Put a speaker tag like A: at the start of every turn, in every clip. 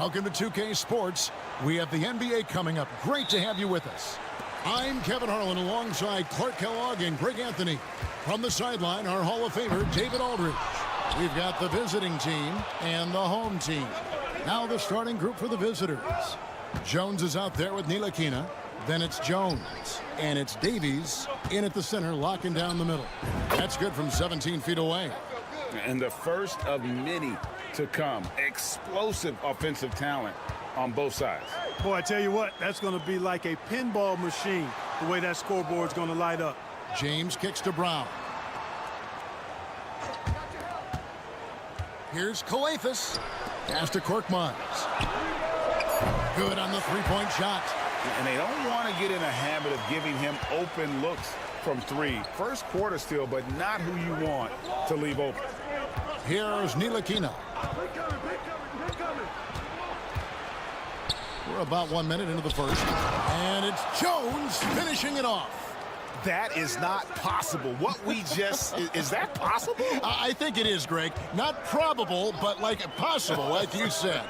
A: Welcome to 2K Sports. We have the NBA coming up. Great to have you with us. I'm Kevin Harlan alongside Clark Kellogg and Greg Anthony. From the sideline, our Hall of Famer, David Aldridge. We've got the visiting team and the home team. Now the starting group for the visitors. Jones is out there with Ntilikina. Then it's Jones. And it's Davies in at the center, locking down the middle. That's good from 17 feet away.
B: And the first of many to come. Explosive offensive talent on both sides.
C: Boy, I tell you what, that's going to be like a pinball machine, the way that scoreboard's going to light up.
A: James kicks to Brown. Here's Efes. Pass to Korkmaz. Good on the three-point shot.
B: And they don't want to get in a habit of giving him open looks from three. First quarter still, but not who you want to leave open.
A: Here's Ntilikina. We're about 1 minute into the first. And it's Jones finishing it off.
D: That is not possible. What we just... is that possible?
A: I think it is, Greg. Not probable, but like possible, like you said.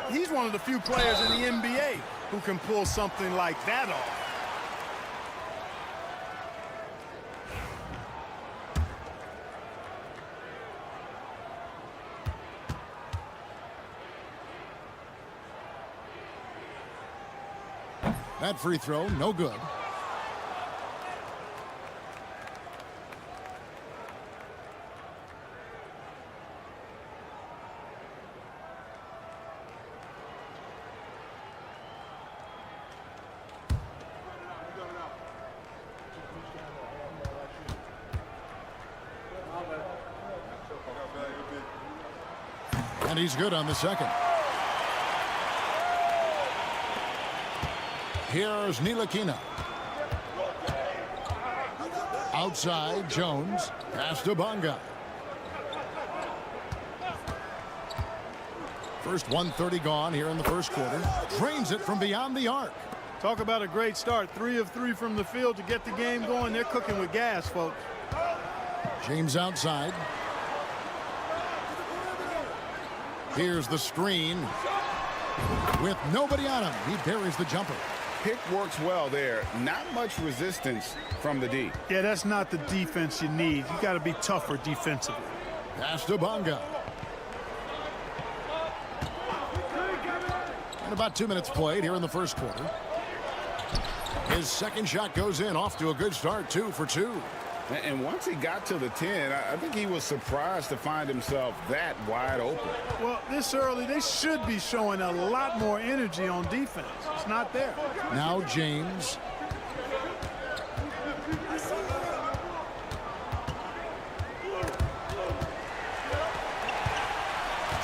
C: He's one of the few players in the NBA who can pull something like that off.
A: That free throw, no good. And he's good on the second. Here's Ntilikina. Outside, Jones. Pass to Bonga. First 1:30 gone here in the first quarter. Drains it from beyond the arc.
C: Talk about a great start. 3 of 3 from the field to get the game going. They're cooking with gas, folks.
A: James outside. Here's the screen. With nobody on him, he buries the jumper.
B: Pick works well there. Not much resistance from the D.
C: Yeah, that's not the defense you need. You got to be tougher defensively.
A: Pass to Bonga. And about 2 minutes played here in the first quarter. His second shot goes in, off to a good start, 2 for 2.
B: And once he got to the 10, I think he was surprised to find himself that wide open.
C: Well, this early, they should be showing a lot more energy on defense. It's not there.
A: Now James.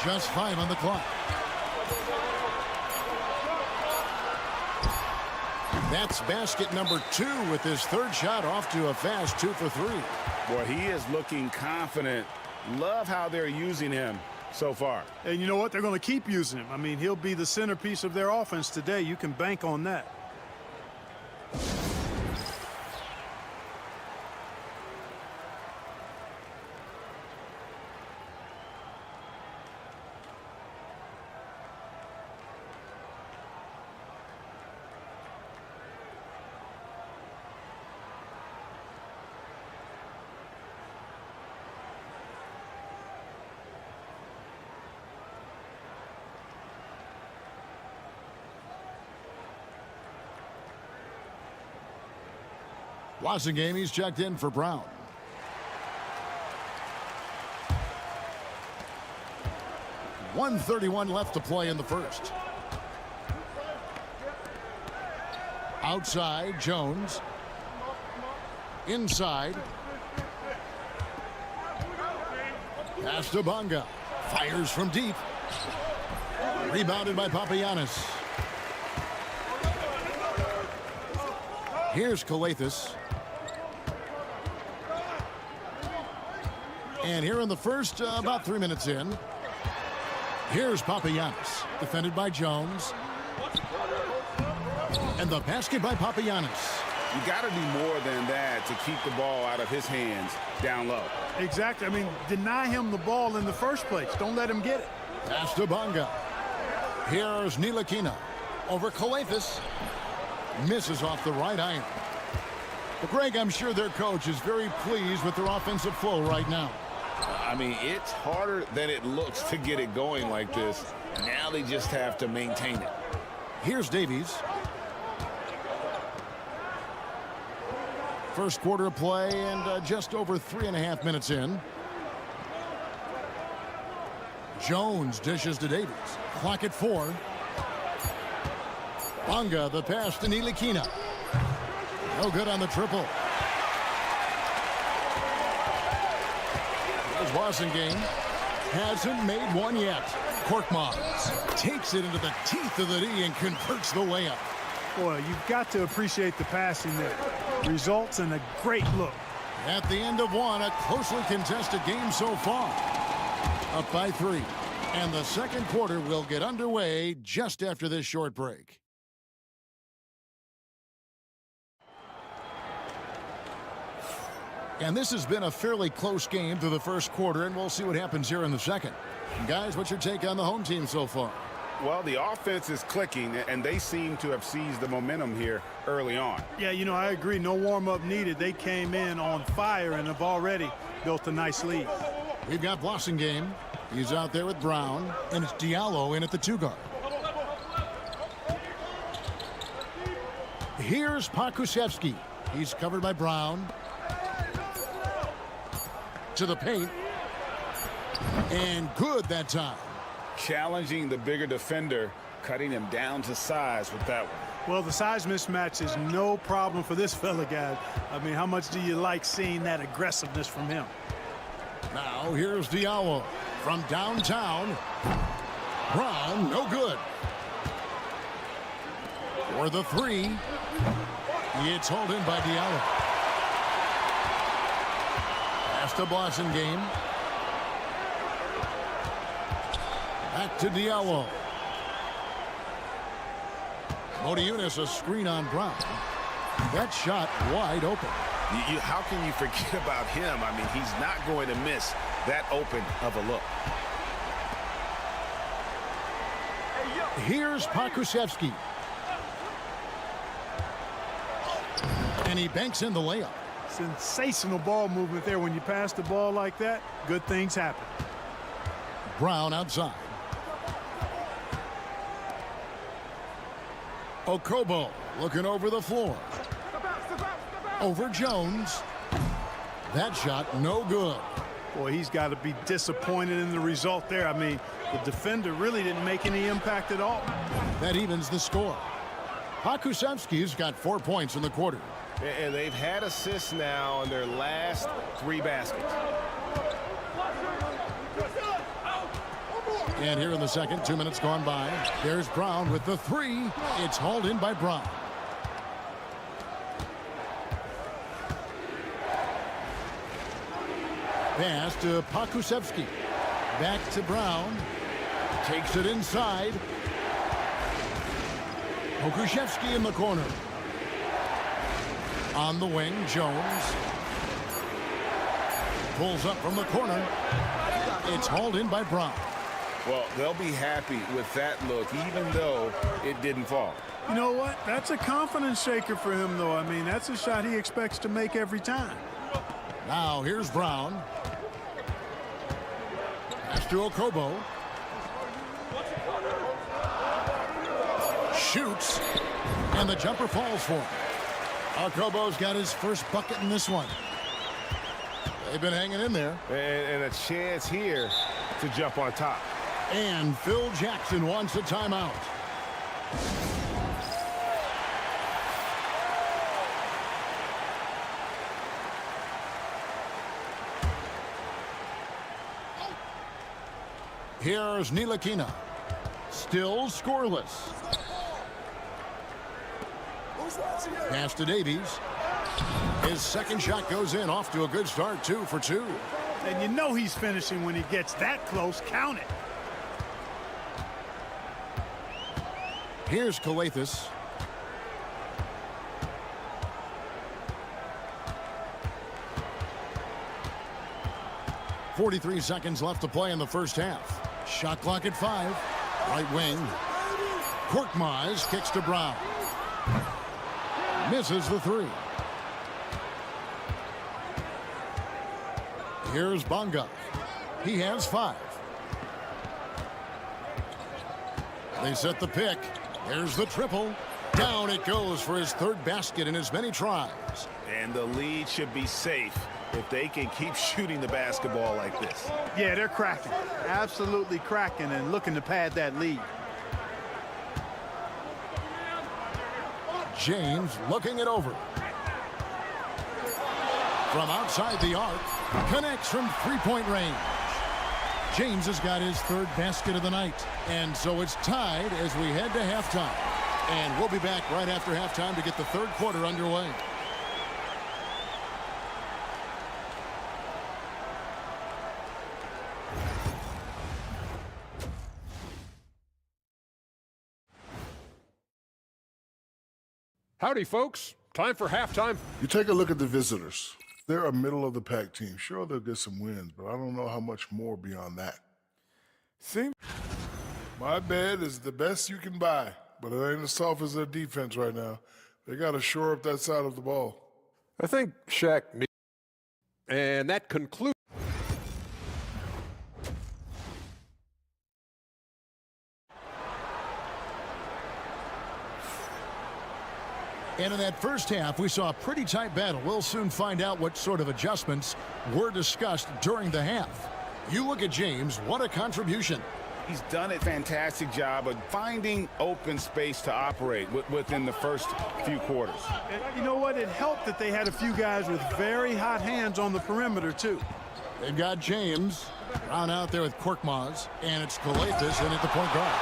A: Just 5 on the clock. That's basket number 2 with his third shot off to a fast 2 for 3.
B: Boy, he is looking confident. Love how they're using him so far.
C: And you know what? They're going to keep using him. I mean, he'll be the centerpiece of their offense today. You can bank on that.
A: Watching game, he's checked in for Brown. .131 left to play in the first. Outside, Jones. Inside. Pass to Bonga. Fires from deep. Rebounded by Papagiannis. Here's Kalathis. And here in the first, about 3 minutes in. Here's Papagiannis. Defended by Jones. And the basket by Papagiannis.
B: You got to do more than that to keep the ball out of his hands down low.
C: Exactly. I mean, deny him the ball in the first place. Don't let him get it.
A: Pass to Bonga. Here's Ntilikina. Over Kalathis. Misses off the right iron. But Greg, I'm sure their coach is very pleased with their offensive flow right now.
B: I mean, it's harder than it looks to get it going like this. Now they just have to maintain it.
A: Here's Davies. First quarter of play and just over 3.5 minutes in. Jones dishes to Davies. Clock at 4. Bonga, the pass to Ntilikina. No good on the triple. Wasengame hasn't made one yet. Korkmaz takes it into the teeth of the D and converts the layup.
C: Boy, you've got to appreciate the passing there. Results in a great look.
A: At the end of one, a closely contested game so far. Up by 3. And the second quarter will get underway just after this short break. And this has been a fairly close game through the first quarter, and we'll see what happens here in the second. And guys, what's your take on the home team so far?
B: Well, the offense is clicking, and they seem to have seized the momentum here early on.
C: Yeah, you know, I agree. No warm-up needed. They came in on fire and have already built a nice lead.
A: We've got Blossingame. He's out there with Brown, and it's Diallo in at the 2-guard. Here's Pokusevski. He's covered by Brown. To the paint. And good that time.
B: Challenging the bigger defender, cutting him down to size with that one.
C: Well, the size mismatch is no problem for this fella, guys. I mean, how much do you like seeing that aggressiveness from him?
A: Now, here's Diallo from downtown. Brown, no good. For the 3. It's hauled in by Diallo. Pass to Blossingame. Back to Diallo. Modiunas, a screen on Brown. That shot wide open.
D: How can you forget about him? I mean, he's not going to miss that open of a look.
A: Here's Pokusevski. And he banks in the layup.
C: Sensational ball movement there. When you pass the ball like that, good things happen.
A: Brown outside. Okobo looking over the floor. Over Jones. That shot no good.
C: Boy, he's got to be disappointed in the result there. I mean, the defender really didn't make any impact at all.
A: That evens the score. Pokusevski's got 4 points in the quarter.
D: And they've had assists now on their last 3 baskets.
A: And here in the second, 2 minutes gone by. There's Brown with the 3. It's hauled in by Brown. Pass to Pokusevski. Back to Brown. Takes it inside. Pokusevski in the corner. On the wing, Jones. Pulls up from the corner. It's hauled in by Brown.
B: Well, they'll be happy with that look, even though it didn't fall.
C: You know what? That's a confidence shaker for him, though. I mean, that's a shot he expects to make every time.
A: Now, here's Brown. Pass to Okobo. Shoots. And the jumper falls for him. Okobo's got his first bucket in this one. They've been hanging in there.
D: And a chance here to jump on top.
A: And Phil Jackson wants a timeout. Here's Ntilikina. Still scoreless. Pass to Davies. His second shot goes in, off to a good start, 2 for 2.
C: And you know he's finishing when he gets that close. Count it.
A: Here's Calathes. .43 seconds left to play in the first half. Shot clock at 5. Right wing. Korkmaz kicks to Brown. Misses the 3. Here's Bonga. He has 5. They set the pick. Here's the triple. Down it goes for his 3rd basket in as many tries.
D: And the lead should be safe if they can keep shooting the basketball like this.
C: Yeah, they're cracking. Absolutely cracking and looking to pad that lead.
A: James looking it over. From outside the arc, connects from 3-point range. James has got his 3rd basket of the night. And so it's tied as we head to halftime. And we'll be back right after halftime to get the 3rd quarter underway.
E: Howdy, folks. Time for halftime.
F: You take a look at the visitors. They're a middle-of-the-pack team. Sure, they'll get some wins, but I don't know how much more beyond that. My bed is the best you can buy, but it ain't as soft as their defense right now. They got to shore up that side of the ball.
E: I think Shaq needs. And that concludes.
A: And in that first half, we saw a pretty tight battle. We'll soon find out what sort of adjustments were discussed during the half. You look at James, what a contribution.
B: He's done a fantastic job of finding open space to operate within the first few quarters.
C: And you know what? It helped that they had a few guys with very hot hands on the perimeter, too.
A: They've got James. Brown out there with Korkmaz. And it's Calathes in at the point guard.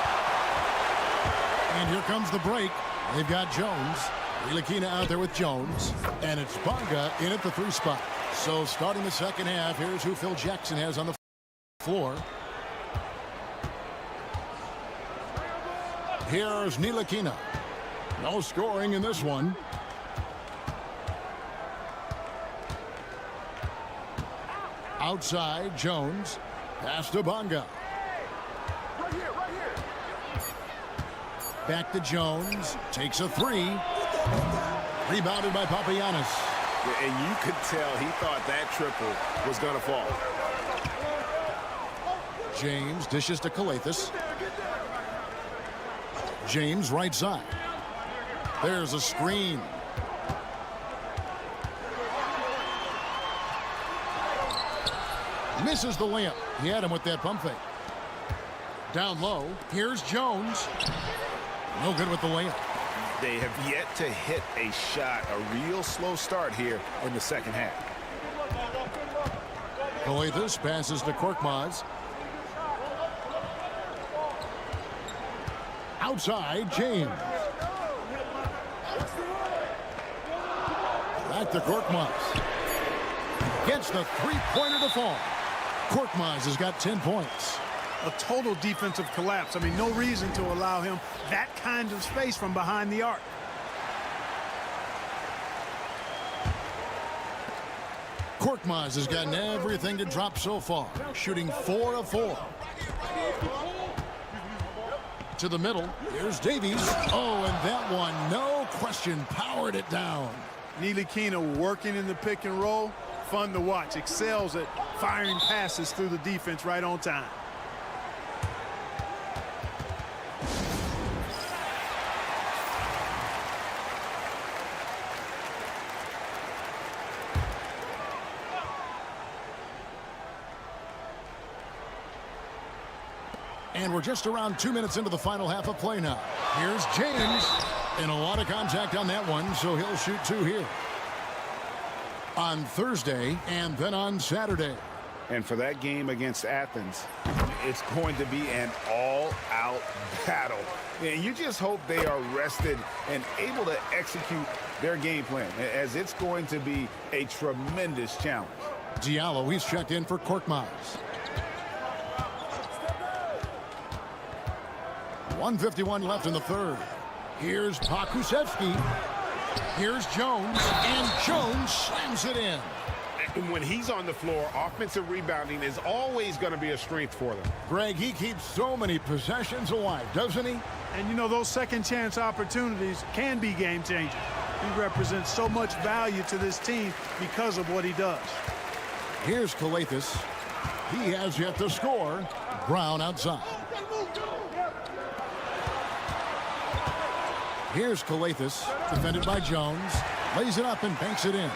A: And here comes the break. They've got Jones. Ntilikina out there with Jones. And it's Bonga in at the 3 spot. So starting the second half, here's who Phil Jackson has on the floor. Here's Ntilikina. No scoring in this one. Outside, Jones. Pass to Bonga. Back to Jones. Takes a 3. Rebounded by Papagiannis.
D: And you could tell he thought that triple was going to fall.
A: James dishes to Calathes. James right side. There's a screen. Misses the layup. He had him with that pump fake. Down low. Here's Jones. No good with the layup.
D: They have yet to hit a shot, a real slow start here in the second half.
A: Calathes passes to Korkmaz. Outside, James. Back to Korkmaz. Gets the 3-pointer to fall. Korkmaz has got 10 points.
C: A total defensive collapse. I mean, no reason to allow him that kind of space from behind the arc.
A: Korkmaz has gotten everything to drop so far, shooting 4 of 4. To the middle, here's Davies. Oh, and that one, no question, powered it down.
C: Ntilikina working in the pick and roll. Fun to watch. Excels at firing passes through the defense right on time.
A: And we're just around 2 minutes into the final half of play now. Here's James. And a lot of contact on that one, so he'll shoot 2 here. On Thursday and then on Saturday.
B: And for that game against Athens, it's going to be an all-out battle. And you just hope they are rested and able to execute their game plan, as it's going to be a tremendous challenge.
A: Diallo, he's checked in for Korkmaz. 1:51 left in the third. Here's Pakusevski. Here's Jones, and Jones slams it in.
D: When he's on the floor, offensive rebounding is always going to be a strength for them.
A: Greg, he keeps so many possessions alive, doesn't he?
C: And, you know, those second-chance opportunities can be game-changing. He represents so much value to this team because of what he does.
A: Here's Kalathis. He has yet to score. Brown outside. Here's Kalathis, defended by Jones. Lays it up and banks it in.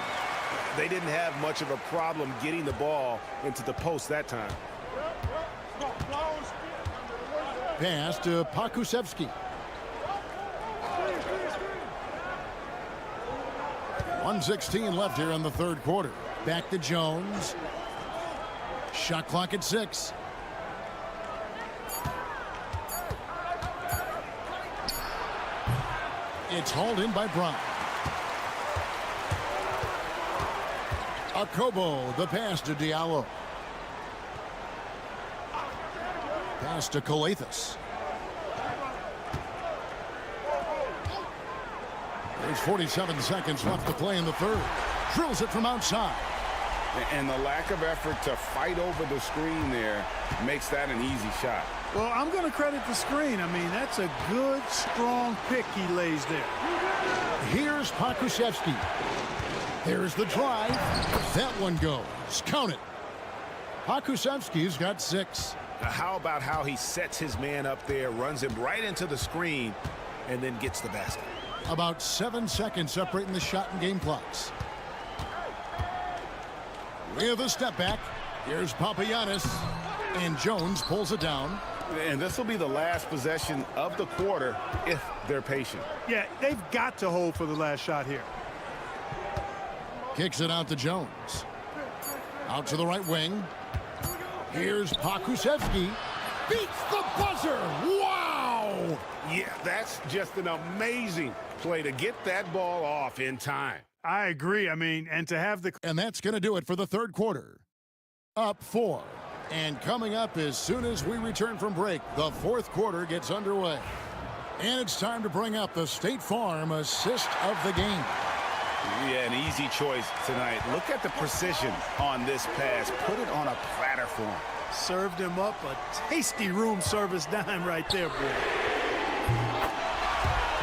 D: They didn't have much of a problem getting the ball into the post that time.
A: Pass to Pakusevski. 1:16 left here in the third quarter. Back to Jones. Shot clock at 6. It's hauled in by Brown. Akobo, the pass to Diallo. Pass to Kalathis. There's 47 seconds left to play in the third. Drills it from outside.
B: And the lack of effort to fight over the screen there makes that an easy shot.
C: Well, I'm going to credit the screen. I mean, that's a good, strong pick he lays there.
A: Here's Pakusevski. There's the drive. That one goes. Count it. Pakusevski's got 6.
D: Now, how about how he sets his man up there, runs him right into the screen, and then gets the basket?
A: About 7 seconds separating the shot and game clocks. With a step back, here's Papagiannis, and Jones pulls it down.
B: And this will be the last possession of the quarter if they're patient.
C: Yeah, they've got to hold for the last shot here.
A: Kicks it out to Jones. Out to the right wing. Here's Pakusevski. Beats the buzzer. Wow!
D: Yeah, that's just an amazing play to get that ball off in time.
C: I agree. I mean, and to have the...
A: And that's going to do it for the third quarter. Up 4. And coming up as soon as we return from break, the fourth quarter gets underway. And it's time to bring up the State Farm assist of the game.
B: Yeah, an easy choice tonight. Look at the precision on this pass. Put it on a platter for him.
C: Served him up a tasty room service dime right there, boy.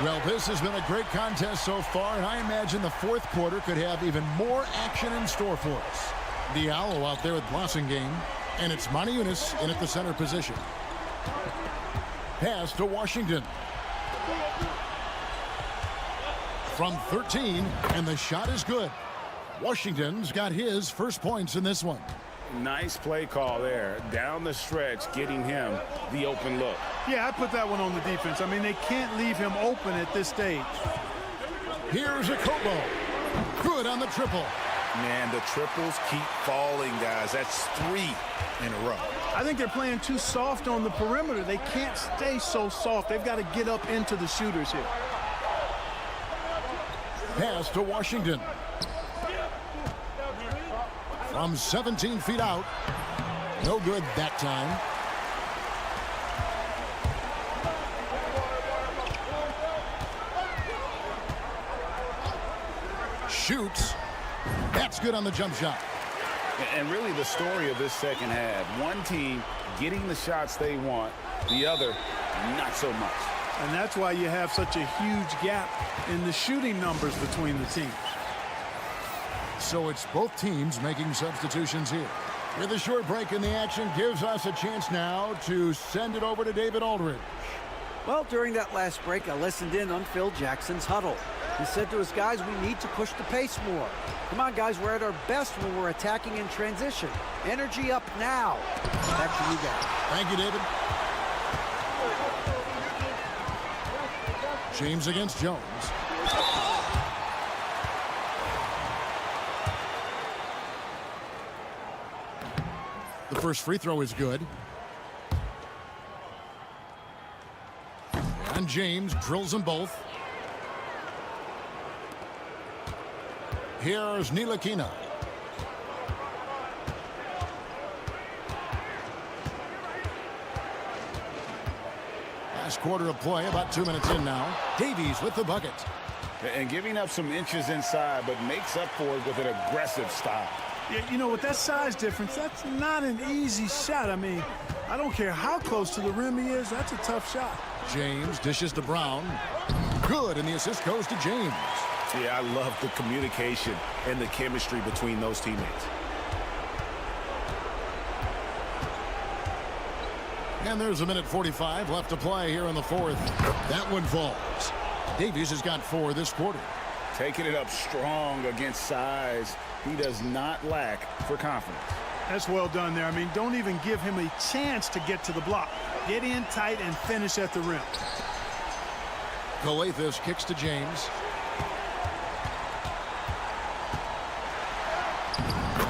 A: Well, this has been a great contest so far, and I imagine the fourth quarter could have even more action in store for us. Diallo out there with Blossingame, and it's Moniunas in at the center position. Pass to Washington. From 13, and the shot is good. Washington's got his first points in this one.
B: Nice play call there. Down the stretch, getting him the open look.
C: Yeah, I put that one on the defense. I mean, they can't leave him open at this stage.
A: Here's Akobo. Good on the triple.
D: Man, the triples keep falling, guys. That's 3 in a row.
C: I think they're playing too soft on the perimeter. They can't stay so soft. They've got to get up into the shooters here.
A: Pass to Washington. From 17 feet out. No good that time. Shoots. That's good on the jump shot.
B: And really the story of this second half. One team getting the shots they want. The other, not so much.
C: And that's why you have such a huge gap in the shooting numbers between the teams.
A: So it's both teams making substitutions here. With a short break in the action gives us a chance now to send it over to David Aldridge.
G: Well, during that last break, I listened in on Phil Jackson's huddle. He said to his guys, we need to push the pace more. Come on, guys, we're at our best when we're attacking in transition. Energy up now. Back to you guys.
A: Thank you, David. James against Jones. First free throw is good. And James drills them both. Here's Ntilikina. Last quarter of play, about 2 minutes in now. Davies with the bucket.
B: And giving up some inches inside, but makes up for it with an aggressive style.
C: Yeah, you know, with that size difference, that's not an easy shot. I mean, I don't care how close to the rim he is. That's a tough shot.
A: James dishes to Brown. Good, and the assist goes to James.
D: Yeah, I love the communication and the chemistry between those teammates.
A: And there's a minute 45 left to play here in the fourth. That one falls. Davies has got 4 this quarter.
B: Taking it up strong against size. He does not lack for confidence.
C: That's well done there. I mean, don't even give him a chance to get to the block. Get in tight and finish at the rim.
A: Galathis kicks to James.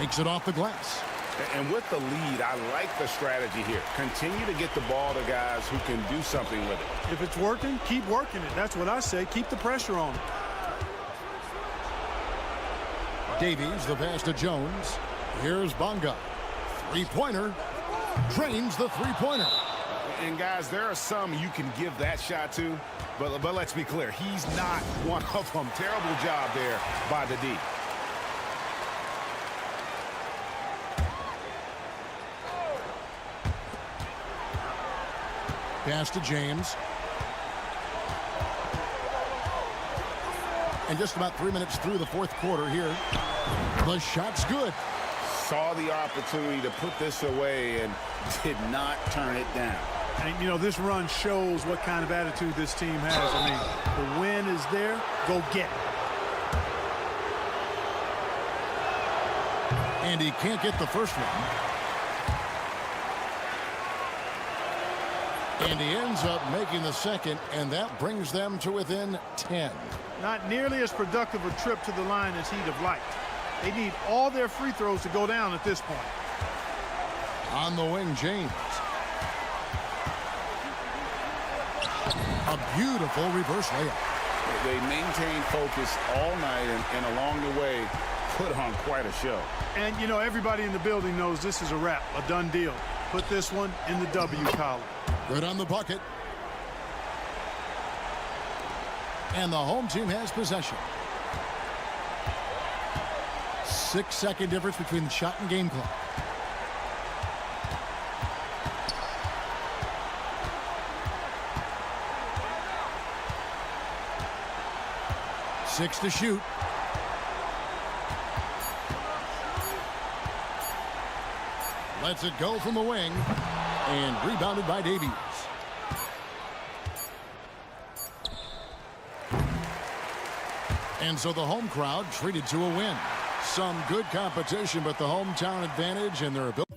A: Makes it off the glass.
B: And with the lead, I like the strategy here. Continue to get the ball to guys who can do something with it.
C: If it's working, keep working it. That's what I say. Keep the pressure on.
A: Davies, the pass to Jones. Here's Bonga. Three-pointer. Drains the three-pointer.
B: And guys, there are some you can give that shot to, but let's be clear. He's not one of them. Terrible job there by the D.
A: Pass to James. And just about 3 minutes through the fourth quarter here. The shot's good.
B: Saw the opportunity to put this away and did not turn it down.
C: And, you know, this run shows what kind of attitude this team has. I mean, the win is there. Go get it.
A: And he can't get the first one. And he ends up making the second, and that brings them to within 10.
C: Not nearly as productive a trip to the line as he'd have liked. They need all their free throws to go down at this point.
A: On the wing, James. A beautiful reverse layup.
B: They maintained focus all night and along the way put on quite a show.
C: And, you know, everybody in the building knows this is a wrap, a done deal. Put this one in the W column.
A: Good on the bucket. And the home team has possession. 6-second difference between the shot and game clock. Six to shoot. Lets it go from the wing. And rebounded by Davies. And so the home crowd treated to a win. Some good competition, but the hometown advantage and their ability.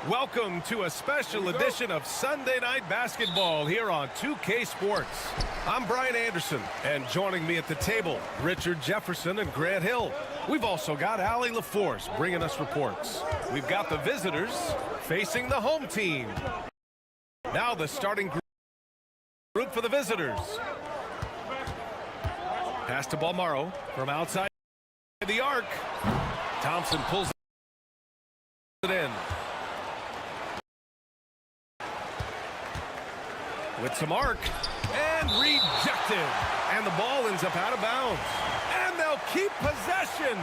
H: Welcome to a special edition of Sunday Night Basketball here on 2K Sports. I'm Brian Anderson, and joining me at the table, Richard Jefferson and Grant Hill. We've also got Allie LaForce bringing us reports. We've got the visitors facing the home team. Now the starting group for the visitors. Pass to Balmaro from outside the arc. Thompson pulls it in. With some arc, and rejected. And the ball ends up out of bounds. And they'll keep possession.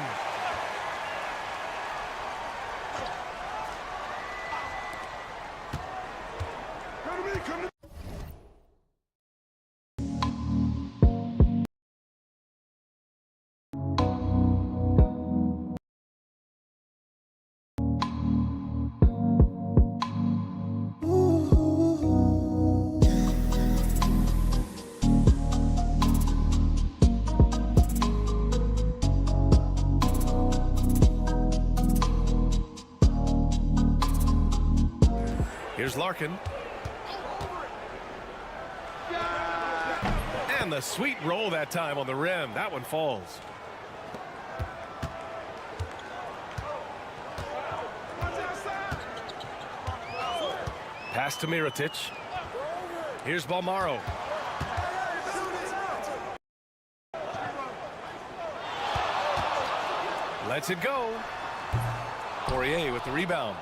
H: Here's Larkin. And the sweet roll that time on the rim. That one falls. Pass to Mirotic. Here's Balmaro. Lets it go. Poirier with the rebound.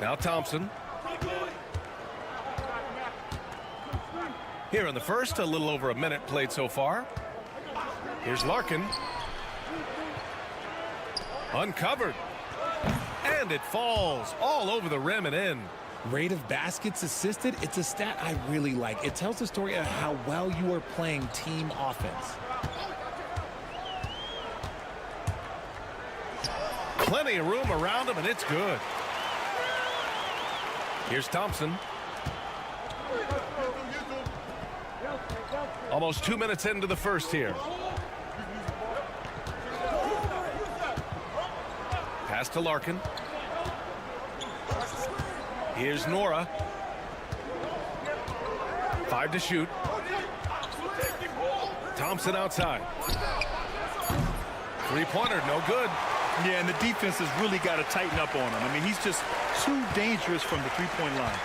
H: Now Thompson. Here in the first, a little over a minute played so far. Here's Larkin. Uncovered. And it falls all over the rim and in.
I: Rate of baskets assisted, it's a stat I really like. It tells the story of how well you are playing team offense.
H: Plenty of room around him, and it's good. Here's Thompson. Almost 2 minutes into the first here. Pass to Larkin. Here's Nora. 5 to shoot. Thompson outside. Three-pointer, no good.
J: Yeah, and the defense has really got to tighten up on him. I mean, he's just too dangerous from the three-point line.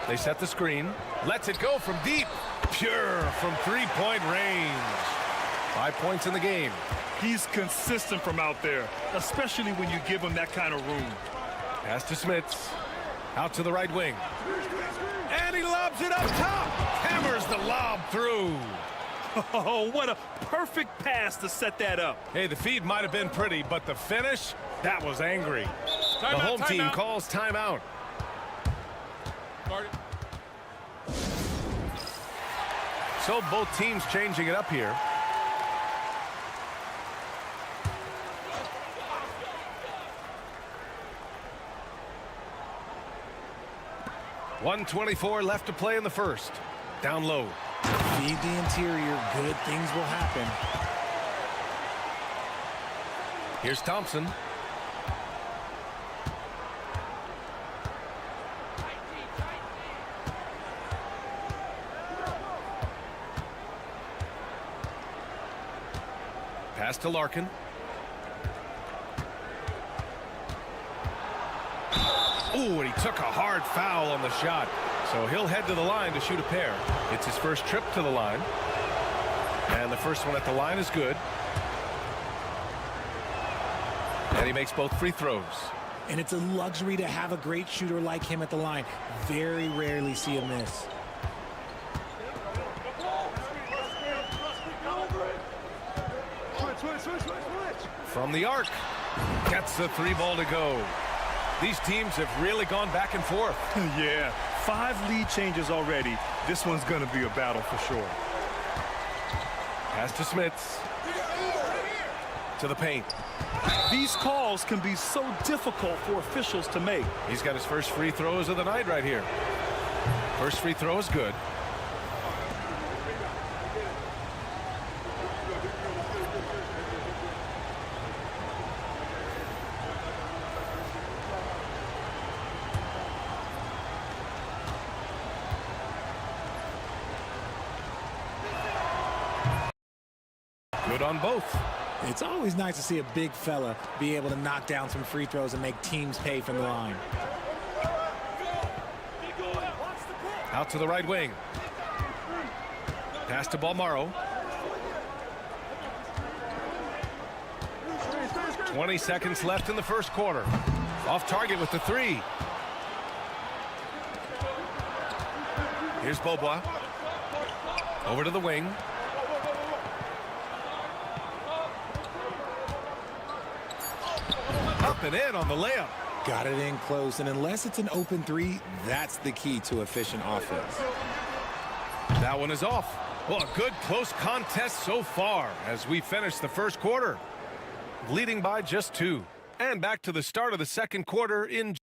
H: They set the screen. Lets it go from deep. Pure from three-point range. 5 points in the game.
J: He's consistent from out there, especially when you give him that kind of room.
H: Pass to Smits. Out to the right wing. And he lobs it up top. Hammers the lob through.
J: Oh, what a perfect pass to set that up.
H: Hey, the feed might have been pretty, but the finish, that was angry. The home team calls timeout. So both teams changing it up here. .124 left to play in the first. Down low.
I: Feed the interior. Good things will happen.
H: Here's Thompson. Pass to Larkin. Ooh, and he took a hard foul on the shot. So he'll head to the line to shoot a pair. It's his first trip to the line. And the first one at the line is good. And he makes both free throws.
I: And it's a luxury to have a great shooter like him at the line. Very rarely see a miss.
H: From the arc. Gets the three ball to go. These teams have really gone back and forth.
J: Yeah, 5 lead changes already. This one's going to be a battle for sure.
H: Pass to Smits. To the paint.
J: These calls can be so difficult for officials to make.
H: He's got his first free throws of the night right here. First free throw is good. Good on both.
I: It's always nice to see a big fella be able to knock down some free throws and make teams pay from the line.
H: Out to the right wing. Pass to Balmaro. 20 seconds left in the first quarter. Off target with the three. Here's Bobois. Over to the wing. Up and in on the layup.
I: Got it in close, and unless it's an open three, that's the key to efficient offense.
H: That one is off. Well, a good close contest so far as we finish the first quarter. Leading by just 2. And back to the start of the second quarter in.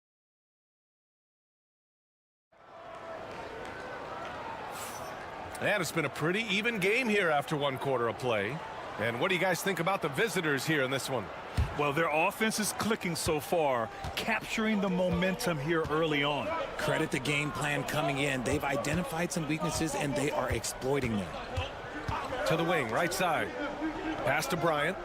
H: And it's been a pretty even game here after 1 quarter of play. And what do you guys think about the visitors here in this one?
J: Well, their offense is clicking so far, capturing the momentum here early on.
I: Credit the game plan coming in. They've identified some weaknesses, and they are exploiting them.
H: To the wing, right side. Pass to Bryant.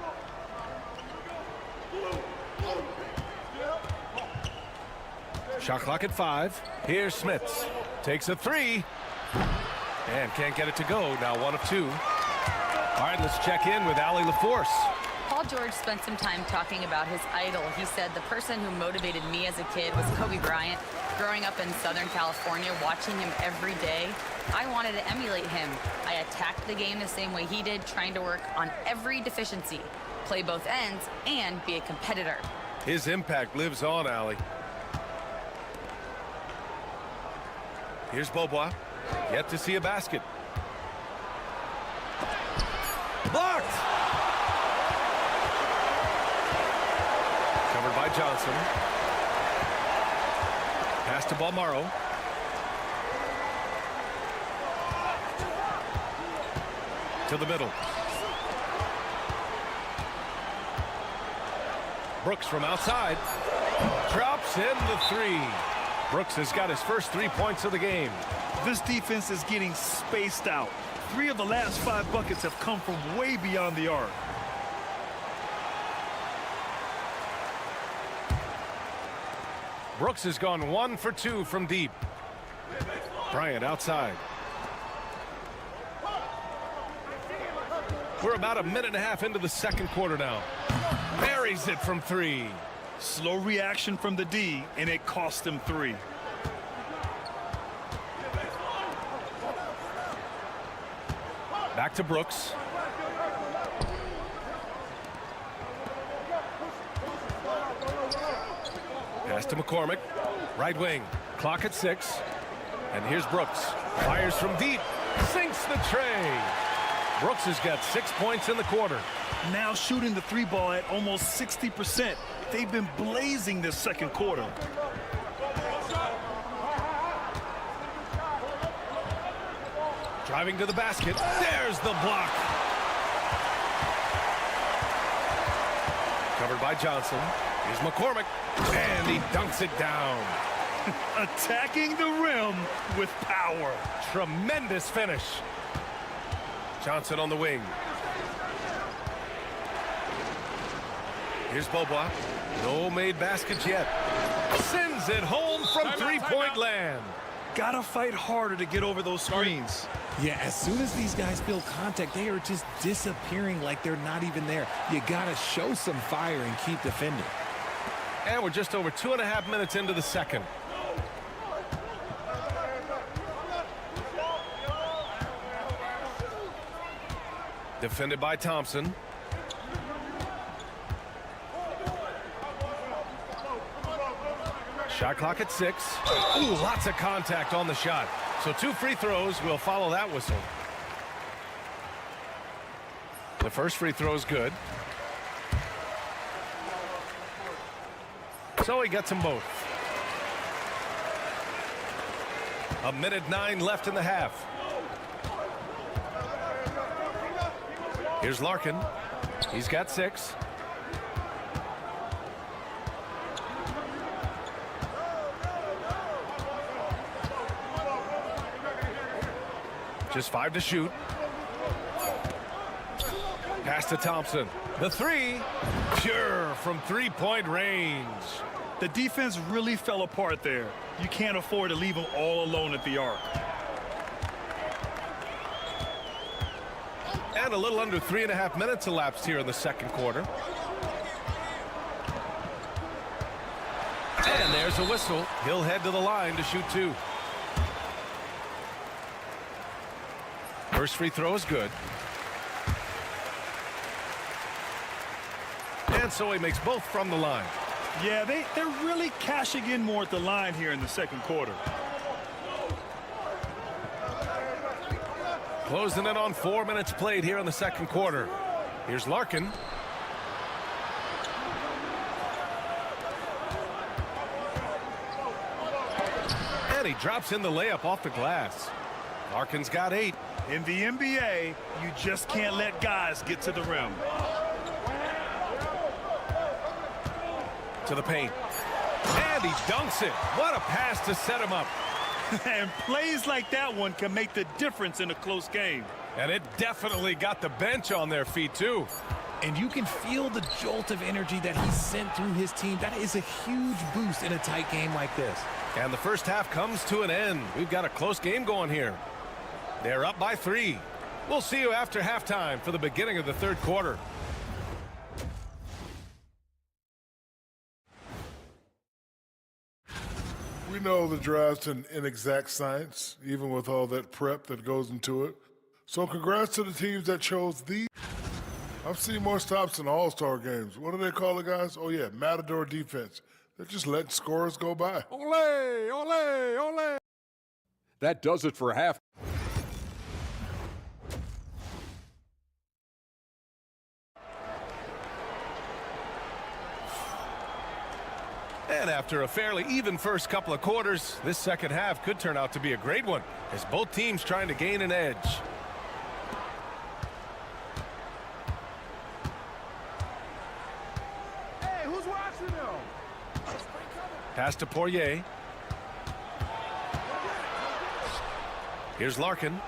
H: Shot clock at 5. Here's Smits. Takes a 3. And can't get it to go. Now 1 of 2. All right, let's check in with Allie LaForce.
K: Paul George spent some time talking about his idol. He said, the person who motivated me as a kid was Kobe Bryant. Growing up in Southern California, watching him every day, I wanted to emulate him. I attacked the game the same way he did, trying to work on every deficiency, play both ends, and be a competitor.
H: His impact lives on, Allie. Here's Bobois. Yet to see a basket. Blocked! Covered by Johnson. Pass to Balmaro. To the middle. Brooks from outside. Drops in the three. Brooks has got his first 3 points of the game.
J: This defense is getting spaced out. 3 of the last 5 buckets have come from way beyond the arc.
H: Brooks has gone 1 for 2 from deep. Bryant outside. We're about a minute and a half into the second quarter now. Buries it from 3.
J: Slow reaction from the D, and it cost him 3.
H: Back to Brooks. Pass to McCormick. Right wing. Clock at 6. And here's Brooks. Fires from deep. Sinks the tray. Brooks has got 6 points in the quarter.
J: Now shooting the 3 ball at almost 60%. They've been blazing this second quarter.
H: Driving to the basket. There's the block. Covered by Johnson. Here's McCormick. And he dunks it down.
J: Attacking the rim with power.
H: Tremendous finish. Johnson on the wing. Here's Bobois. No made baskets yet. Sends it home from three-point land.
J: Gotta fight harder to get over those screens.
I: Yeah, as soon as these guys feel contact, they are just disappearing like they're not even there. You gotta show some fire and keep defending.
H: And we're just over 2.5 minutes into the second. Defended by Thompson. Shot clock at 6. Ooh, lots of contact on the shot. So 2 free throws will follow that whistle. The first free throw is good. So he gets them both. 1:09 left in the half. Here's Larkin. He's got 6. Just 5 to shoot. Pass to Thompson. The 3. Pure from three-point range.
J: The defense really fell apart there. You can't afford to leave them all alone at the arc.
H: And a little under 3.5 minutes elapsed here in the second quarter. And there's a whistle. He'll head to the line to shoot 2. First free throw is good. And so he makes both from the line.
J: Yeah, they're really cashing in more at the line here in the second quarter.
H: Closing in on 4 minutes played here in the second quarter. Here's Larkin. And he drops in the layup off the glass. Larkin's got 8.
J: In the NBA, you just can't let guys get to the rim.
H: To the paint. And he dunks it. What a pass to set him up.
J: And plays like that one can make the difference in a close game.
H: And it definitely got the bench on their feet, too.
I: And you can feel the jolt of energy that he sent through his team. That is a huge boost in a tight game like this.
H: And the first half comes to an end. We've got a close game going here. They're up by 3. We'll see you after halftime for the beginning of the third quarter.
F: We know the draft's an inexact science, even with all that prep that goes into it. So congrats to the teams that chose these. I've seen more stops in All-Star games. What do they call it, guys? Oh, yeah, Matador defense. They're just letting scorers go by.
E: Ole, ole, ole. That does it for half.
H: And after a fairly even first couple of quarters, this second half could turn out to be a great one, as both teams trying to gain an edge. Pass to Poirier. Here's Larkin.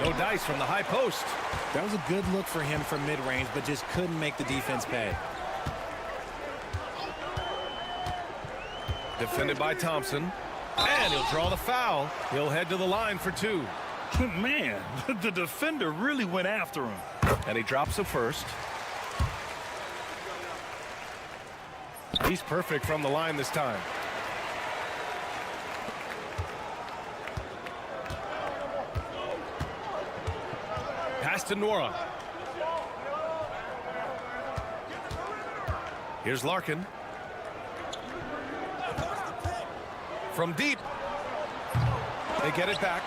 H: No dice from the high post.
I: That was a good look for him from mid-range, but just couldn't make the defense pay.
H: Defended by Thompson. And he'll draw the foul. He'll head to the line for 2.
J: Man, the defender really went after him.
H: And he drops the first. He's perfect from the line this time. Pass to Nora. Here's Larkin. From deep. They get it back.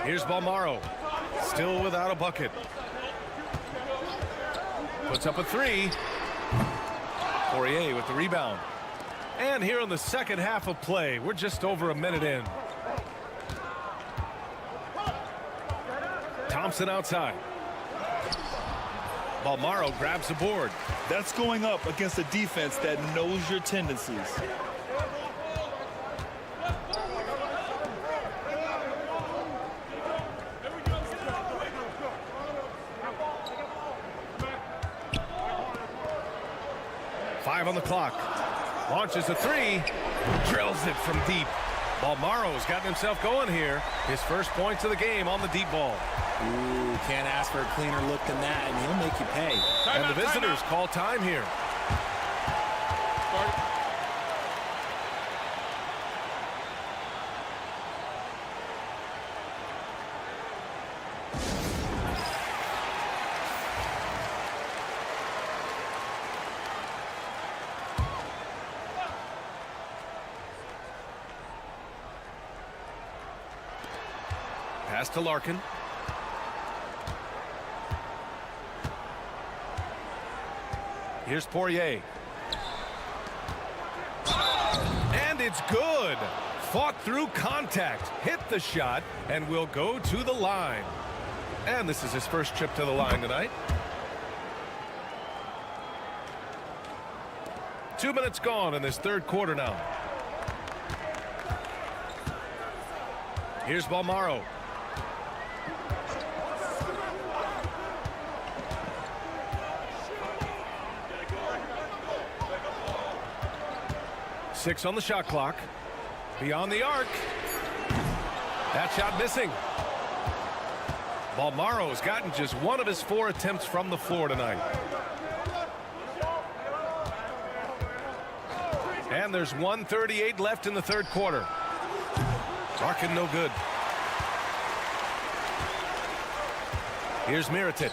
H: Here's Balmaro. Still without a bucket. Puts up a 3. Poirier with the rebound. And here in the second half of play, we're just over a minute in. Thompson outside. Balmaro grabs the board.
J: That's going up against a defense that knows your tendencies.
H: Five on the clock. Launches a 3. Drills it from deep. Balmaro's gotten himself going here. His first points of the game on the deep ball.
I: Ooh, can't ask for a cleaner look than that, and he'll make you pay.
H: And the visitors call time here. Pass to Larkin. Here's Poirier. And it's good. Fought through contact. Hit the shot and will go to the line. And this is his first trip to the line tonight. 2 minutes gone in this third quarter now. Here's Balmaro. Six on the shot clock. Beyond the arc. That shot missing. Balmaro has gotten just one of his 4 attempts from the floor tonight. And there's 1:38 left in the third quarter. Larkin no good. Here's Mirotic.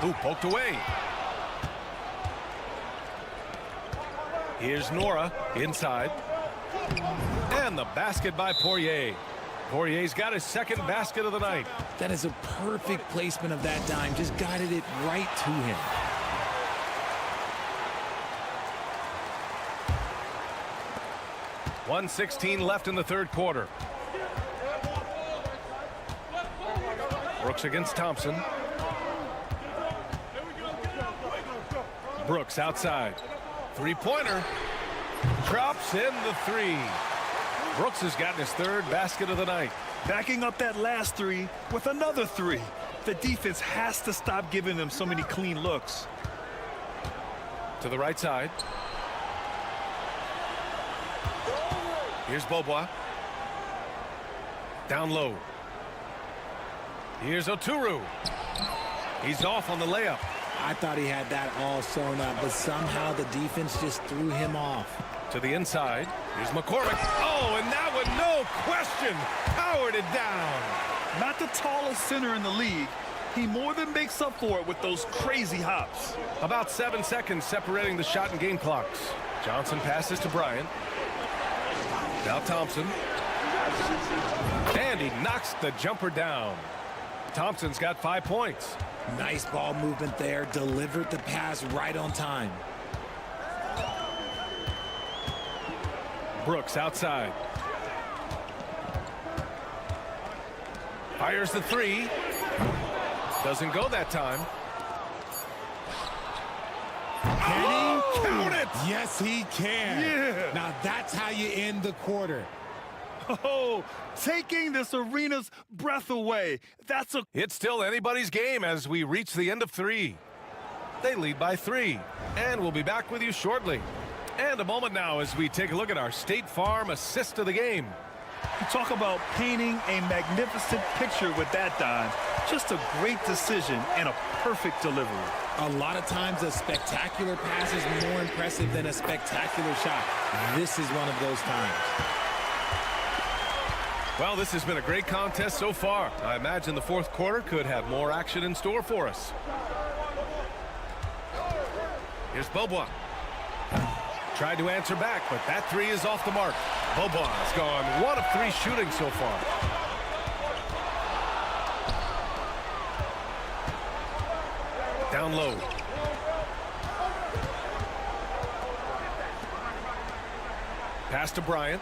H: Ooh, poked away. Here's Nora inside. And the basket by Poirier. Poirier's got his second basket of the night.
I: That is a perfect placement of that dime. Just guided it right to him.
H: .116 left in the third quarter. Brooks against Thompson. Brooks outside. Three-pointer. Drops in the 3. Brooks has gotten his third basket of the night.
J: Backing up that last 3 with another 3. The defense has to stop giving them so many clean looks.
H: To the right side. Here's Bobois. Down low. Here's Oturu. He's off on the layup.
I: I thought he had that all sewn up, but somehow the defense just threw him off.
H: To the inside. Here's McCormick. Oh, and that one, no question, powered it down.
J: Not the tallest center in the league. He more than makes up for it with those crazy hops.
H: About 7 seconds separating the shot and game clocks. Johnson passes to Bryant. Now Thompson. And he knocks the jumper down. Thompson's got 5 points.
I: Nice ball movement there. Delivered the pass right on time.
H: Brooks outside. Fires the three. Doesn't go that time.
I: Can he
H: count it?
I: Yes, he can.
J: Yeah.
I: Now that's how you end the quarter.
J: Oh, taking this arena's breath away.
H: It's still anybody's game as we reach the end of 3. They lead by 3. And we'll be back with you shortly. And a moment now as we take a look at our State Farm assist of the game.
J: You talk about painting a magnificent picture with that, Don. Just a great decision and a perfect delivery.
I: A lot of times a spectacular pass is more impressive than a spectacular shot. This is one of those times.
H: Well, this has been a great contest so far. I imagine the fourth quarter could have more action in store for us. Here's Beaubois. Tried to answer back, but that three is off the mark. Beaubois has gone 1 of 3 shooting so far. Down low. Pass to Bryant.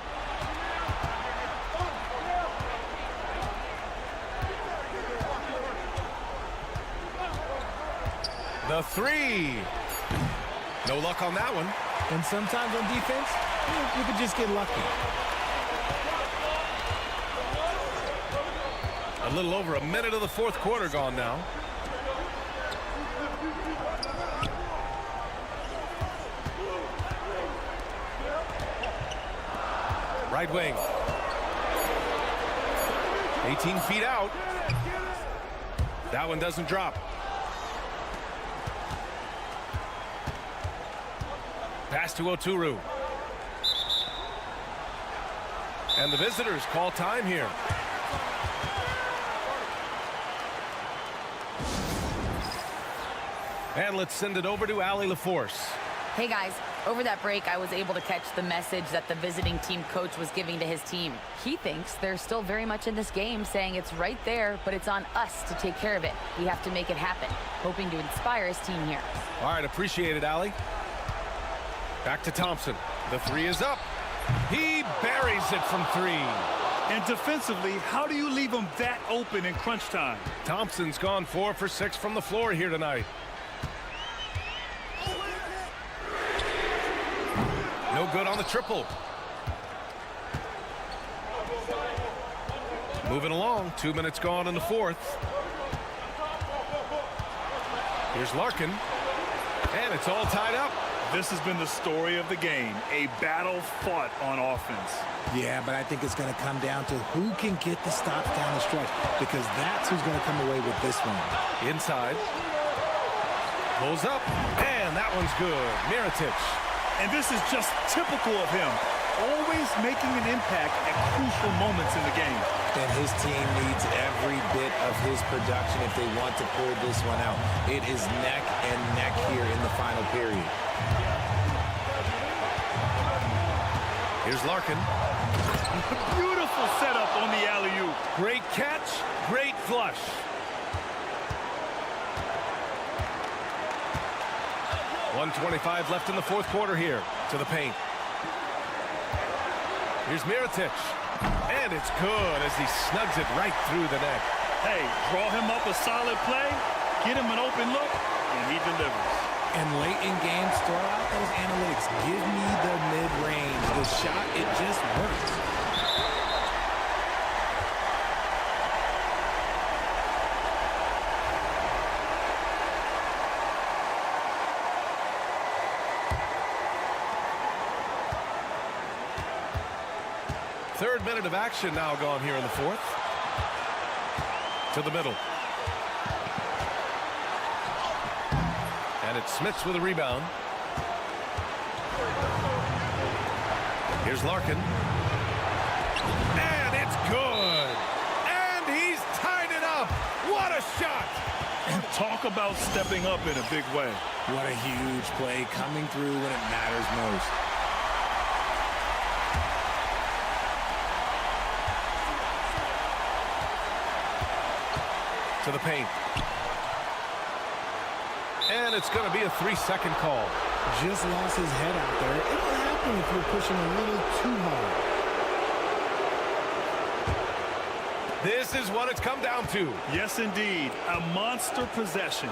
H: The three. No luck on that one.
I: And sometimes on defense, you could just get lucky.
H: A little over a minute of the fourth quarter gone now. Right wing. 18 feet out. That one doesn't drop. Pass to Oturu. And the visitors call time here. And let's send it over to Allie LaForce.
K: Hey guys, over that break I was able to catch the message that the visiting team coach was giving to his team. He thinks they're still very much in this game, saying it's right there, but it's on us to take care of it. We have to make it happen. Hoping to inspire his team here.
H: All right, appreciate it, Allie. Back to Thompson. The three is up. He buries it from 3.
J: And defensively, how do you leave him that open in crunch time?
H: Thompson's gone 4 for 6 from the floor here tonight. No good on the triple. Moving along. 2 minutes gone in the fourth. Here's Larkin. And it's all tied up.
J: This has been the story of the game, a battle fought on offense.
I: Yeah, but I think it's going to come down to who can get the stops down the stretch, because that's who's going to come away with this one.
H: Inside. Pulls up, and that one's good. Mirotic.
J: And this is just typical of him, always making an impact at crucial moments in the game.
I: And his team needs every bit of his production if they want to pull this one out. It is neck and neck here in the final period.
H: Here's Larkin.
J: Beautiful setup on the alley-oop.
H: Great catch, great flush. .125 left in the fourth quarter here. To the paint. Here's Mirotic. And it's good as he snugs it right through the net.
J: Hey, draw him up a solid play, get him an open look, and he delivers.
I: And late in games, throw out those analytics. Give me the mid-range. The shot, it just works.
H: Third minute of action now gone here in the fourth. To the middle. And it's Smits with a rebound. Here's Larkin. And it's good. And he's tied it up. What a shot.
J: And talk about stepping up in a big way.
I: What a huge play, coming through when it matters most.
H: To the paint. And it's going to be a 3-second call.
I: Just lost his head out there. It'll happen if you're pushing a little too hard.
H: This is what it's come down to.
J: Yes, indeed. A monster possession.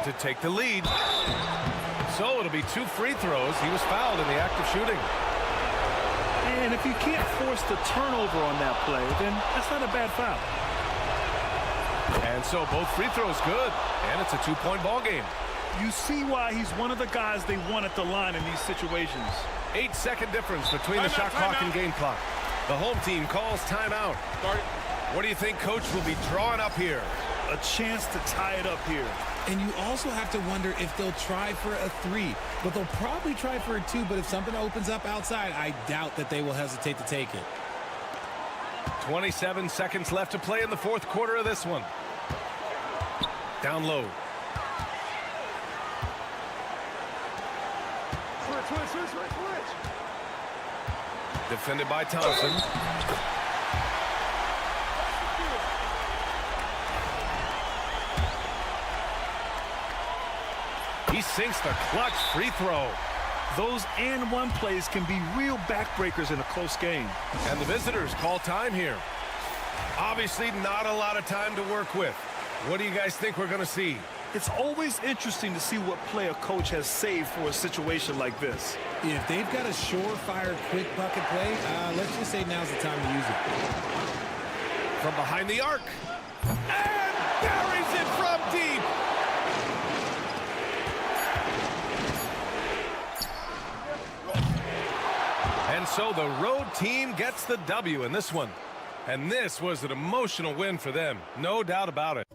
H: To take the lead. So it'll be 2 free throws. He was fouled in the act of shooting.
J: And if you can't force the turnover on that play, then that's not a bad foul.
H: And so both free throws good. And it's a 2-point ball game.
J: You see why he's one of the guys they want at the line in these situations.
H: 8-second difference between the shot clock and game clock. The home team calls timeout. What do you think Coach will be drawing up here?
J: A chance to tie it up here.
I: And you also have to wonder if they'll try for a 3. But they'll probably try for a 2. But if something opens up outside, I doubt that they will hesitate to take it.
H: 27 seconds left to play in the fourth quarter of this one. Down low.
F: Switch.
H: Defended by Thompson. He sinks the clutch free throw.
J: Those and one plays can be real backbreakers in a close game.
H: And the visitors call time here. Obviously not a lot of time to work with. What do you guys think we're going to see?
J: It's always interesting to see what play a coach has saved for a situation like this.
I: If they've got a surefire quick bucket play, let's just say now's the time to use it.
H: From behind the arc. And buries it from deep. And so the road team gets the W in this one. And this was an emotional win for them. No doubt about it.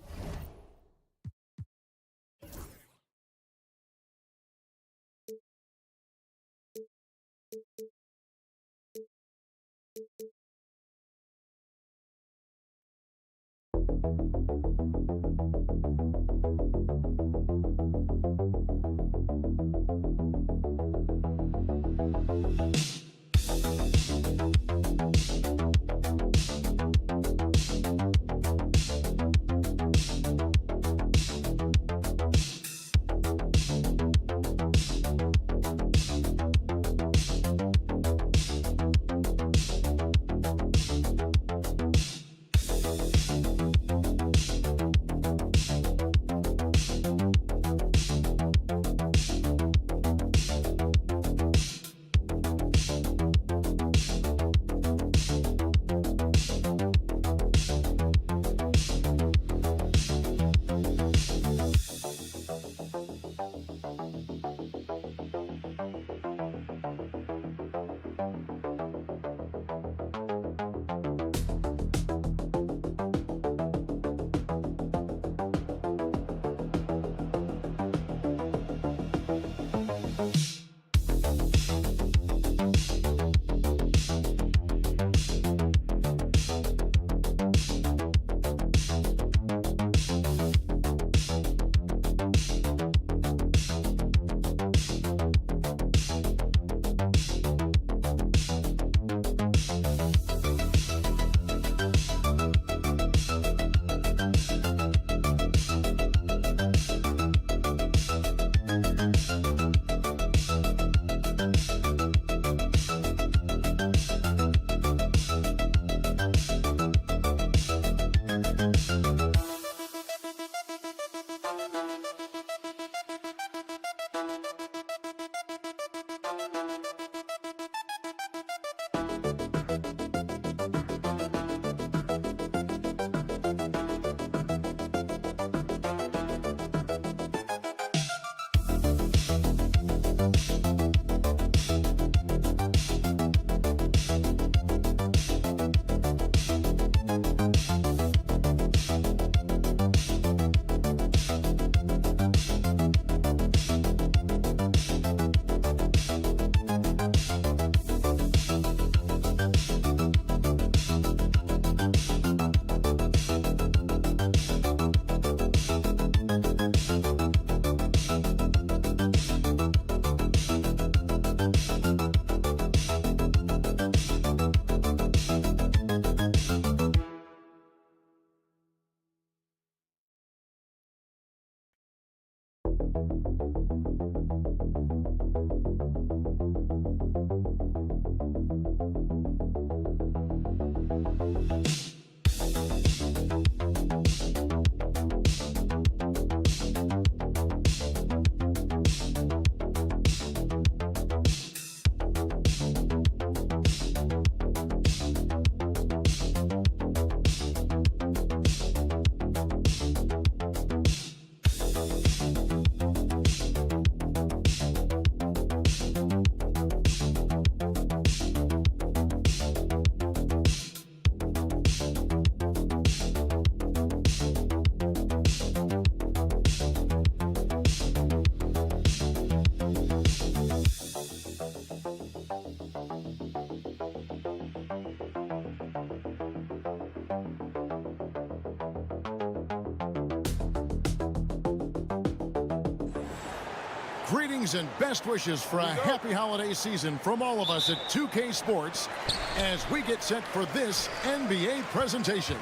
A: Greetings and best wishes for a happy holiday season from all of us at 2K Sports as we get set for this NBA presentation.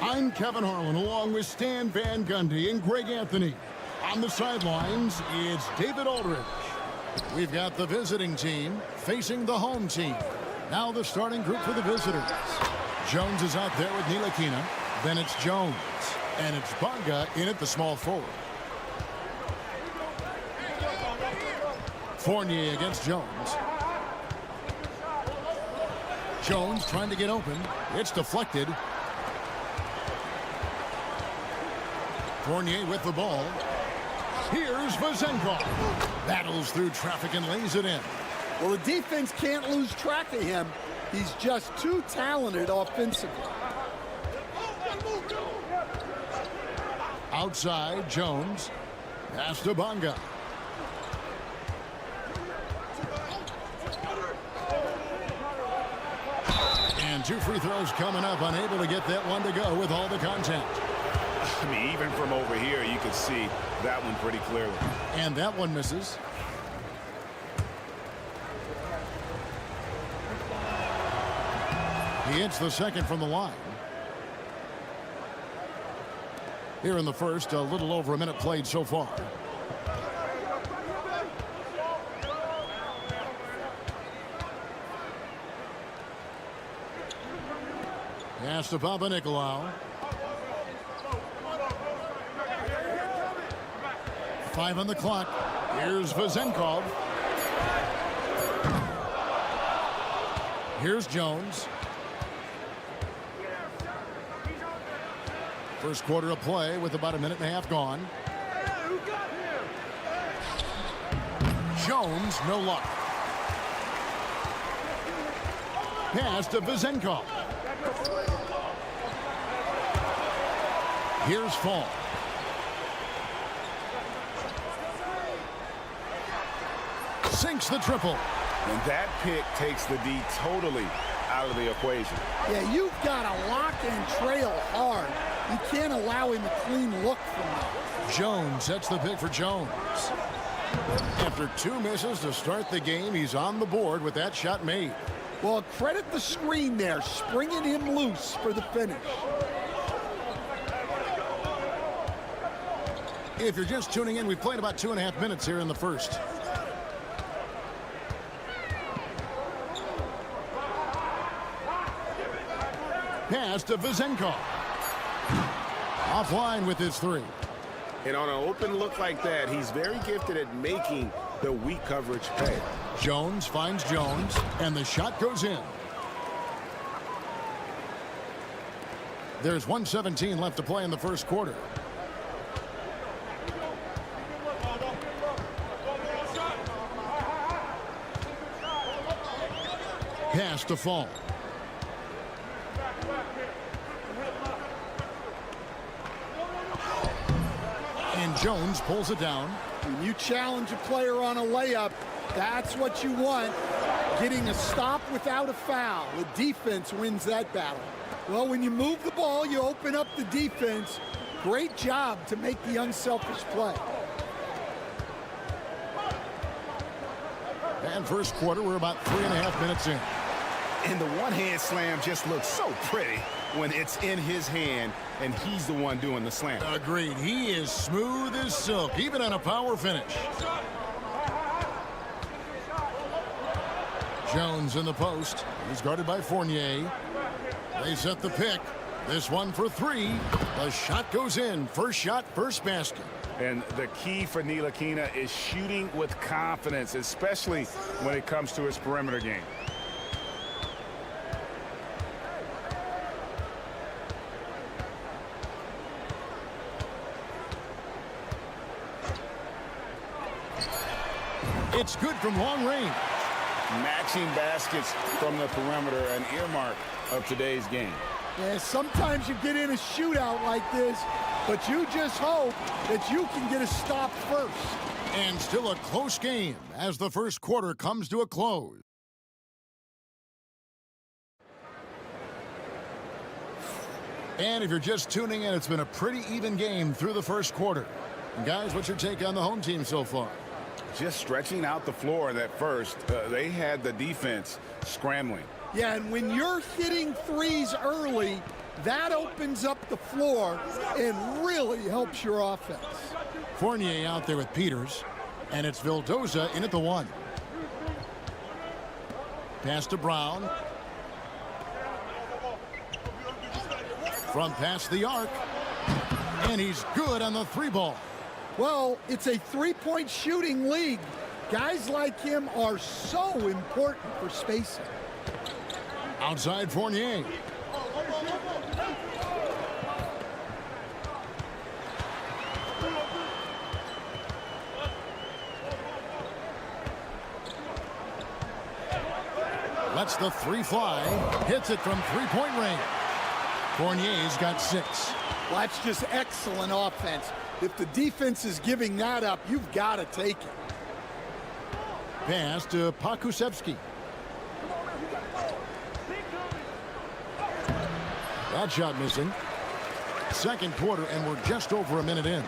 A: I'm Kevin Harlan along with Stan Van Gundy and Greg Anthony. On the sidelines, it's David Aldridge. We've got the visiting team facing the home team. Now the starting group for the visitors. Jones is out there with Ntilikina. Then it's Jones. And it's Bonga in at the small forward. Fournier against Jones. Jones trying to get open. It's deflected. Fournier with the ball. Here's Vezenkov. Battles through traffic and lays it in.
L: Well, the defense can't lose track of him. He's just too talented offensively.
A: Outside, Jones. Pass to Bonga. And 2 free throws coming up. Unable to get that one to go with all the contact.
B: I mean, even from over here, you could see that one pretty clearly.
A: And that one misses. He hits the second from the line. Here in the first, a little over a minute played so far. Pass to Papanikolaou. 5 on the clock. Here's Vezenkov. Here's Jones. First quarter of play with about a minute and a half gone. Jones, no luck. Pass to Vezenkov. Here's Fall. Sinks the triple.
B: And that pick takes the D totally out of the equation.
L: Yeah, you've got to lock and trail hard. You can't allow him a clean look from that.
A: Jones, that's the pick for Jones. After 2 misses to start the game, he's on the board with that shot made.
L: Well, credit the screen there, springing him loose for the finish.
A: If you're just tuning in, we've played about 2.5 minutes here in the first. Pass to Vezenkov. Offline with his 3.
D: And on an open look like that, he's very gifted at making the weak coverage pay.
A: Jones finds Jones, and the shot goes in. There's 1:17 left to play in the first quarter. Pass to Fall. And Jones pulls it down.
L: When you challenge a player on a layup, that's what you want. Getting a stop without a foul. The defense wins that battle. Well, when you move the ball, you open up the defense. Great job to make the unselfish play.
A: And first quarter, we're about 3.5 minutes in.
B: And the one-hand slam just looks so pretty when it's in his hand and he's the one doing the slam.
A: Agreed. He is smooth as silk, even on a power finish. Jones in the post. He's guarded by Fournier. They set the pick. This one for 3. The shot goes in. First shot, first basket.
B: And the key for Ntilikina is shooting with confidence, especially when it comes to his perimeter game.
A: It's good from long range.
B: Matching baskets from the perimeter, an earmark of today's game.
L: Yeah, sometimes you get in a shootout like this, but you just hope that you can get a stop first.
A: And still a close game as the first quarter comes to a close. And if you're just tuning in, it's been a pretty even game through the first quarter. And guys, what's your take on the home team so far?
B: Just stretching out the floor in that first. They had the defense scrambling.
L: Yeah, and when you're hitting threes early, that opens up the floor and really helps your offense.
A: Fournier out there with Peters, and it's Vildoza in at the 1. Pass to Brown. From past the arc, and he's good on the 3-ball.
L: Well, it's a three-point shooting league. Guys like him are so important for spacing.
A: Outside Fournier. Lets the 3 fly. Hits it from 3-point range. Fournier's got 6.
L: Well, that's just excellent offense. If the defense is giving that up, you've got to take it.
A: Pass to Pokusevski. That shot missing. Second quarter, and we're just over a minute in.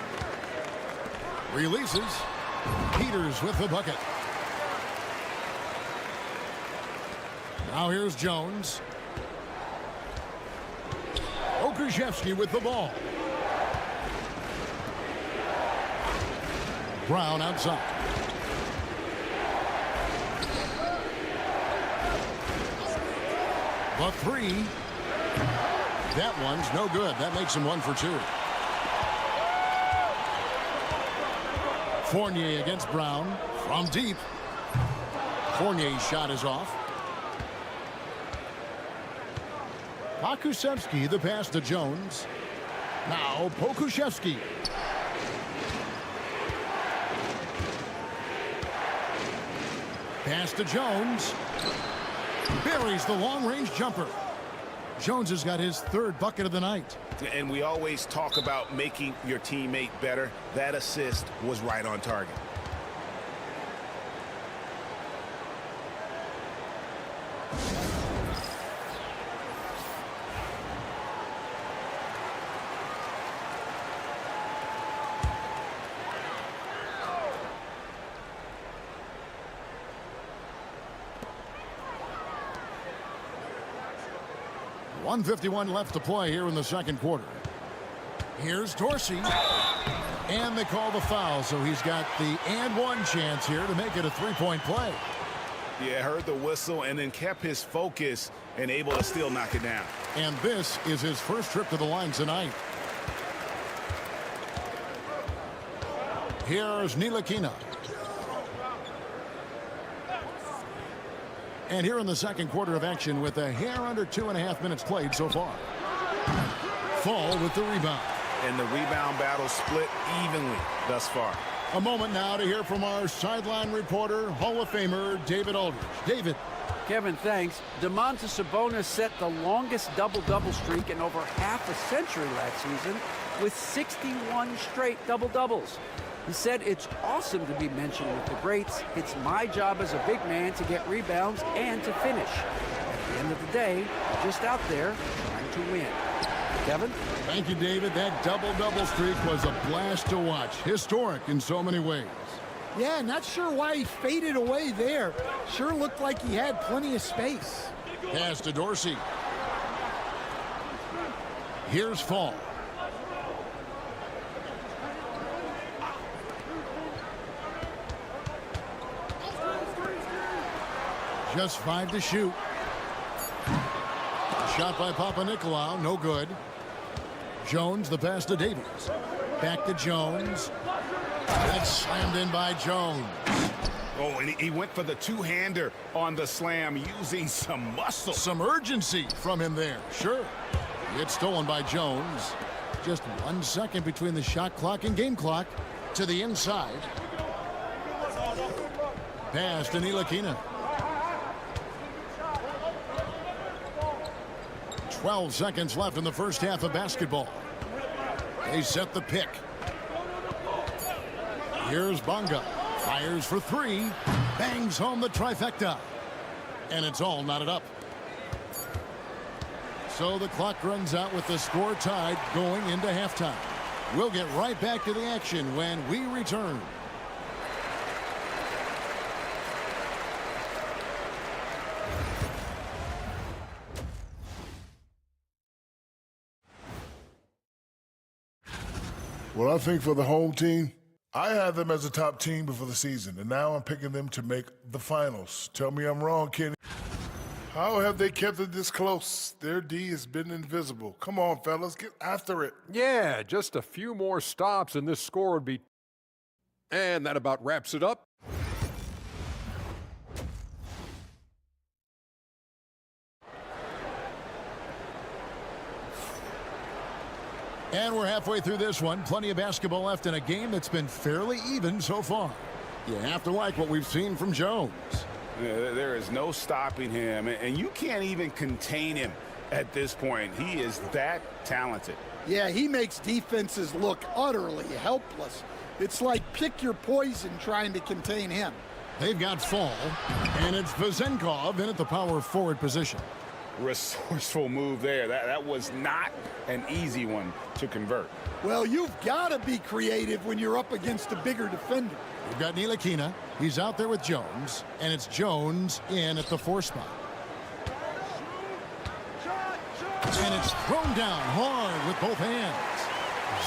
A: Releases. Peters with the bucket. Now here's Jones. Pokusevski with the ball. Brown outside. The 3. That one's no good. That makes him 1 for 2. Fournier against Brown from deep. Fournier's shot is off. Pokusevski, the pass to Jones. Now Pokusevski. Pass to Jones. Buries the long-range jumper. Jones has got his 3rd bucket of the night.
D: And we always talk about making your teammate better. That assist was right on target.
A: .151 left to play here in the second quarter. Here's Dorsey. And they call the foul, so he's got the and 1 chance here to make it a 3-point play.
B: Yeah, heard the whistle and then kept his focus and able to still knock it down.
A: And this is his first trip to the line tonight. Here's Ntilikina. And here in the second quarter of action with a hair under 2.5 minutes played so far. Fall with the rebound.
B: And the rebound battle split evenly thus far.
A: A moment now to hear from our sideline reporter, Hall of Famer David Aldridge. David.
G: Kevin, thanks. Domantas Sabonis set the longest double-double streak in over half a century last season with 61 straight double-doubles. He said it's awesome to be mentioned with the greats. It's my job as a big man to get rebounds and to finish. At the end of the day, I'm just out there trying to win. Kevin?
A: Thank you, David. That double-double streak was a blast to watch. Historic in so many ways.
L: Yeah, not sure why he faded away there. Sure looked like he had plenty of space.
A: Pass to Dorsey. Here's Fall. Just 5 to shoot. Shot by Papanikolaou, no good. Jones, the pass to Davies. Back to Jones. That's slammed in by Jones.
B: Oh, and he went for the two-hander on the slam, using some muscle.
A: Some urgency from him there, sure. It's stolen by Jones. Just 1 second between the shot clock and game clock. To the inside. Pass to Ntilikina. 12 seconds left in the first half of basketball. They set the pick. Here's Bonga. Fires for 3. Bangs home the trifecta. And it's all knotted up. So the clock runs out with the score tied going into halftime. We'll get right back to the action when we return.
F: Well, I think for the home team, I had them as a top team before the season, and now I'm picking them to make the finals. Tell me I'm wrong, Kenny. How have they kept it this close? Their D has been invisible. Come on, fellas, get after it.
E: Yeah, just a few more stops and this score would be... And that about wraps it up.
A: And we're halfway through this one. Plenty of basketball left in a game that's been fairly even so far. You have to like what we've seen from Jones.
B: There is no stopping him, and you can't even contain him at this point. He is that talented.
L: Yeah, he makes defenses look utterly helpless. It's like pick your poison trying to contain him.
A: They've got Fall, and it's Vezenkov in at the power forward position.
B: Resourceful move there. That was not an easy one to convert.
L: Well, you've got to be creative when you're up against a bigger defender.
A: We've got Ntilikina. He's out there with Jones, and it's Jones in at the 4 spot. And it's thrown down hard with both hands.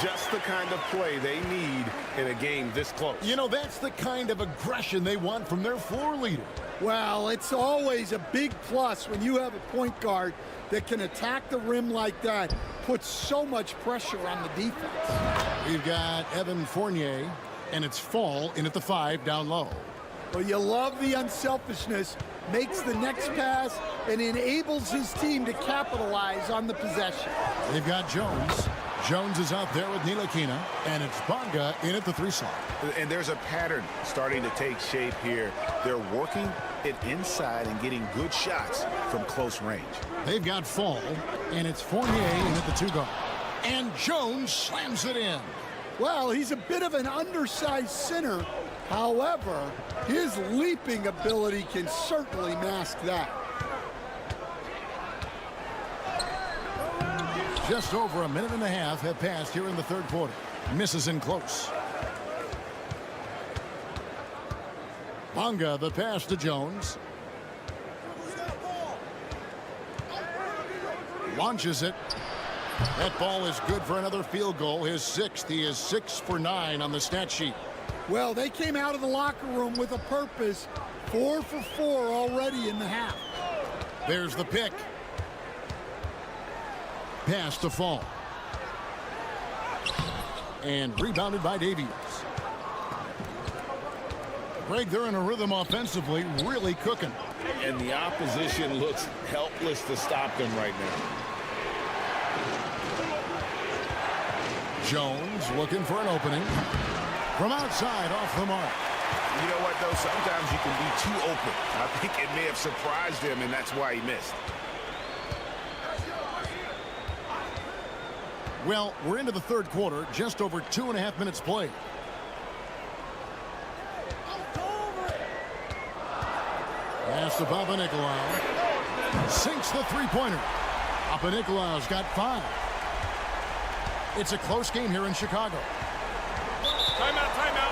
B: Just the kind of play they need in a game this close.
A: You know, that's the kind of aggression they want from their floor leader.
L: Well, it's always a big plus when you have a point guard that can attack the rim like that, puts so much pressure on the defense.
A: We've got Evan Fournier, and it's Fall in at the 5 down low.
L: Well, you love the unselfishness, makes the next pass, and enables his team to capitalize on the possession.
A: They've got Jones. Jones is out there with Ntilikina, and it's Bonga in at the 3 slot.
B: And there's a pattern starting to take shape here. They're working it inside and getting good shots from close range.
A: They've got Fall, and it's Fournier in at the 2 guard. And Jones slams it in.
L: Well, he's a bit of an undersized center. However, his leaping ability can certainly mask that.
A: Just over a minute and a half have passed here in the 3rd quarter. Misses in close. Bonga, the pass to Jones. Launches it. That ball is good for another field goal. His 6th. He is 6 for 9 on the stat sheet.
L: Well, they came out of the locker room with a purpose. 4 for 4 already in the half.
A: There's the pick. Pass to Fall. And rebounded by Davies. Greg, they're in a rhythm offensively, really cooking.
D: And the opposition looks helpless to stop them right now.
A: Jones looking for an opening. From outside, off the mark.
B: You know what, though? Sometimes you can be too open. I think it may have surprised him, and that's why he missed.
A: Well, we're into the 3rd quarter, just over 2.5 minutes played. Pass to Papanikolaou. Sinks the 3-pointer. Papanikolaou's got 5. It's a close game here in Chicago.
H: Timeout, timeout.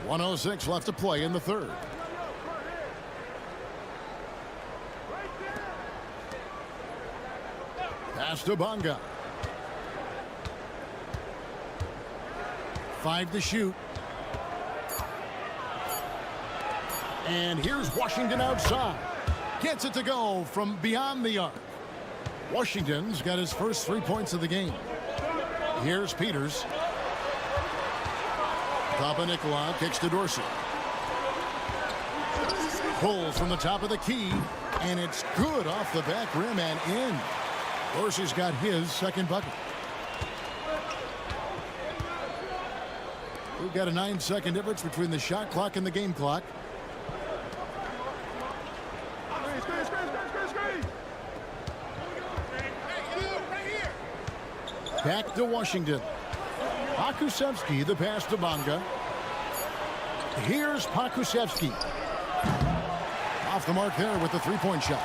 A: .106 left to play in the 3rd. Pass to Bonga. 5 to shoot. And here's Washington outside. Gets it to go from beyond the arc. Washington's got his first 3 points of the game. Here's Peters. Papanikolaou kicks to Dorsey. Pulls from the top of the key, and it's good off the back rim and in. Dorsey's got his 2nd bucket. We've got a 9-second difference between the shot clock and the game clock. Back to Washington. Pakusevsky, the pass to Bonga. Here's Pakusevsky. Off the mark there with the 3-point shot.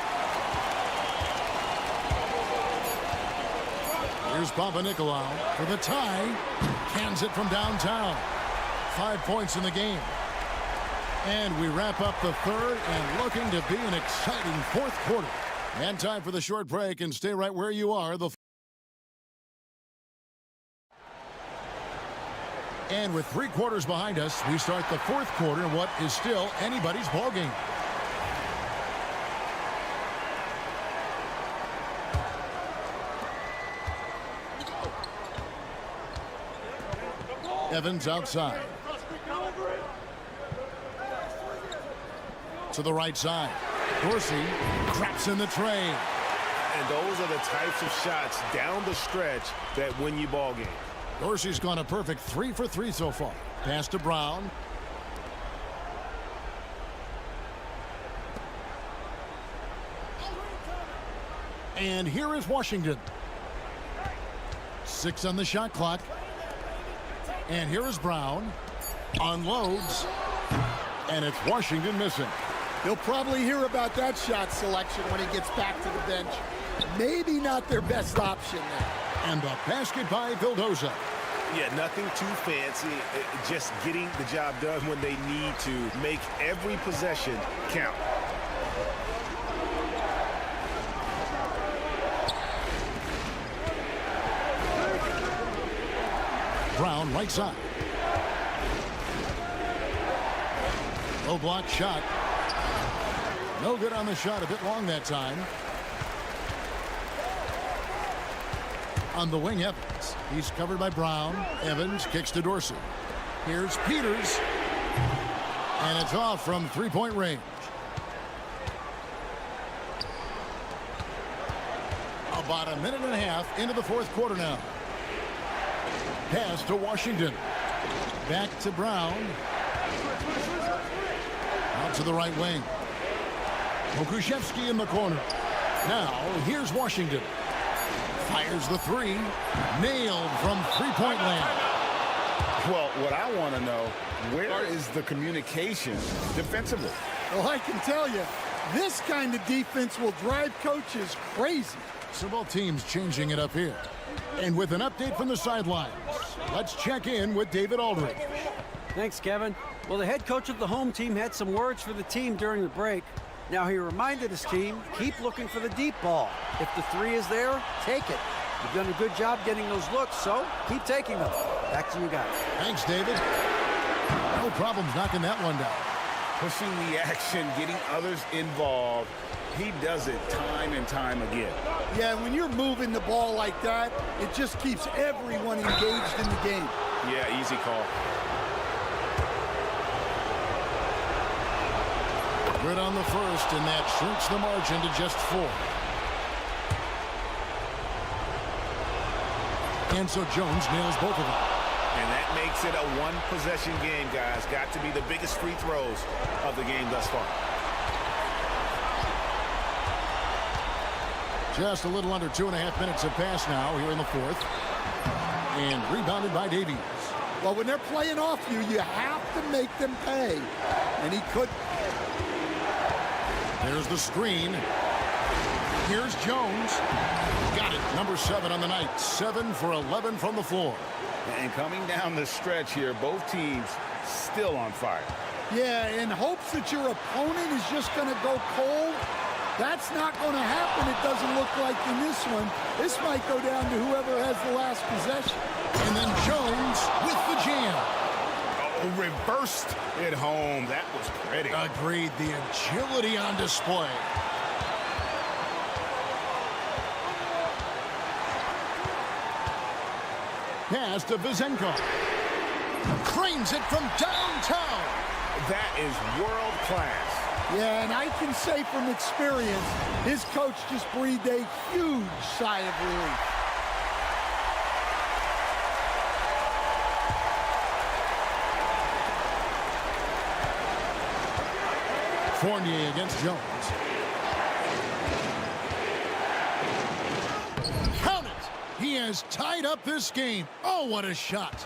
A: Here's Papanikolaou for the tie. Cans it from downtown. 5 points in the game. And we wrap up the third and looking to be an exciting fourth quarter. And time for the short break, and stay right where you are. And with 3 quarters behind us, we start the fourth quarter in what is still anybody's ball game. Evans outside. To the right side. Dorsey traps in the tray.
D: And those are the types of shots down the stretch that win you ball games.
A: Dorsey's gone a perfect 3 for 3 so far. Pass to Brown. And here is Washington. 6 on the shot clock. And here is Brown. Unloads. And it's Washington missing.
L: He'll probably hear about that shot selection when he gets back to the bench. Maybe not their best option there.
A: And the basket by Vildoza.
D: Yeah, nothing too fancy. Just getting the job done when they need to. Make every possession count.
A: Brown right side. Low block shot. No good on the shot. A bit long that time. On the wing, Evans. He's covered by Brown. Evans kicks to Dorsey. Here's Peters. And it's off from three-point range. About a minute and a half into the fourth quarter now. Pass to Washington. Back to Brown. Out to the right wing. Okushevsky in the corner. Now, here's Washington. Fires the three. Nailed from three-point land.
B: Well, what I want to know, where is the communication defensively?
L: Well, I can tell you, this kind of defense will drive coaches crazy.
A: So both teams changing it up here. And with an update from the sidelines, let's check in with David Aldridge.
G: Thanks, Kevin. Well, the head coach of the home team had some words for the team during the break. Now he reminded his team, keep looking for the deep ball. If the three is there, take it. You've done a good job getting those looks, so keep taking them. Back to you guys.
A: Thanks, David. No problems knocking that one down.
B: Pushing the action, getting others involved. He does it time and time again.
L: Yeah, when you're moving the ball like that, it just keeps everyone engaged in the game.
B: Yeah, easy call.
A: Good on the first, and that shrinks the margin to just 4. And so Jones nails both of them.
D: And that makes it a one-possession game, guys. Got to be the biggest free throws of the game thus far.
A: Just a little under 2.5 minutes have passed now here in the fourth. And rebounded by Davies.
L: Well, when they're playing off you, you have to make them pay. And he could.
A: There's the screen. Here's Jones. Got it. Number 7 on the night. 7 for 11 from the floor.
B: And coming down the stretch here, both teams still on fire.
L: Yeah, in hopes that your opponent is just going to go cold. That's not going to happen, it doesn't look like in this one. This might go down to whoever has the last possession.
A: And then Jones with the jam.
B: Oh, reversed it home. That was pretty.
A: Agreed. The agility on display. Pass to Vizenko. Cranes it from downtown.
B: That is world class.
L: Yeah, and I can say from experience, his coach just breathed a huge sigh of relief.
A: Fournier against Jones. Count it! He has tied up this game. Oh, what a shot.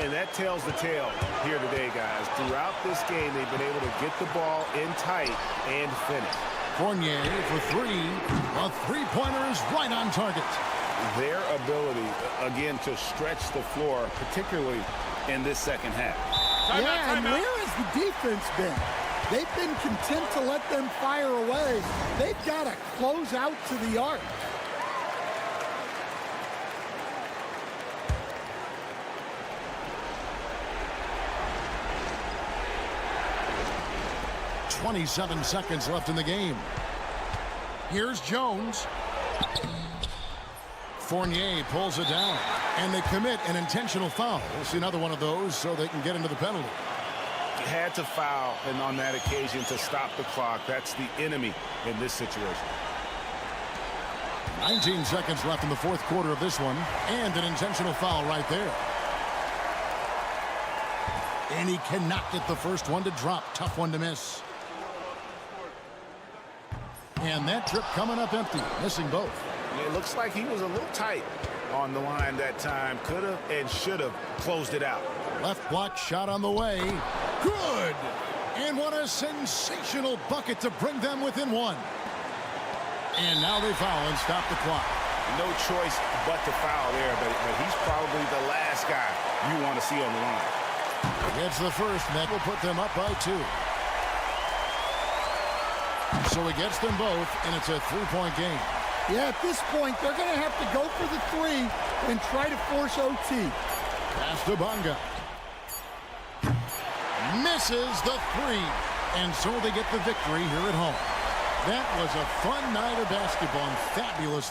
D: And that tells the tale here today, guys. Throughout this game, they've been able to get the ball in tight and finish.
A: Fournier for 3. A three-pointer is right on target.
B: their ability, again, to stretch the floor, particularly in this second half.
L: Yeah, and where has the defense been? They've been content to let them fire away. They've got to close out to the arc.
A: .27 seconds left in the game. Here's Jones. Fournier pulls it down, and they commit an intentional foul. We'll see another one of those so they can get into the penalty.
B: Had to foul, and on that occasion to stop the clock. That's the enemy in this situation.
A: 19 seconds left in the fourth quarter of this one, and an intentional foul right there. And he cannot get the first one to drop. Tough one to miss. And that trip coming up empty, missing both.
B: It looks like he was a little tight on the line that time. Could have and should have closed it out.
A: Left block shot on the way. Good! And what a sensational bucket to bring them within one. And now they foul and stop the clock.
B: No choice but to foul there, but he's probably the last guy you want to see on the line.
A: Gets the first, and that will put them up by 2. So he gets them both, and it's a 3-point game.
L: Yeah, at this point, they're going to have to go for the 3 and try to force OT.
A: Pass to Bonga. Misses the 3. And so they get the victory here at home. That was a fun night of basketball and fabulous.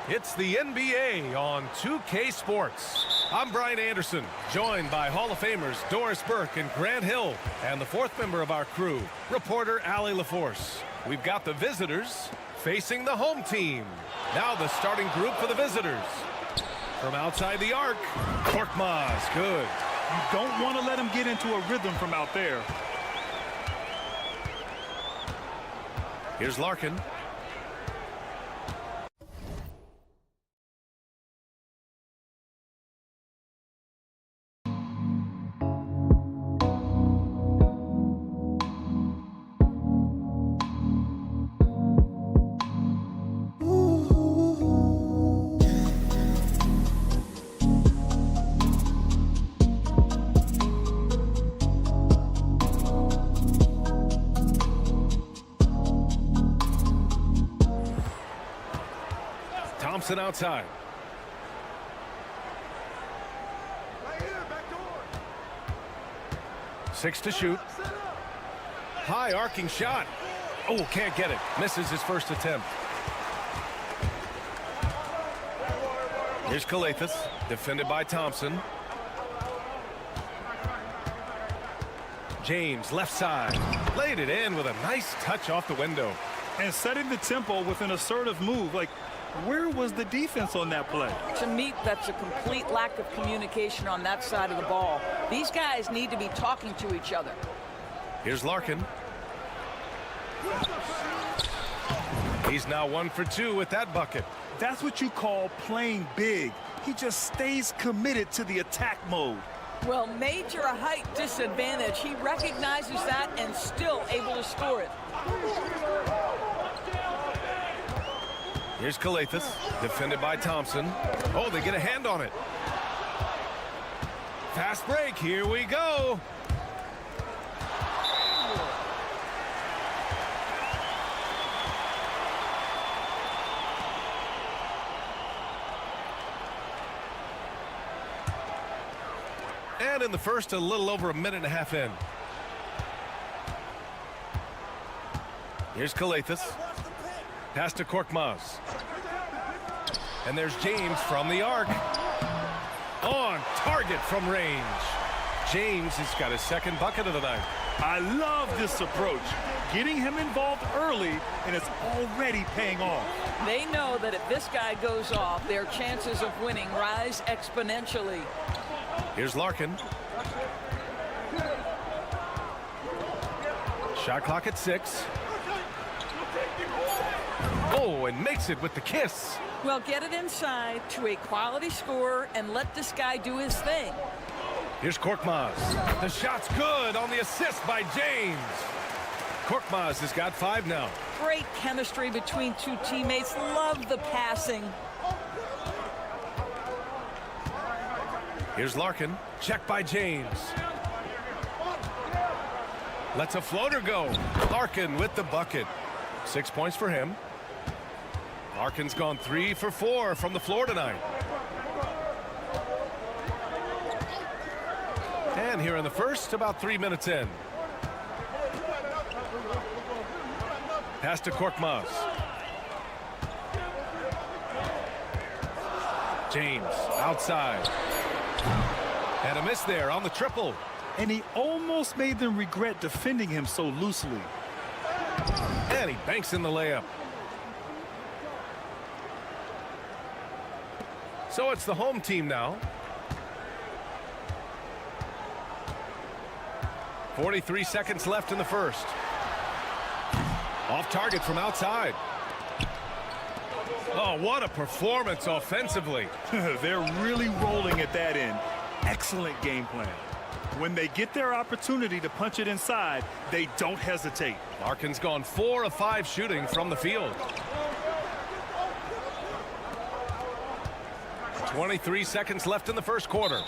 H: It's the NBA on 2K Sports. I'm Brian Anderson, joined by Hall of Famers Doris Burke and Grant Hill, and the fourth member of our crew, reporter Allie LaForce. We've got the visitors facing the home team. Now the starting group for the visitors. From outside the arc, Korkmaz, good.
J: You don't want to let him get into a rhythm from out there.
H: Here's Larkin. Thompson outside. Six to shoot. High arcing shot. Oh, can't get it. Misses his first attempt. Here's Kalathis, defended by Thompson. James, left side. Laid it in with a nice touch off the window.
J: And setting the tempo with an assertive move. Like, where was the defense on that play?
M: To me, that's a complete lack of communication on that side of the ball. These guys need to be talking to each other.
H: Here's Larkin. He's now 1 for 2 with that bucket.
J: That's what you call playing big. He just stays committed to the attack mode.
M: Well, major height disadvantage. He recognizes that and still able to score it.
H: Here's Calathis, defended by Thompson. Oh, they get a hand on it. Fast break, here we go. And in the first, a little over a minute and a half in. Here's Calathis. Pass to Korkmaz. And there's James from the arc. On target from range. James has got his second bucket of the night.
J: I love this approach. Getting him involved early, and it's already paying off.
M: They know that if this guy goes off, their chances of winning rise exponentially.
H: Here's Larkin. Shot clock at 6. Oh, and makes it with the kiss.
M: Well, get it inside to a quality scorer and let this guy do his thing.
H: Here's Korkmaz. The shot's good on the assist by James. Korkmaz has got 5 now.
M: Great chemistry between two teammates. Love the passing.
H: Here's Larkin. Check by James. Lets a floater go. Larkin with the bucket. 6 points for him. Larkin's gone 3 for 4 from the floor tonight. And here in the first, about 3 minutes in. Pass to Korkmaz. James outside. And a miss there on the triple.
J: And he almost made them regret defending him so loosely.
H: And he banks in the layup. So it's the home team now. 43 seconds left in the first. Off target from outside. Oh, what a performance offensively.
J: They're really rolling at that end. Excellent game plan. When they get their opportunity to punch it inside, they don't hesitate.
H: Larkin's gone 4 of 5 shooting from the field. 23 seconds left in the first quarter.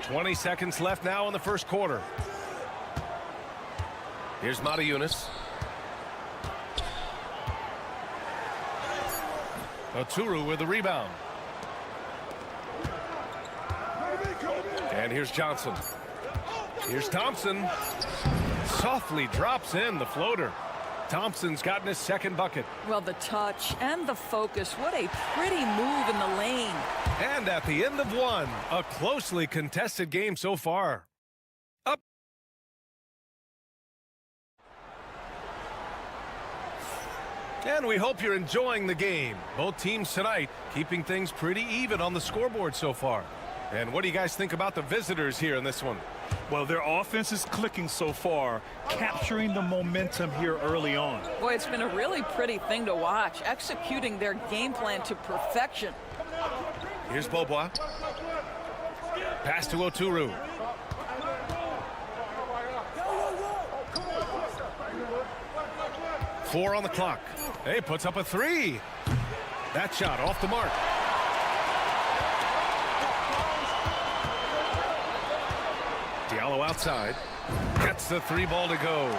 H: $20 seconds left now in the first quarter. Here's Matajunas. Oturu with the rebound. And here's Johnson. Here's Thompson. Softly drops in the floater. Thompson's gotten his second bucket.
M: Well, the touch and the focus. What a pretty move in the lane.
H: And at the end of one, a closely contested game so far. Up. And we hope you're enjoying the game. Both teams tonight keeping things pretty even on the scoreboard so far. And what do you guys think about the visitors here in this one?
J: Well, their offense is clicking so far, capturing the momentum here early on.
M: Boy, it's been a really pretty thing to watch, executing their game plan to perfection.
H: Here's Bobois. Pass to Oturu. Four on the clock. Hey, puts up a 3. That shot off the mark. Diallo outside. Gets the 3 ball to go.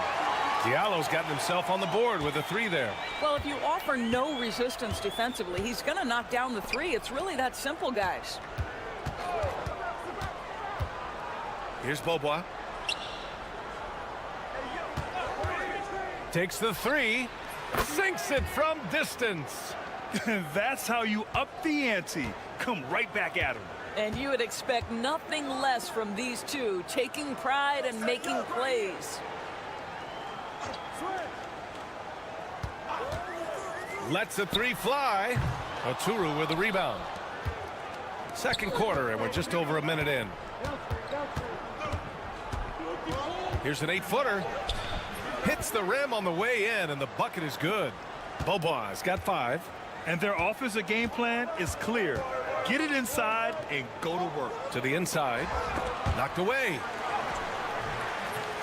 H: Diallo's gotten himself on the board with a 3 there.
M: Well, if you offer no resistance defensively, he's going to knock down the 3. It's really that simple, guys.
H: Here's Bobois. Takes the 3. Sinks it from distance.
J: That's how you up the ante. Come right back at him.
M: And you would expect nothing less from these two, taking pride and making plays.
H: Lets the 3 fly. Oturu with the rebound. Second quarter, and we're just over a minute in. Here's an 8-footer. Hits the rim on the way in, and the bucket is good. Bobois got 5.
J: And their offensive game plan is clear. Get it inside and go to work.
H: To the inside. Knocked away.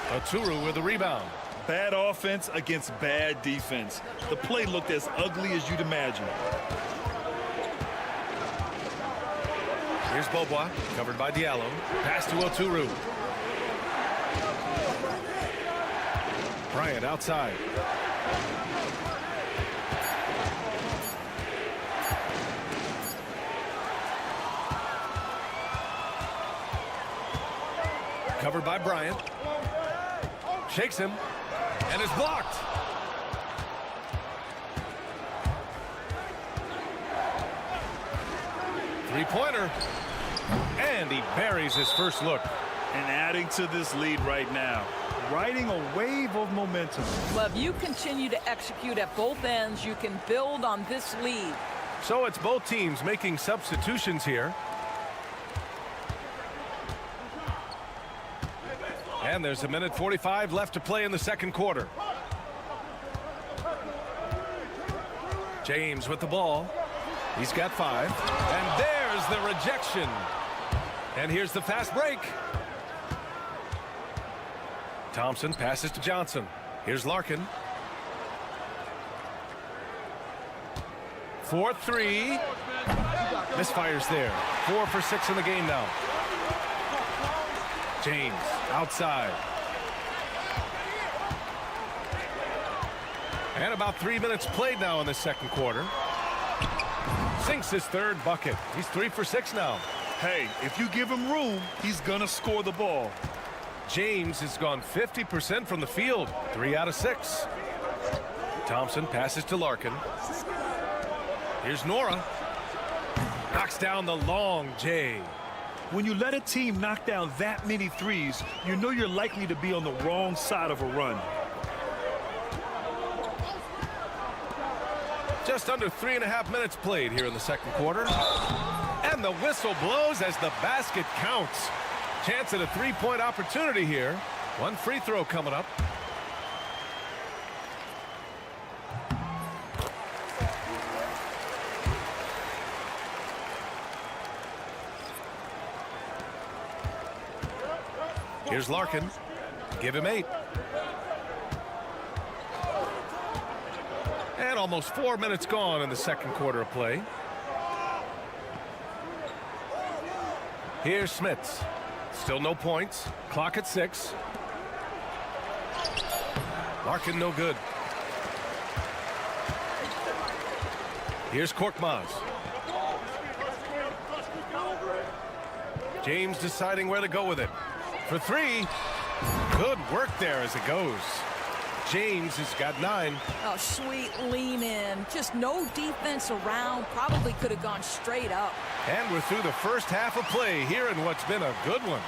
H: Oturu with the rebound.
J: Bad offense against bad defense. The play looked as ugly as you'd imagine.
H: Here's Bobois, covered by Diallo. Pass to Oturu. Bryant outside. Covered by Bryant. Shakes him and is blocked. Three-pointer. And he buries his first look.
J: And adding to this lead right now. Riding a wave of momentum.
M: Well, if you continue to execute at both ends, you can build on this lead.
H: So it's both teams making substitutions here. And there's a minute 45 left to play in the second quarter. James with the ball. He's got 5. And there's the rejection. And here's the fast break. Thompson passes to Johnson. Here's Larkin. 4-3. Misfires there. 4 for 6 in the game now. James outside. And about 3 minutes played now in the second quarter. Sinks his third bucket. He's 3 for 6 now.
J: Hey, if you give him room, he's gonna score the ball.
H: James has gone 50% from the field. 3 out of 6. Thompson passes to Larkin. Here's Nora. Knocks down the long J.
J: When you let a team knock down that many threes, you know you're likely to be on the wrong side of a run.
H: Just under 3.5 minutes played here in the second quarter. And the whistle blows as the basket counts. Chance at a three-point opportunity here. One free throw coming up. Here's Larkin. Give him 8. And almost 4 minutes gone in the second quarter of play. Here's Smits. Still no points. Clock at 6. Larkin no good. Here's Korkmaz. James deciding where to go with it. For 3. Good work there as it goes. James has got 9.
M: Oh, sweet lean in. Just no defense around. Probably could have gone straight up.
H: And we're through the first half of play here in what's been a good one.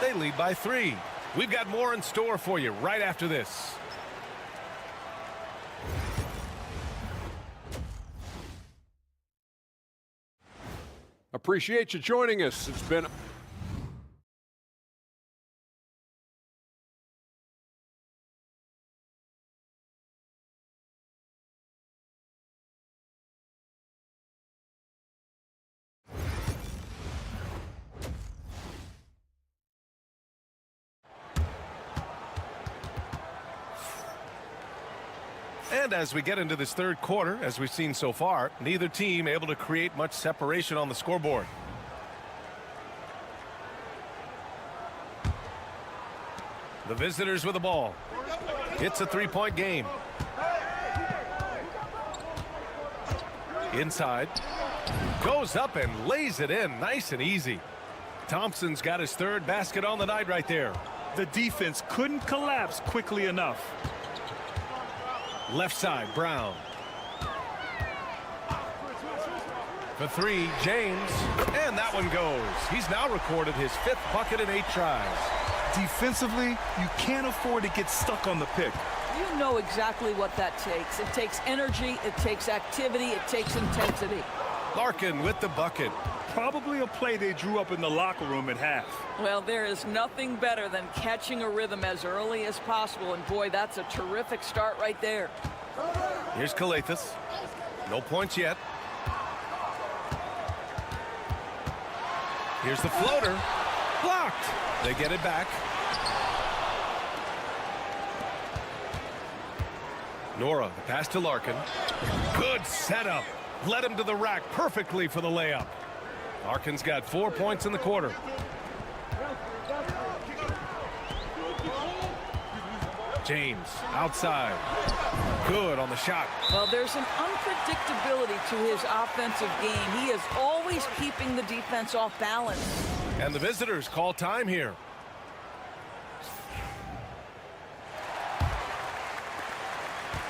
H: They lead by 3. We've got more in store for you right after this.
E: Appreciate you joining us. It's been
H: And as we get into this third quarter, as we've seen so far, neither team able to create much separation on the scoreboard. The visitors with the ball. It's a three-point game. Inside. Goes up and lays it in nice and easy. Thompson's got his third basket on the night right there.
J: The defense couldn't collapse quickly enough.
H: Left side, Brown. For 3, James. And that one goes. He's now recorded his 5th bucket in 8 tries.
J: Defensively, you can't afford to get stuck on the pick.
M: You know exactly what that takes. It takes energy, it takes activity, it takes intensity.
H: Larkin with the bucket.
J: Probably a play they drew up in the locker room at half.
M: Well, there is nothing better than catching a rhythm as early as possible, and boy, that's a terrific start right there.
H: Here's Calathis. No points yet. Here's the floater. Blocked. They get it back. Nora, the pass to Larkin. Good setup. Led him to the rack perfectly for the layup. Larkin's got 4 points in the quarter. James outside. Good on the shot.
M: Well, there's an unpredictability to his offensive game. He is always keeping the defense off balance.
H: And the visitors call time here.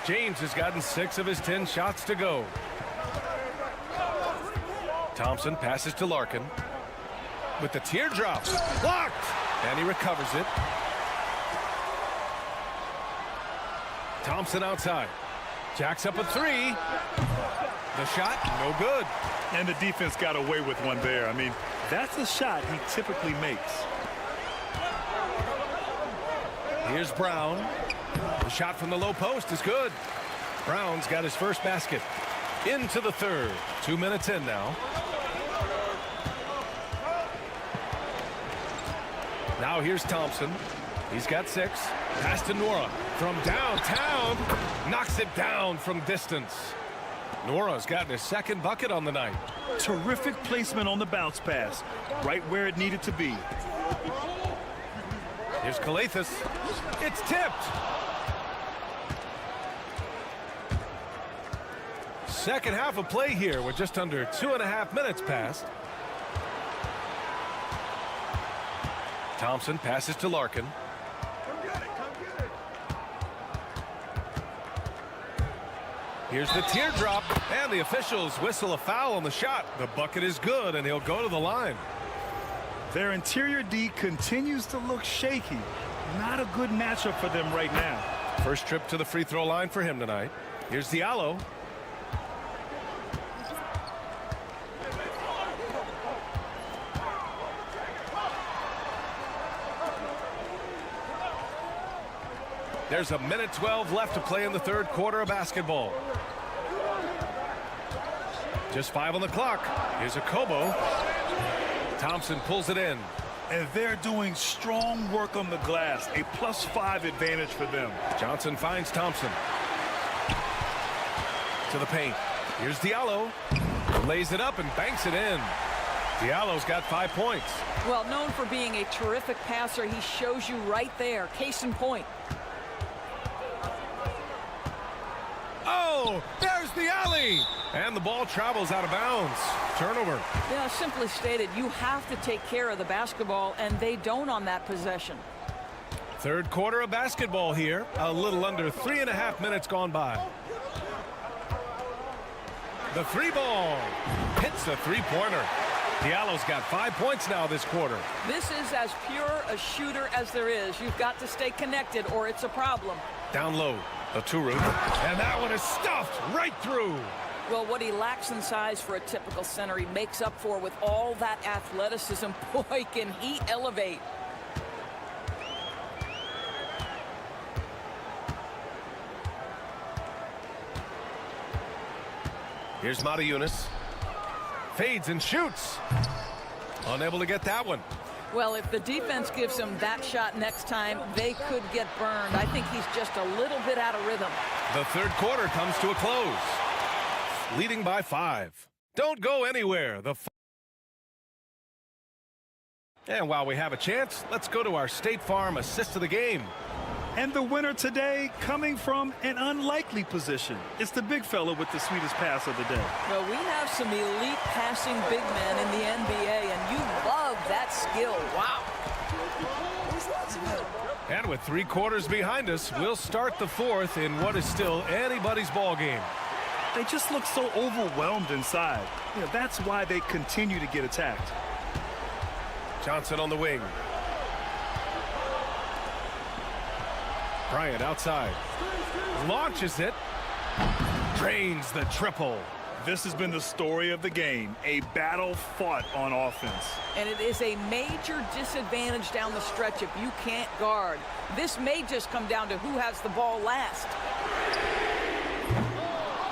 H: James has gotten 6 of his 10 shots to go. Thompson passes to Larkin with the teardrop. Blocked! And he recovers it. Thompson outside. Jacks up a 3. The shot, no good.
J: And the defense got away with one there. I mean, that's a shot he typically makes.
H: Here's Brown. The shot from the low post is good. Brown's got his first basket. Into the third. 2 minutes in now. Now here's Thompson. He's got 6. Pass to Nora from downtown. Knocks it down from distance. Nora's gotten his second bucket on the night.
J: Terrific placement on the bounce pass. Right where it needed to be.
H: Here's Calathis. It's tipped. Second half of play here with just under 2.5 minutes passed. Thompson passes to Larkin. Here's the teardrop, and the officials whistle a foul on the shot. The bucket is good, and he'll go to the line.
J: Their interior D continues to look shaky. Not a good matchup for them right now.
H: First trip to the free throw line for him tonight. Here's Diallo. There's a minute 12 left to play in the third quarter of basketball. Just 5 on the clock. Here's a Kobo. Thompson pulls it in.
J: And they're doing strong work on the glass. A +5 advantage for them.
H: Johnson finds Thompson. To the paint. Here's Diallo. Lays it up and banks it in. Diallo's got 5 points.
M: Well, known for being a terrific passer, he shows you right there. Case in point.
H: Oh, there's the alley. And the ball travels out of bounds. Turnover.
M: Yeah, simply stated, you have to take care of the basketball, and they don't on that possession.
H: Third quarter of basketball here. A little under 3.5 minutes gone by. The 3 ball. Hits a 3-pointer. Diallo's got 5 points now this quarter.
M: This is as pure a shooter as there is. You've got to stay connected or it's a problem.
H: Down low. A 2-root. And that one is stuffed right through.
M: Well, what he lacks in size for a typical center, he makes up for with all that athleticism. Boy, can he elevate.
H: Here's Matajunas. Fades and shoots. Unable to get that one.
M: Well, if the defense gives him that shot next time, they could get burned. I think he's just a little bit out of rhythm.
H: The third quarter comes to a close. Leading by 5. Don't go anywhere. And while we have a chance, let's go to our State Farm assist of the game.
J: And the winner today coming from an unlikely position. It's the big fella with the sweetest pass of the day.
M: Well, we have some elite passing big men in the NBA, and you love that skill. Wow.
H: And with 3 quarters behind us, we'll start the fourth in what is still anybody's ball game.
J: They just look so overwhelmed inside. You know, that's why they continue to get attacked.
H: Johnson on the wing. Bryant outside. Launches it. Drains the triple.
J: This has been the story of the game, a battle fought on offense.
M: And it is a major disadvantage down the stretch if you can't guard. This may just come down to who has the ball last.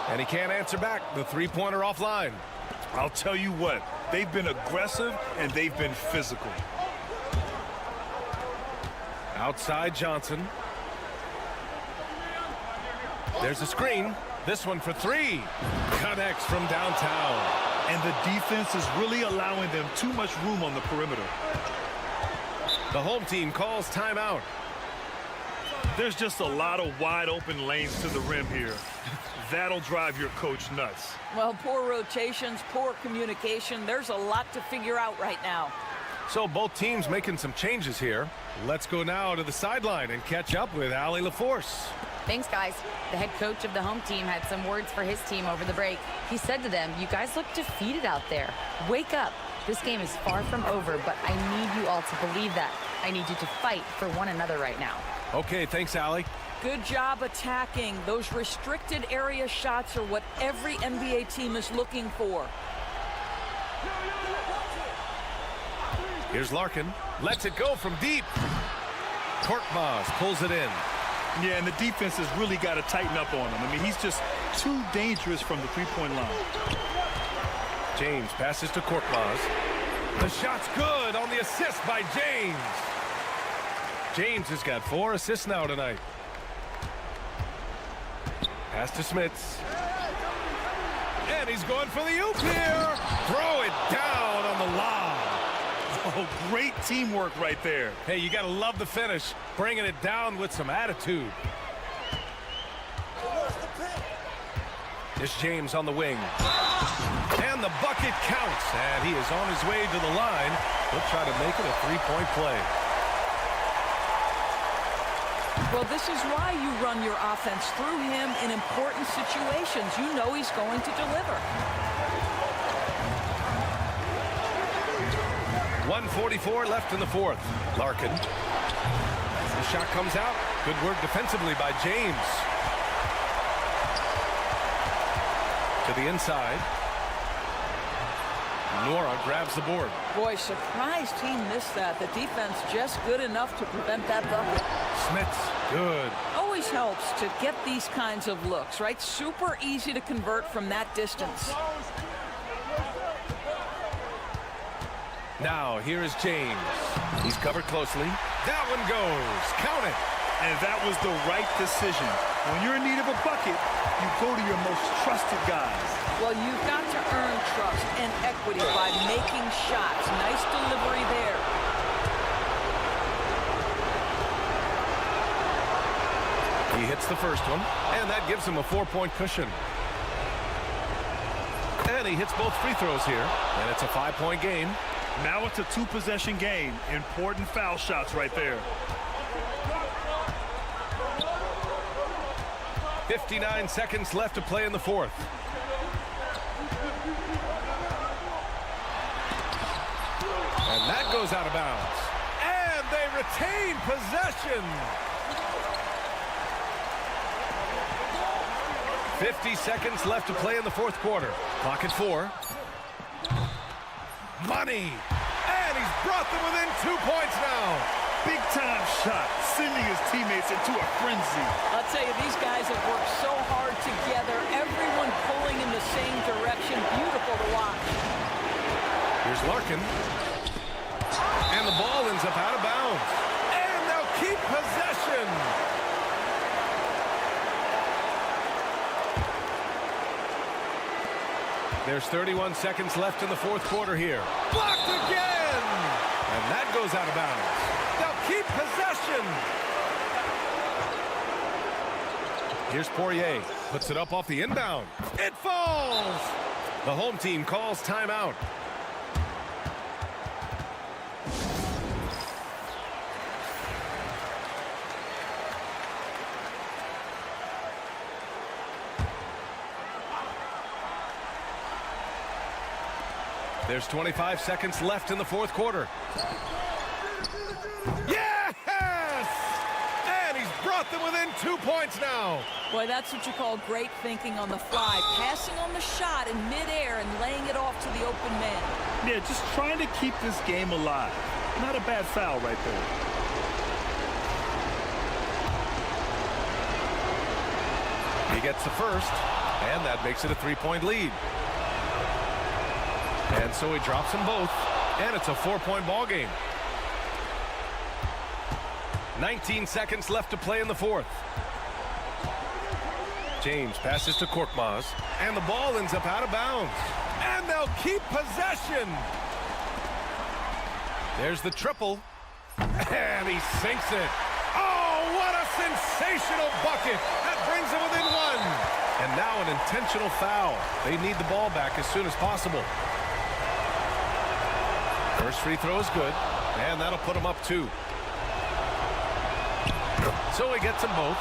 H: And he can't answer back. The three-pointer offline.
J: I'll tell you what, they've been aggressive and they've been physical.
H: Outside Johnson. There's a screen. This one for three. Connects from downtown.
J: And the defense is really allowing them too much room on the perimeter.
H: The home team calls timeout.
J: There's just a lot of wide open lanes to the rim here. That'll drive your coach nuts.
M: Well, poor rotations, poor communication. There's a lot to figure out right now.
H: So both teams making some changes here. Let's go now to the sideline and catch up with Allie LaForce.
K: Thanks, guys. The head coach of the home team had some words for his team over the break. He said to them, "You guys look defeated out there. Wake up. This game is far from over, but I need you all to believe that. I need you to fight for one another right now."
H: Okay, thanks, Allie.
M: Good job attacking. Those restricted area shots are what every NBA team is looking for.
H: Here's Larkin. Lets it go from deep. Korkmaz pulls it in.
J: Yeah, and the defense has really got to tighten up on him. I mean, he's just too dangerous from the three-point line.
H: James passes to Korkmaz. The shot's good on the assist by James. James has got 4 assists now tonight. Pass to Smits. And he's going for the oop here. Throw it down on the lob.
J: Oh, great teamwork right there.
H: Hey, you got to love the finish. Bringing it down with some attitude. It's James on the wing. And the bucket counts. And he is on his way to the line. He'll try to make it a three-point play.
M: Well, this is why you run your offense through him in important situations. You know he's going to deliver.
H: 1:44 left in the fourth. Larkin. The shot comes out. Good work defensively by James. To the inside. Nora grabs the board.
M: Boy, surprised he missed that. The defense just good enough to prevent that bucket.
H: Smits, good.
M: Always helps to get these kinds of looks, right? Super easy to convert from that distance.
H: Now, here is James. He's covered closely. That one goes. Count it.
J: And that was the right decision. When you're in need of a bucket, you go to your most trusted guys.
M: Well, you've got to earn trust and equity by making shots. Nice delivery there.
H: He hits the first one, and that gives him a 4-point cushion. And he hits both free throws here, and it's a 5-point game.
J: Now it's a 2-possession game. Important foul shots right there.
H: 59 seconds left to play in the fourth. And that goes out of bounds. And they retain possession. 50 seconds left to play in the fourth quarter. Clock at 4. Money. And he's brought them within 2 points now.
J: Big time shot, sending his teammates into a frenzy.
M: I'll tell you, these guys have worked so hard together. Everyone pulling in the same direction. Beautiful to watch.
H: Here's Larkin. And the ball ends up out of bounds. And they'll keep possession. There's 31 seconds left in the fourth quarter here. Blocked again! And that goes out of bounds. They'll keep possession. Here's Poirier. Puts it up off the inbound. It falls! The home team calls timeout. There's 25 seconds left in the fourth quarter. Yes! And he's brought brought them within 2 points now.
M: Boy, that's what you call great thinking on the fly. Passing on the shot in midair and laying it off to the open man.
J: Yeah, just trying to keep this game alive. Not a bad foul right there.
H: He gets the first, and that makes it a 3-point lead. And so he drops them both, and it's a 4-point ball game. 19 seconds left to play in the fourth. James passes to Korkmaz, and the ball ends up out of bounds. And they'll keep possession. There's the triple, and he sinks it. Oh, what a sensational bucket. That brings them within one. And now an intentional foul. They need the ball back as soon as possible. First free throw is good, and that'll put them up 2. So he gets them both,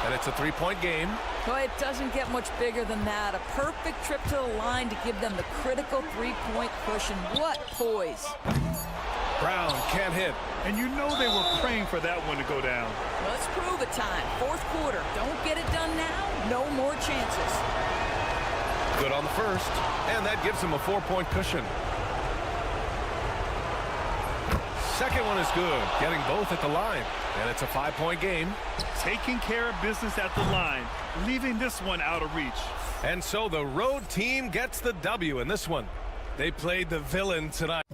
H: and it's a 3-point game.
M: Boy, it doesn't get much bigger than that. A perfect trip to the line to give them the critical 3-point cushion. What poise.
H: Brown can't hit.
J: And you know they were praying for that one to go down.
M: Let's prove it time. Fourth quarter. Don't get it done now. No more chances.
H: Good on the first, and that gives him a 4-point cushion. Second one is good, getting both at the line, and it's a 5-point game.
J: Taking care of business at the line, leaving this one out of reach.
H: And so the road team gets the W in this one. They played the villain tonight.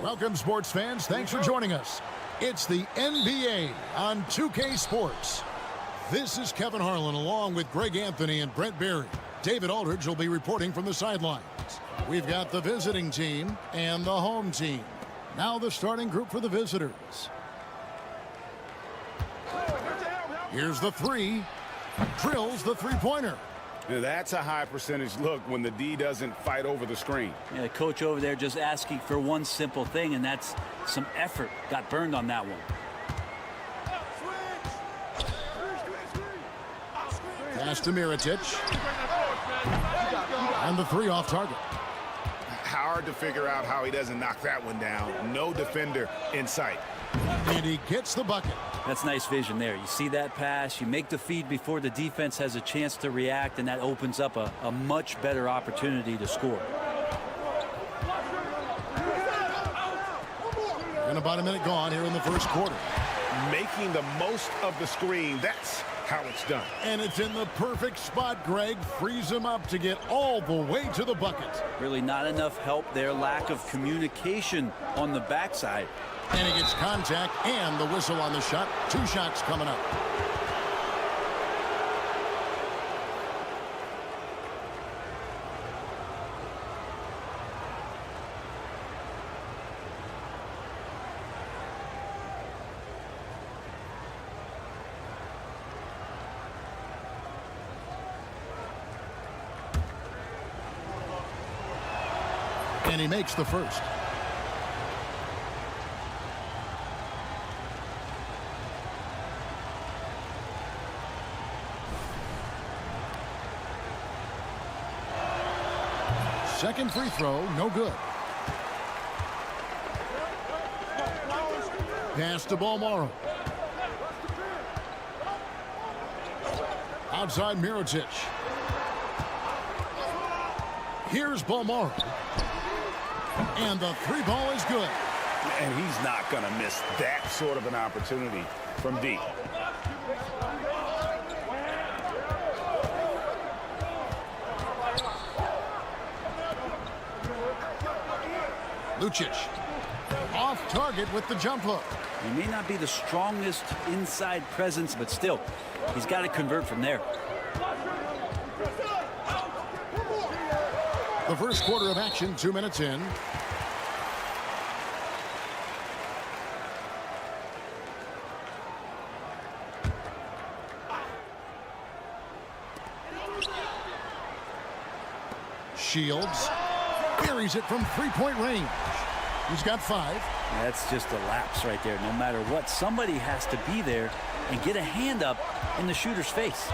A: Welcome, sports fans. Thanks for joining us. It's the NBA on 2K Sports. This is Kevin Harlan along with Greg Anthony and Brent Barry. David Aldridge will be reporting from the sidelines. We've got the visiting team and the home team. Now the starting group for the visitors. Here's the three. Drills the three-pointer.
B: Now that's a high percentage look when the D doesn't fight over the screen.
N: Yeah, coach over there just asking for one simple thing, and that's some effort. Got burned on that one.
A: Pass to Mirotic. And the three off target.
B: Hard to figure out how he doesn't knock that one down. No defender in sight.
A: And he gets the bucket.
N: That's nice vision there. You see that pass, you make the feed before the defense has a chance to react, and that opens up a much better opportunity to score.
A: And about a minute gone here in the first quarter.
B: Making the most of the screen, that's how it's done.
A: And it's in the perfect spot, Greg. Frees him up to get all the way to the bucket.
N: Really not enough help there. Lack of communication on the backside.
A: And he gets contact and the whistle on the shot. Two shots coming up. And he makes the first. Second free throw, no good. Pass to Balmaro. Outside Mirotic. Here's Balmaro. And the three ball is good.
B: And he's not going to miss that sort of an opportunity from deep.
A: Lucic off target with the jump hook.
N: He may not be the strongest inside presence, but still, he's got to convert from there.
A: The first quarter of action, 2 minutes in. Shields buries it from three-point range. He's got 5.
N: That's just a lapse right there. No matter what, somebody has to be there and get a hand up in the shooter's face.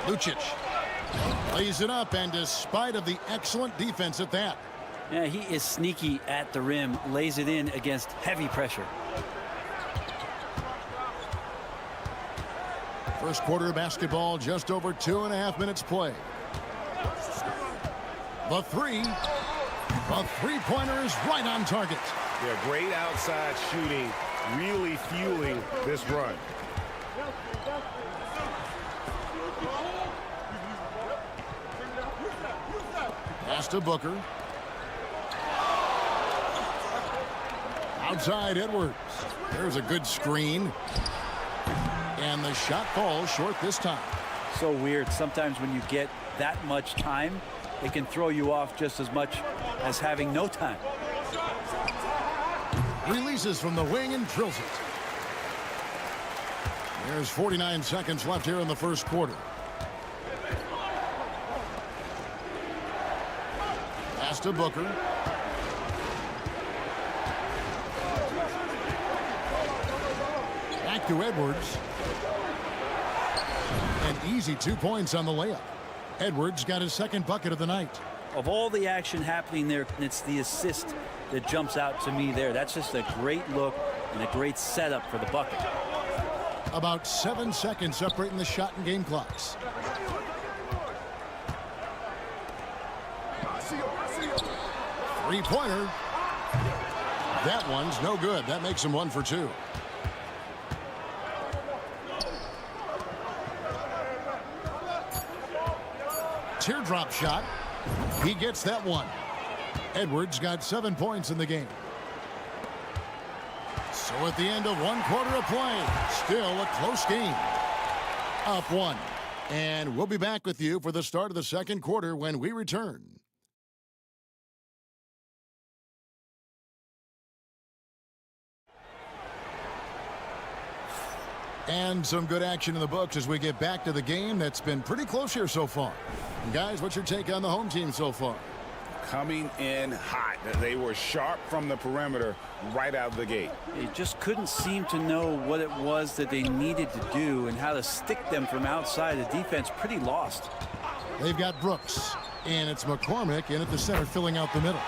A: Lucic lays it up, and despite of the excellent defense at that.
N: Yeah, he is sneaky at the rim, lays it in against heavy pressure.
A: First quarter of basketball, just over 2.5 minutes play. The three-pointer is right on target.
B: Yeah, great outside shooting, really fueling this run.
A: Pass to Booker. Outside Edwards. There's a good screen. And the shot falls short this time.
N: So weird. Sometimes when you get that much time, it can throw you off just as much as having no time.
A: Releases from the wing and drills it. There's 49 seconds left here in the first quarter. Pass to Booker. Back to Edwards. An easy 2 points on the layup. Edwards got his second bucket of the night.
N: Of all the action happening there, it's the assist that jumps out to me there. That's just a great look and a great setup for the bucket.
A: About 7 seconds separating the shot and game clocks. Three-pointer. That one's no good. That makes him 1 for 2. Teardrop shot. He gets that one. Edwards got 7 points in the game. So at the end of 1 quarter of play, still a close game. Up 1. And we'll be back with you for the start of the second quarter when we return. And some good action in the books as we get back to the game that's been pretty close here so far. And guys, what's your take on the home team so far?
B: Coming in hot. They were sharp from the perimeter right out of the gate.
N: They just couldn't seem to know what it was that they needed to do and how to stick them from outside. The defense pretty lost.
A: They've got Brooks, and it's McCormick in at the center filling out the middle.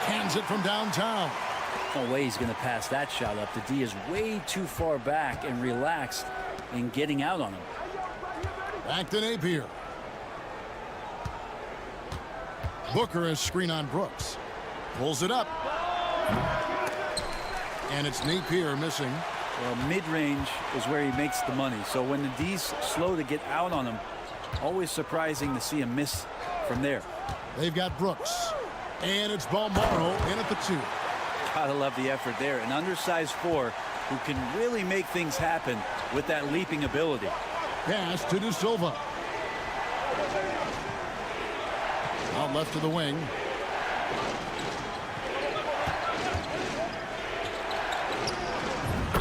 A: Hands it from downtown.
N: No way he's going to pass that shot up. The D is way too far back and relaxed in getting out on him.
A: Back to Napier. Booker is screen on Brooks. Pulls it up. And it's Napier missing.
N: Well, mid-range is where he makes the money. So when the D's slow to get out on him, always surprising to see him miss from there.
A: They've got Brooks. And it's Balmaro in at the 2.
N: Gotta love the effort there. An undersized 4 who can really make things happen with that leaping ability.
A: Pass to De Silva. Out left to the wing.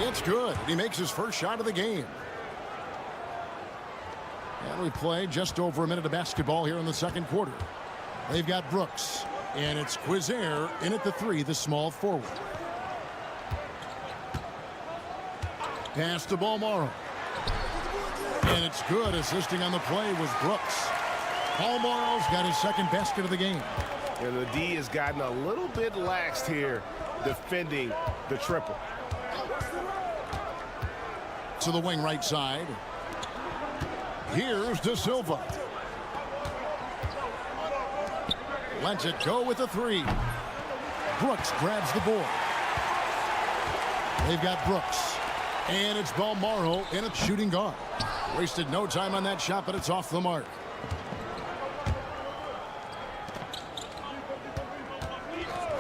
A: It's good. He makes his first shot of the game. And we play just over a minute of basketball here in the second quarter. They've got Brooks. And it's Quizer in at the 3, the small forward. Pass to Balmaro. And it's good. Assisting on the play was Brooks. Balmaro's got his second basket of the game.
B: And the D has gotten a little bit laxed here defending the triple.
A: To the wing right side. Here's De Silva. Lets it go with a 3. Brooks grabs the board. They've got Brooks. And it's Balmaro in a shooting guard. Wasted no time on that shot, but it's off the mark.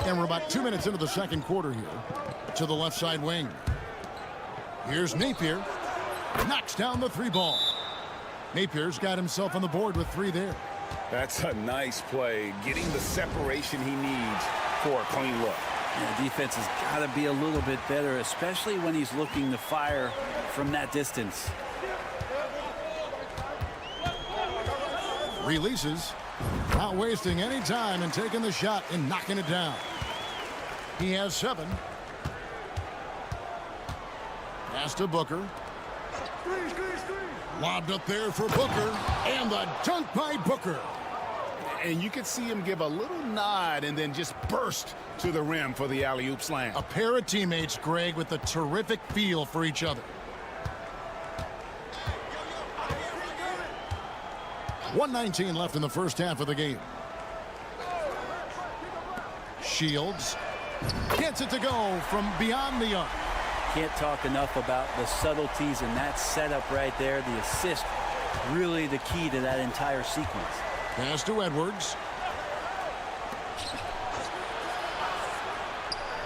A: And we're about 2 minutes into the second quarter here. To the left side wing. Here's Napier. Knocks down the 3 ball. Napier's got himself on the board with 3 there.
B: That's a nice play, getting the separation he needs for a clean look.
N: Yeah, the defense has got to be a little bit better, especially when he's looking to fire from that distance.
A: Releases, not wasting any time and taking the shot and knocking it down. He has 7. Pass to Booker. Lobbed up there for Booker, and the dunk by Booker.
B: And you can see him give a little nod and then just burst to the rim for the alley-oop slam.
A: A pair of teammates, Greg, with a terrific feel for each other. 1:19 left in the first half of the game. Shields gets it to go from beyond the arc.
N: Can't talk enough about the subtleties in that setup right there. The assist, really the key to that entire sequence.
A: Pass to Edwards.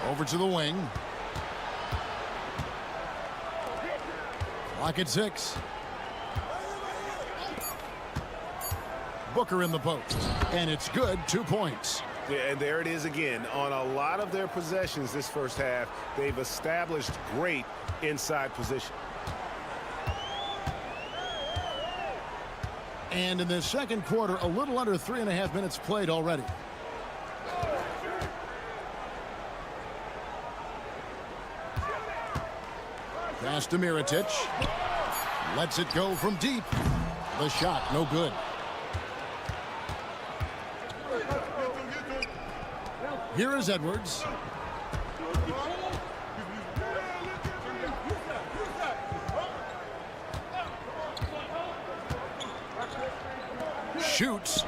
A: Over to the wing. Clock at 6. Booker in the post. And it's good. 2 points.
B: Yeah, and there it is again. On a lot of their possessions this first half, they've established great inside position.
A: And in the second quarter, a little under 3.5 minutes played already. Pass to Mirotic. Lets it go from deep. The shot, no good. Here is Edwards. Shoots.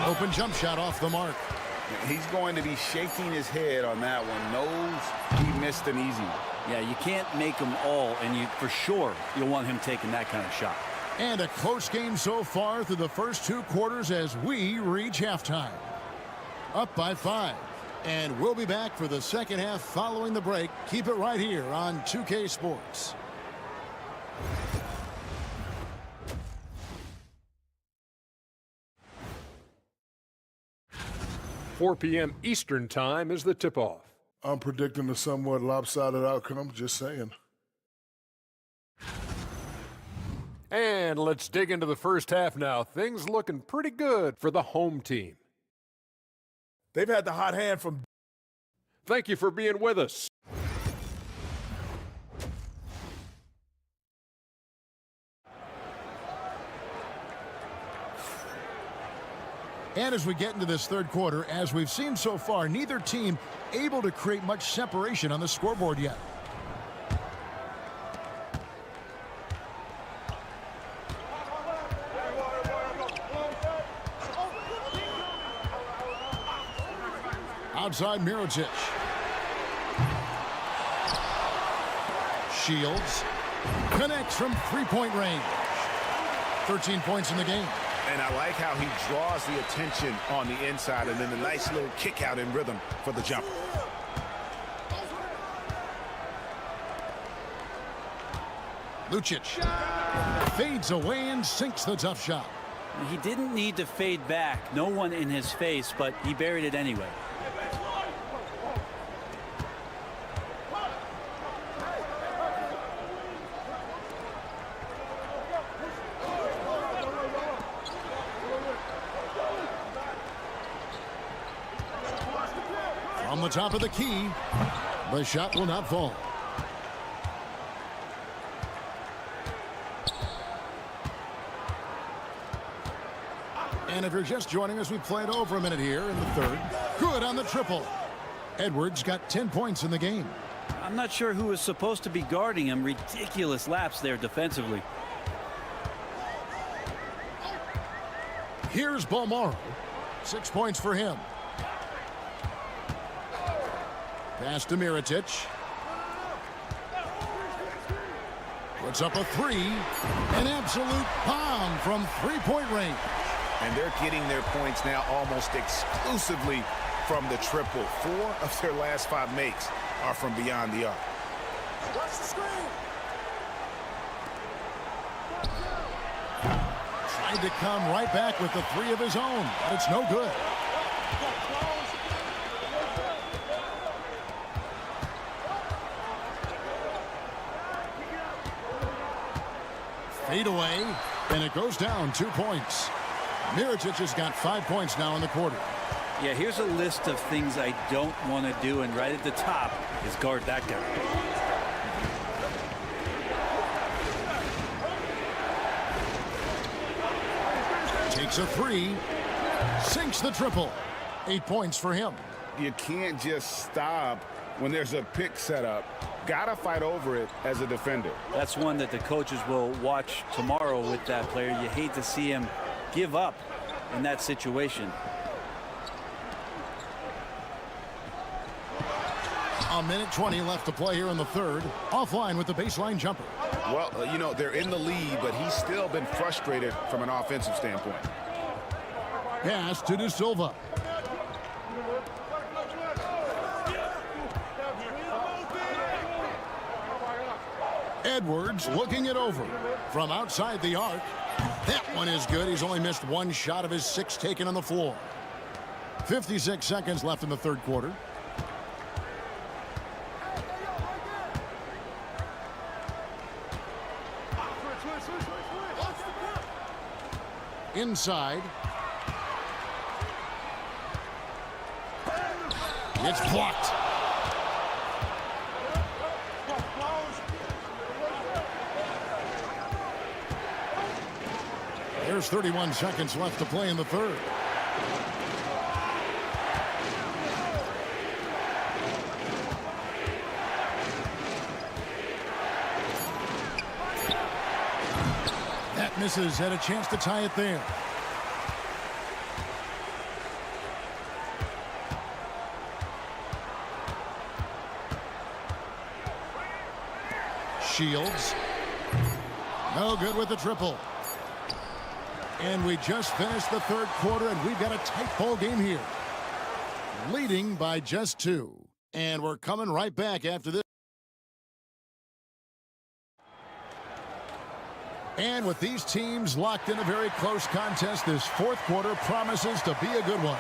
A: Open jump shot off the mark.
B: He's going to be shaking his head on that one. Knows he missed an easy one.
N: Yeah, you can't make them all, and for sure you'll want him taking that kind of shot.
A: And a close game so far through the first 2 quarters as we reach halftime. Up by 5. And we'll be back for the second half following the break. Keep it right here on 2K Sports.
E: 4 p.m. Eastern Time is the tip-off.
F: I'm predicting a somewhat lopsided outcome, just saying.
E: And let's dig into the first half now. Things looking pretty good for the home team.
O: They've had the hot hand from...
E: Thank you for being with us.
A: And as we get into this third quarter, as we've seen so far, neither team able to create much separation on the scoreboard yet. Outside Mirotic. Shields connects from three-point range. 13 points in the game.
B: And I like how he draws the attention on the inside and then a nice little kick out in rhythm for the jumper.
A: Lucic fades away and sinks the tough shot.
N: He didn't need to fade back. No one in his face, but he buried it anyway.
A: On the top of the key, the shot will not fall. And if you're just joining us, we played over a minute here in the third. Good on the triple. Edwards got 10 points in the game.
N: I'm not sure who was supposed to be guarding him. Ridiculous lapse there defensively.
A: Here's Balmaro. 6 points for him. Pass to Mirotic. Puts up a three. An absolute bomb from three-point range.
B: And they're getting their points now almost exclusively from the triple. 4 of their last 5 makes are from beyond the arc.
L: Watch the screen.
A: Tried to come right back with the 3 of his own, but it's no good. Fade away, and it goes down 2 points. Mirotic has got 5 points now in the quarter.
N: Yeah, here's a list of things I don't want to do, and right at the top is guard that guy.
A: Takes a 3, sinks the triple. 8 points for him.
B: You can't just stop when there's a pick set up. Gotta fight over it as a defender.
N: That's one that the coaches will watch tomorrow with that player. You hate to see him give up in that situation.
A: A minute 20 left to play here in the third. Offline with the baseline jumper.
B: Well, you know, they're in the lead, but he's still been frustrated from an offensive standpoint.
A: Pass to De Silva. Edwards looking it over from outside the arc. That one is good. He's only missed 1 shot of his 6 taken on the floor. 56 seconds left in the third quarter. Inside. It's blocked. There's 31 seconds left to play in the third. That misses. Had a chance to tie it there. Shields. No good with the triple. And we just finished the third quarter, and we've got a tight ball game here. Leading by just 2. And we're coming right back after this. And with these teams locked in a very close contest, this fourth quarter promises to be a good one.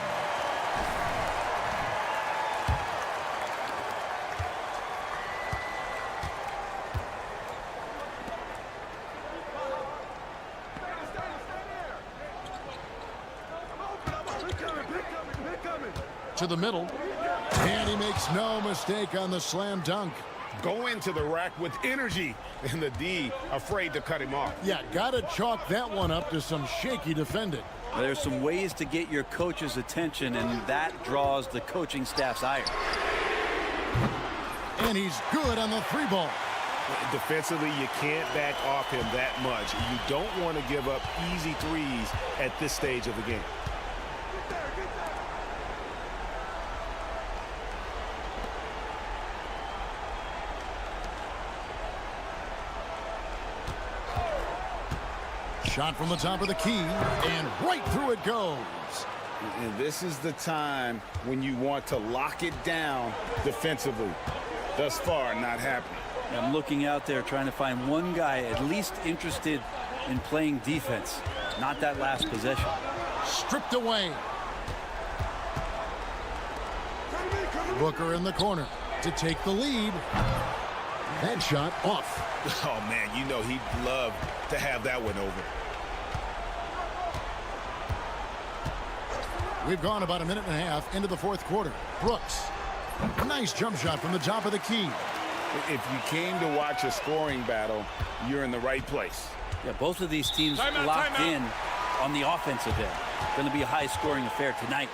A: To the middle, and he makes no mistake on the slam dunk.
B: Go into the rack with energy, and the D afraid to cut him off.
A: Yeah, gotta chalk that one up to some shaky defending.
N: There's some ways to get your coach's attention, and that draws the coaching staff's ire.
A: And he's good on the 3-ball.
D: Defensively, you can't back off him that much. You don't want to give up easy threes at this stage of the game.
A: Shot from the top of the key, and right through it goes.
B: And this is the time when you want to lock it down defensively. Thus far, not happening.
N: I'm looking out there trying to find one guy at least interested in playing defense. Not that last possession.
A: Stripped away. Booker in the corner to take the lead. That shot off.
D: Oh, man, you know he'd love to have that one over.
A: We've gone about a minute and a half into the fourth quarter. Brooks. Nice jump shot from the top of the key.
B: If you came to watch a scoring battle, you're in the right place.
N: Yeah, both of these teams locked in on the offensive end. Going to be a high-scoring affair tonight.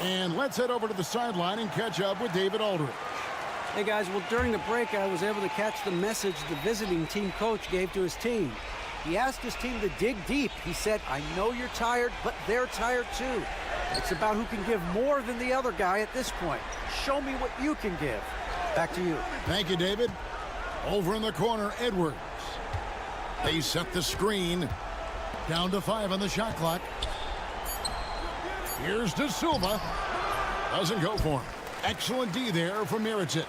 A: And let's head over to the sideline and catch up with David Aldridge.
G: Hey, guys, well, during the break, I was able to catch the message the visiting team coach gave to his team. He asked his team to dig deep. He said, I know you're tired, but they're tired too. It's about who can give more than the other guy at this point. Show me what you can give. Back to you.
A: Thank you, David. Over in the corner, Edwards. They set the screen. Down to 5 on the shot clock. Here's De Silva. Doesn't go for him. Excellent D there from Mirotic.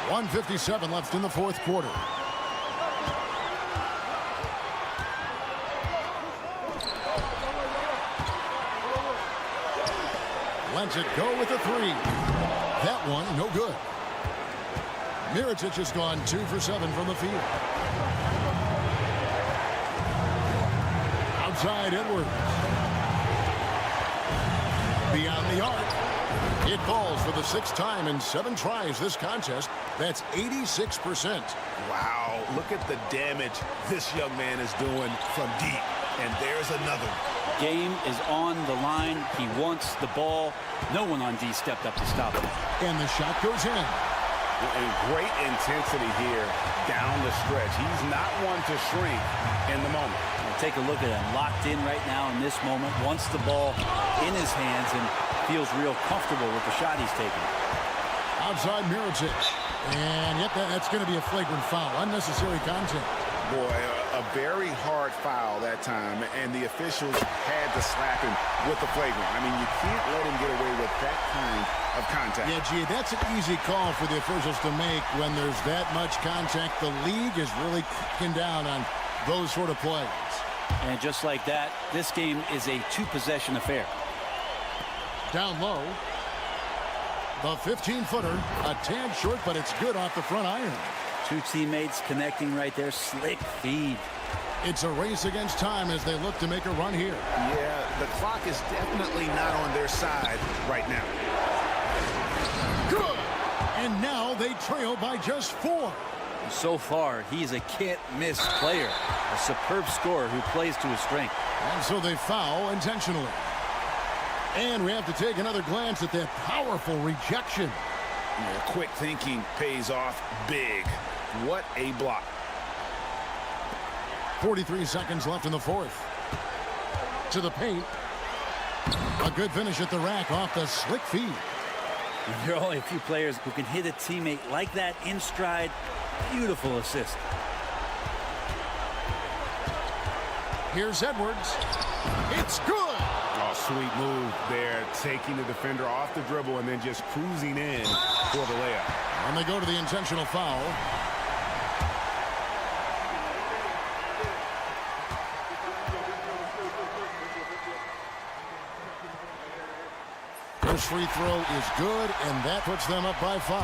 A: 1:57 left in the fourth quarter. Lets it go with a 3. That one, no good. Mirotic has gone 2 for 7 from the field. Outside Edwards. Beyond the arc. It falls for the 6th time in 7 tries this contest. That's 86%.
D: Wow, look at the damage this young man is doing from deep. And there's another one.
N: Game is on the line. He wants the ball. No one on D stepped up to stop him.
A: And the shot goes in.
B: And great intensity here down the stretch. He's not one to shrink in the moment.
N: Now take a look at him. Locked in right now in this moment. Wants the ball in his hands and feels real comfortable with the shot he's taking.
A: Outside Mirotic. And yet that's going to be a flagrant foul. Unnecessary contact.
B: Boy, a very hard foul that time, and the officials had to slap him with the flagrant. I mean, you can't let him get away with that kind of contact.
A: Yeah, gee, that's an easy call for the officials to make when there's that much contact. The league is really cracking down on those sort of plays.
N: And just like that, this game is a 2-possession affair.
A: Down low. The 15-footer, a tad short, but it's good off the front iron.
N: Two teammates connecting right there. Slick feed.
A: It's a race against time as they look to make a run here.
B: Yeah, the clock is definitely not on their side right now.
A: Good! And now they trail by just 4.
N: So far, he's a can't-miss player. A superb scorer who plays to his strength.
A: And so they foul intentionally. And we have to take another glance at that powerful rejection.
B: Yeah, quick thinking pays off big. What a block.
A: 43 seconds left in the fourth. To the paint. A good finish at the rack off the slick feed.
N: There are only a few players who can hit a teammate like that in stride. Beautiful assist.
A: Here's Edwards. It's good.
D: Oh, sweet move there, taking the defender off the dribble and then just cruising in for the layup.
A: And they go to the intentional foul. First free throw is good, and that puts them up by 5.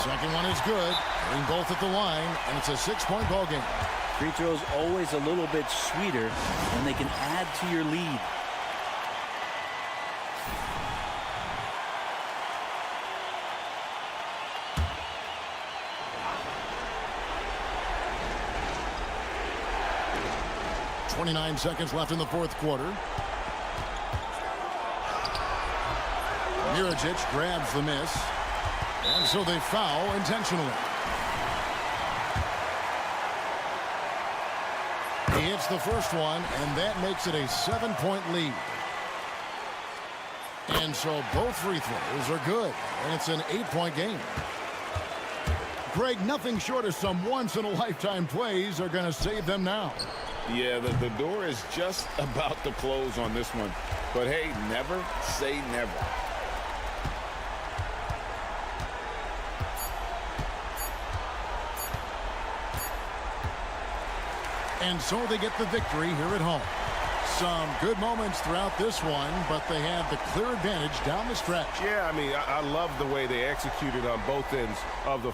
A: Second one is good. Getting both at the line, and it's a 6-point ball game.
N: Free throws always a little bit sweeter when they can add to your lead.
A: .29 seconds left in the fourth quarter. Mirajic grabs the miss. And so they foul intentionally. He hits the first one, and that makes it a 7-point lead. And so both free throws are good, and it's an 8-point game. Greg, nothing short of some once-in-a-lifetime plays are going to save them now.
B: Yeah, the door is just about to close on this one. But hey, never say never.
A: And so they get the victory here at home. Some good moments throughout this one, but they have the clear advantage down the stretch.
D: Yeah, I mean, I love the way they executed on both ends of the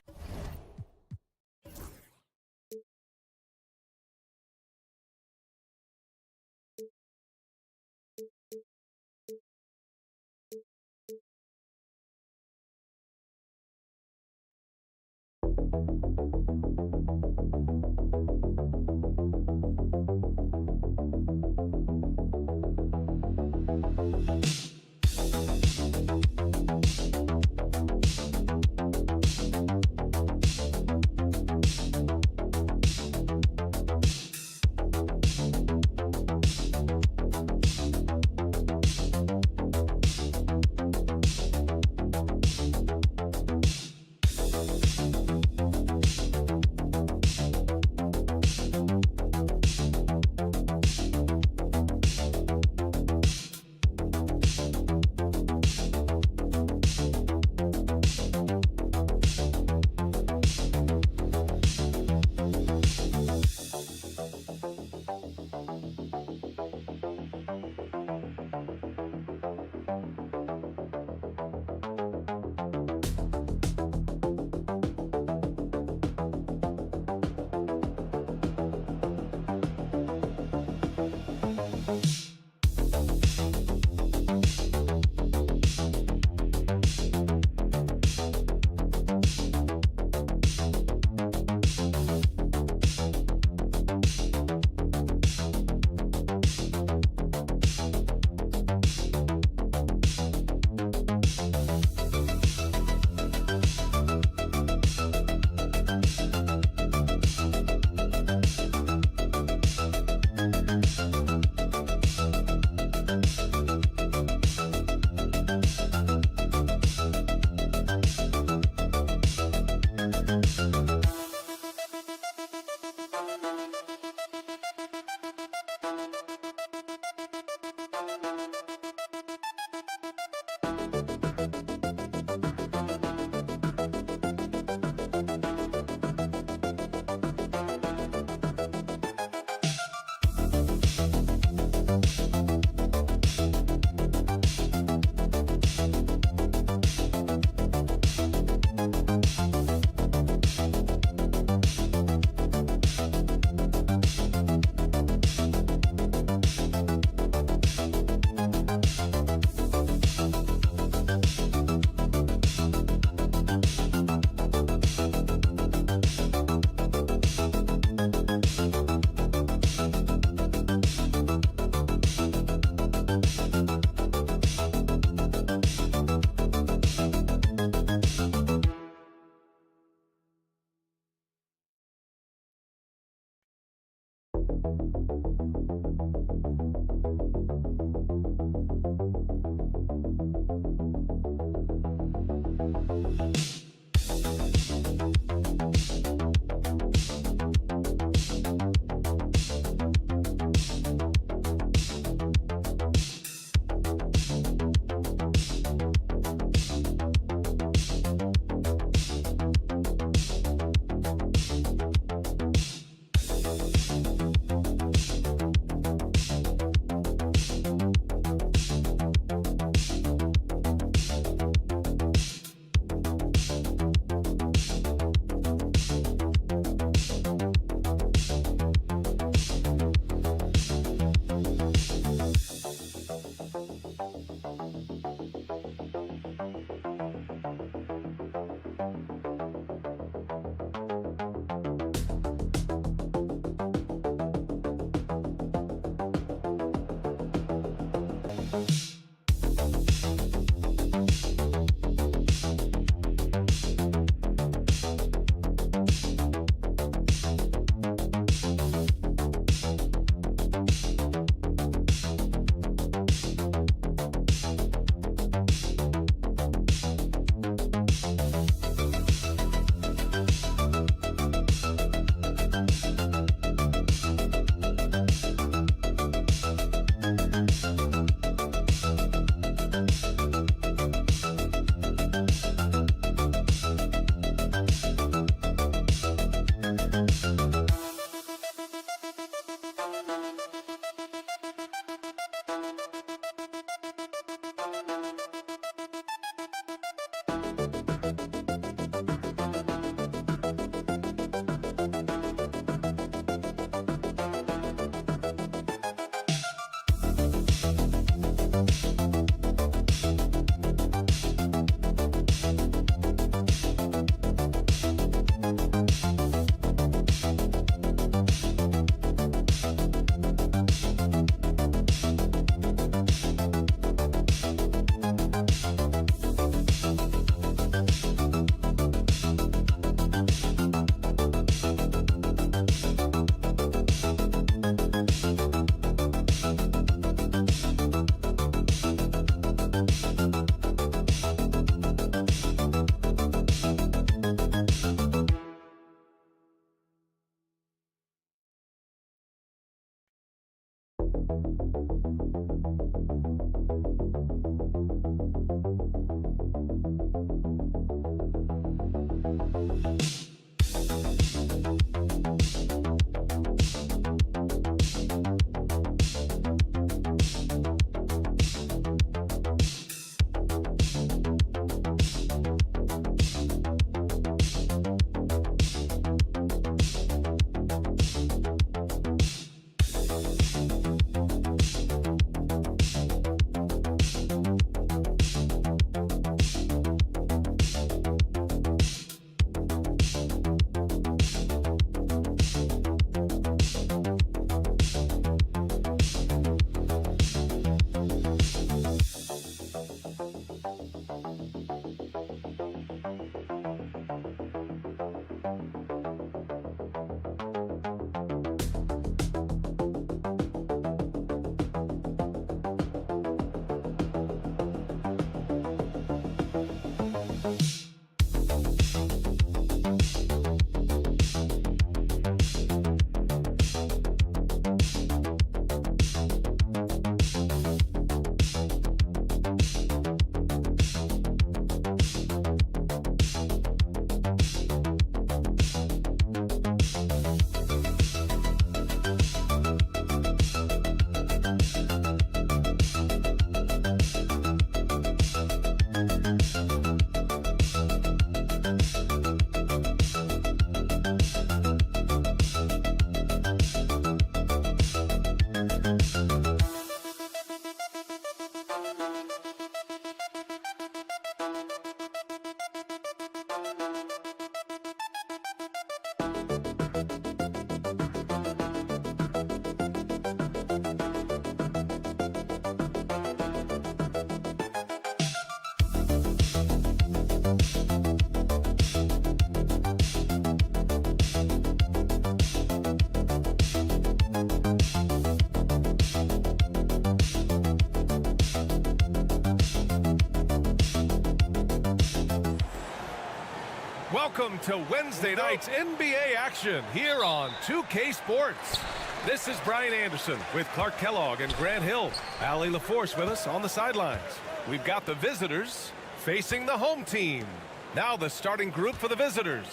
H: Welcome to Wednesday night's NBA action here on 2K Sports. This is Brian Anderson with Clark Kellogg and Grant Hill. Allie LaForce with us on the sidelines. We've got the visitors facing the home team. Now the starting group for the visitors.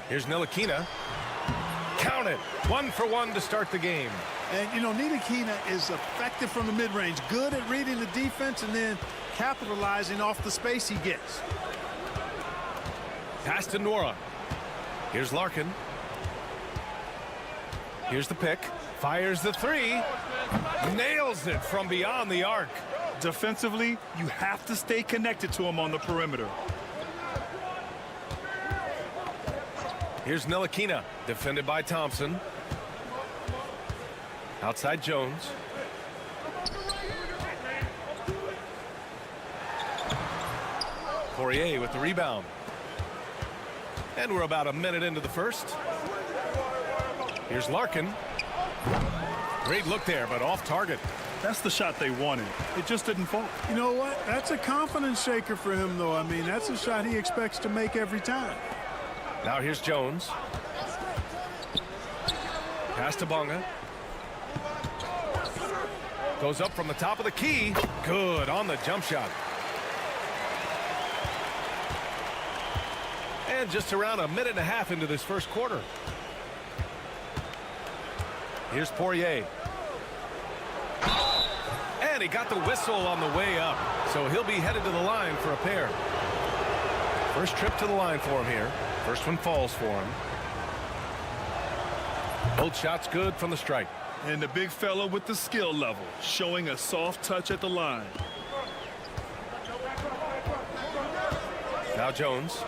H: Here's Ntilikina. Count it. 1 for 1 to start the game.
C: And, you know, Ntilikina is effective from the mid-range, good at reading the defense and then capitalizing off the space he gets.
H: Pass to Nora. Here's Larkin. Here's the pick. Fires the three. Nails it from beyond the arc.
J: Defensively, you have to stay connected to him on the perimeter.
H: Here's Ntilikina, defended by Thompson. Outside Jones. Poirier with the rebound. And we're about a minute into the first. Here's Larkin. Great look there, but off target.
J: That's the shot they wanted. It just didn't fall.
C: You know what? That's a confidence shaker for him, though. I mean, that's a shot he expects to make every time.
H: Now here's Jones. Pass to Bonga. Goes up from the top of the key. Good on the jump shot. And just around a minute and a half into this first quarter. Here's Poirier. And he got the whistle on the way up. So he'll be headed to the line for a pair. First trip to the line for him here. First one falls for him. Both shots good from the strike.
J: And the big fella with the skill level, showing a soft touch at the line.
H: Now Jones.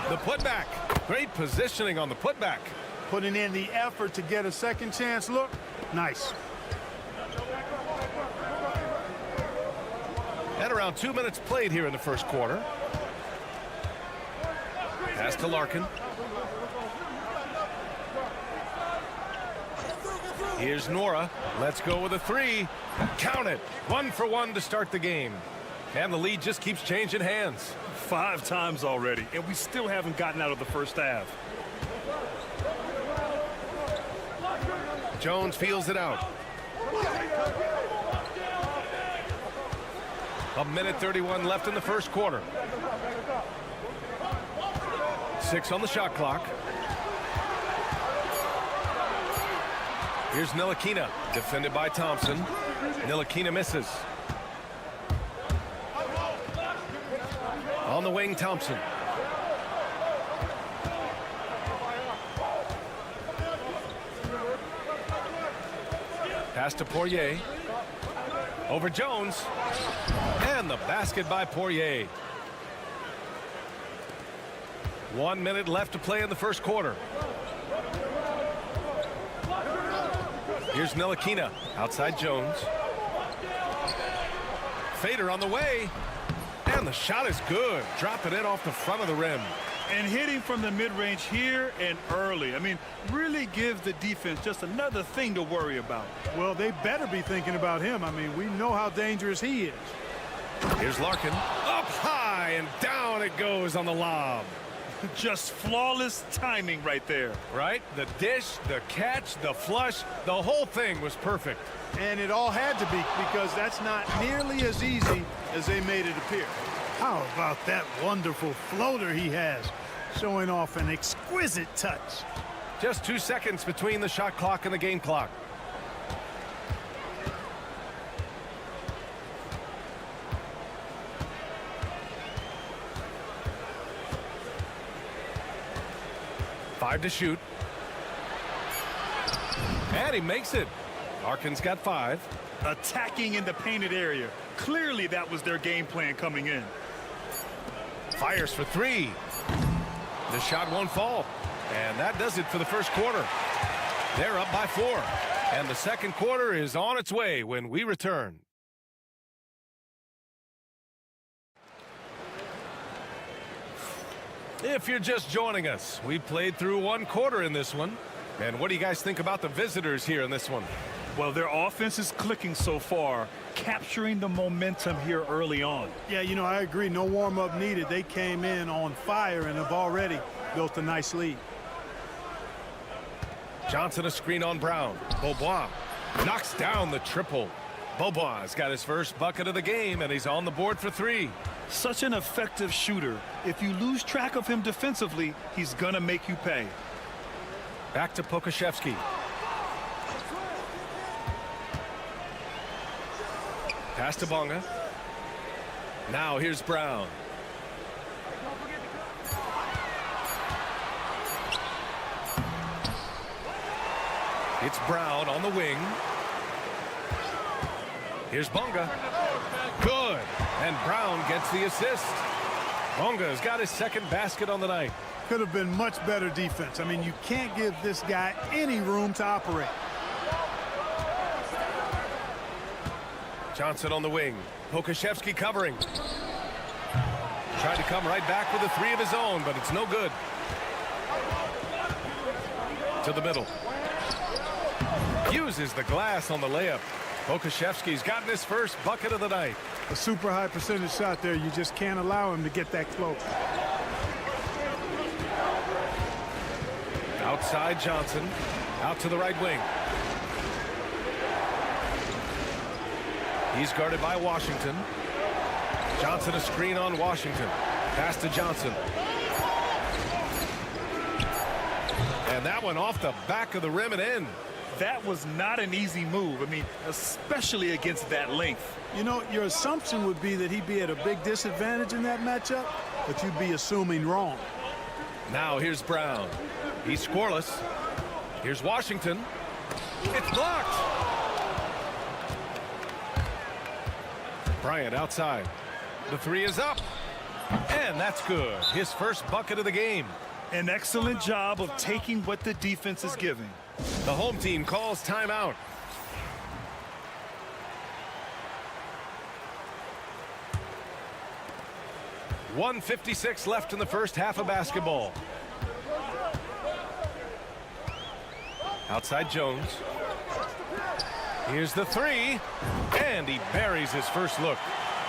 H: The putback. Great positioning on the putback.
C: Putting in the effort to get a second chance look. Nice.
H: And around 2 minutes played here in the first quarter. Pass to Larkin. Here's Nora. Let's go with a three. Count it. 1 for 1 to start the game. And the lead just keeps changing hands.
J: 5 times already, and we still haven't gotten out of the first half.
H: Jones feels it out. A minute 31 left in the first quarter. 6 on the shot clock. Here's Ntilikina, defended by Thompson. Ntilikina misses. On the wing, Thompson. Pass to Poirier. Over Jones. And the basket by Poirier. 1 minute left to play in the first quarter. Here's Ntilikina. Outside Jones. Fader on the way. And the shot is good. Dropping it off the front of the rim.
J: And hitting from the mid-range here and early. I mean, really gives the defense just another thing to worry about.
C: Well, they better be thinking about him. I mean, we know how dangerous he is.
H: Here's Larkin. Up high and down it goes on the lob.
J: Just flawless timing right there.
H: Right? The dish, the catch, the flush, the whole thing was perfect.
C: And it all had to be, because that's not nearly as easy as they made it appear. How about that wonderful floater he has, showing off an exquisite touch.
H: Just 2 seconds between the shot clock and the game clock. Five to shoot. And he makes it. Larkin's got 5.
J: Attacking in the painted area. Clearly that was their game plan coming in.
H: Fires for 3. The shot won't fall. And that does it for the first quarter. They're up by 4. And the second quarter is on its way when we return. If you're just joining us, we played through 1 quarter in this one. And what do you guys think about the visitors here in this one?
J: Well, their offense is clicking so far, capturing the momentum here early on.
C: Yeah, you know, I agree. No warm-up needed. They came in on fire and have already built a nice lead.
H: Johnson a screen on Brown. Beaubois knocks down the triple. Beaubois has got his first bucket of the game, and he's on the board for 3.
J: Such an effective shooter. If you lose track of him defensively, he's gonna make you pay.
H: Back to Pokashevsky. Pass to Bonga. Now here's Brown. It's Brown on the wing. Here's Bonga. Good. And Brown gets the assist. Bonga's got his second basket on the night.
C: Could have been much better defense. I mean, you can't give this guy any room to operate.
H: Johnson on the wing. Pokashevsky covering. Tried to come right back with a three of his own, but it's no good. To the middle. Uses the glass on the layup. Pokashevsky's gotten his first bucket of the night.
C: A super high percentage shot there. You just can't allow him to get that close.
H: Outside Johnson. Out to the right wing. He's guarded by Washington. Johnson a screen on Washington. Pass to Johnson. And that one off the back of the rim and in.
J: That was not an easy move. I mean, especially against that length.
C: You know, your assumption would be that he'd be at a big disadvantage in that matchup, but you'd be assuming wrong.
H: Now here's Brown. He's scoreless. Here's Washington. It's blocked. Bryant outside. The three is up. And that's good. His first bucket of the game.
J: An excellent job of taking what the defense is giving.
H: The home team calls timeout. .156 left in the first half of basketball. Outside Jones. Here's the three. And he buries his first look.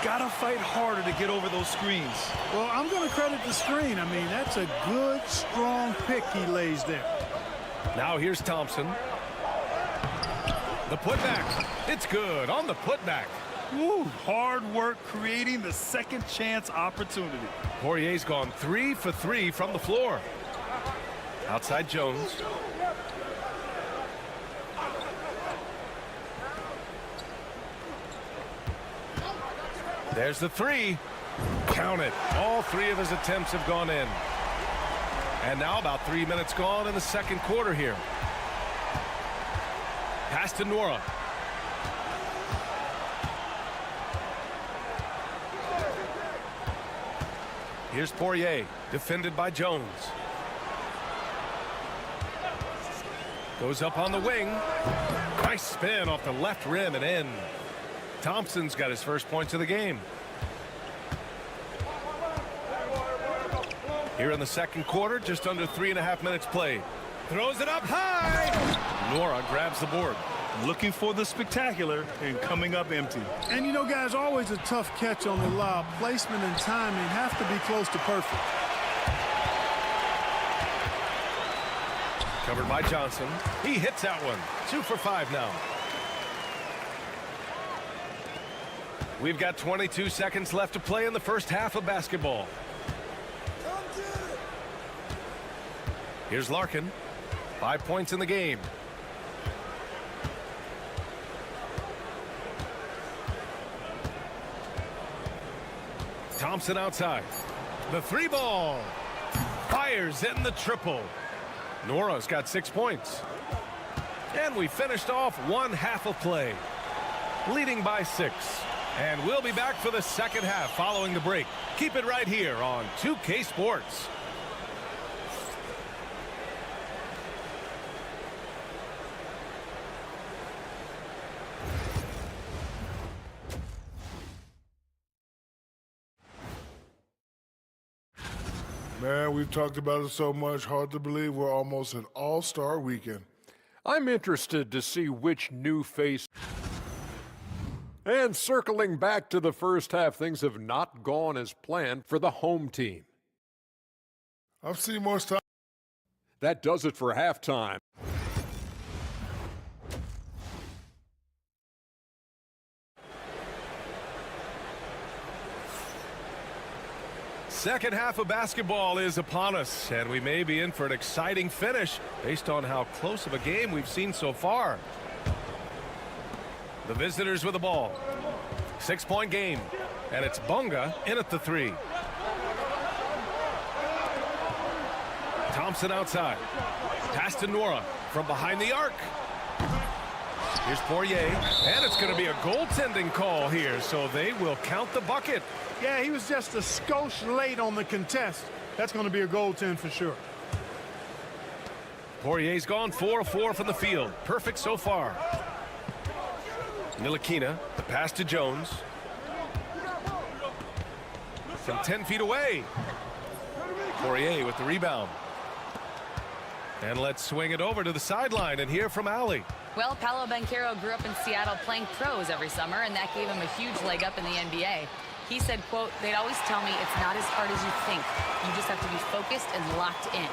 J: Gotta fight harder to get over those screens.
C: Well, I'm going to credit the screen. I mean, that's a good, strong pick he lays there.
H: Now here's Thompson. The putback. It's good on the putback.
J: Woo, hard work creating the second chance opportunity.
H: Poirier's gone 3 for 3 from the floor. Outside Jones. There's the three. Count it. All three of his attempts have gone in. And now about 3 minutes gone in the second quarter here. Pass to Nora. Here's Poirier, defended by Jones. Goes up on the wing. Nice spin off the left rim and in. Thompson's got his first points of the game. Here in the second quarter, just under 3.5 minutes played. Throws it up high. Nora grabs the board.
J: Looking for the spectacular and coming up empty.
C: And you know, guys, always a tough catch on the lob. Placement and timing have to be close to perfect.
H: Covered by Johnson. He hits that one. 2 for 5 now. We've got 22 seconds left to play in the first half of basketball. Here's Larkin. 5 points in the game. Thompson outside. The three ball. Fires in the triple. Nora's got 6 points. And we finished off one half of play. Leading by 6. And we'll be back for the second half following the break. Keep it right here on 2K Sports.
F: Man, we've talked about it so much. Hard to believe we're almost an all-star weekend.
E: I'm interested to see which new face. And circling back to the first half, things have not gone as planned for the home team.
F: I've seen more stuff.
E: That does it for halftime.
H: Second half of basketball is upon us, and we may be in for an exciting finish based on how close of a game we've seen so far. The visitors with the ball. 6-point game, and it's Bonga in at the three. Thompson outside. Pass to Nora from behind the arc. Here's Poirier, and it's going to be a goaltending call here, so they will count the bucket.
C: Yeah, he was just a skosh late on the contest. That's going to be a goaltend for sure.
H: Poirier's gone 4 of 4 from the field. Perfect so far. Ntilikina, the pass to Jones. From 10 feet away. Poirier with the rebound. And let's swing it over to the sideline and hear from Ali.
K: Well, Paolo Banchero grew up in Seattle playing pros every summer, and that gave him a huge leg up in the NBA. He said, quote, "They'd always tell me it's not as hard as you think. You just have to be focused and locked in."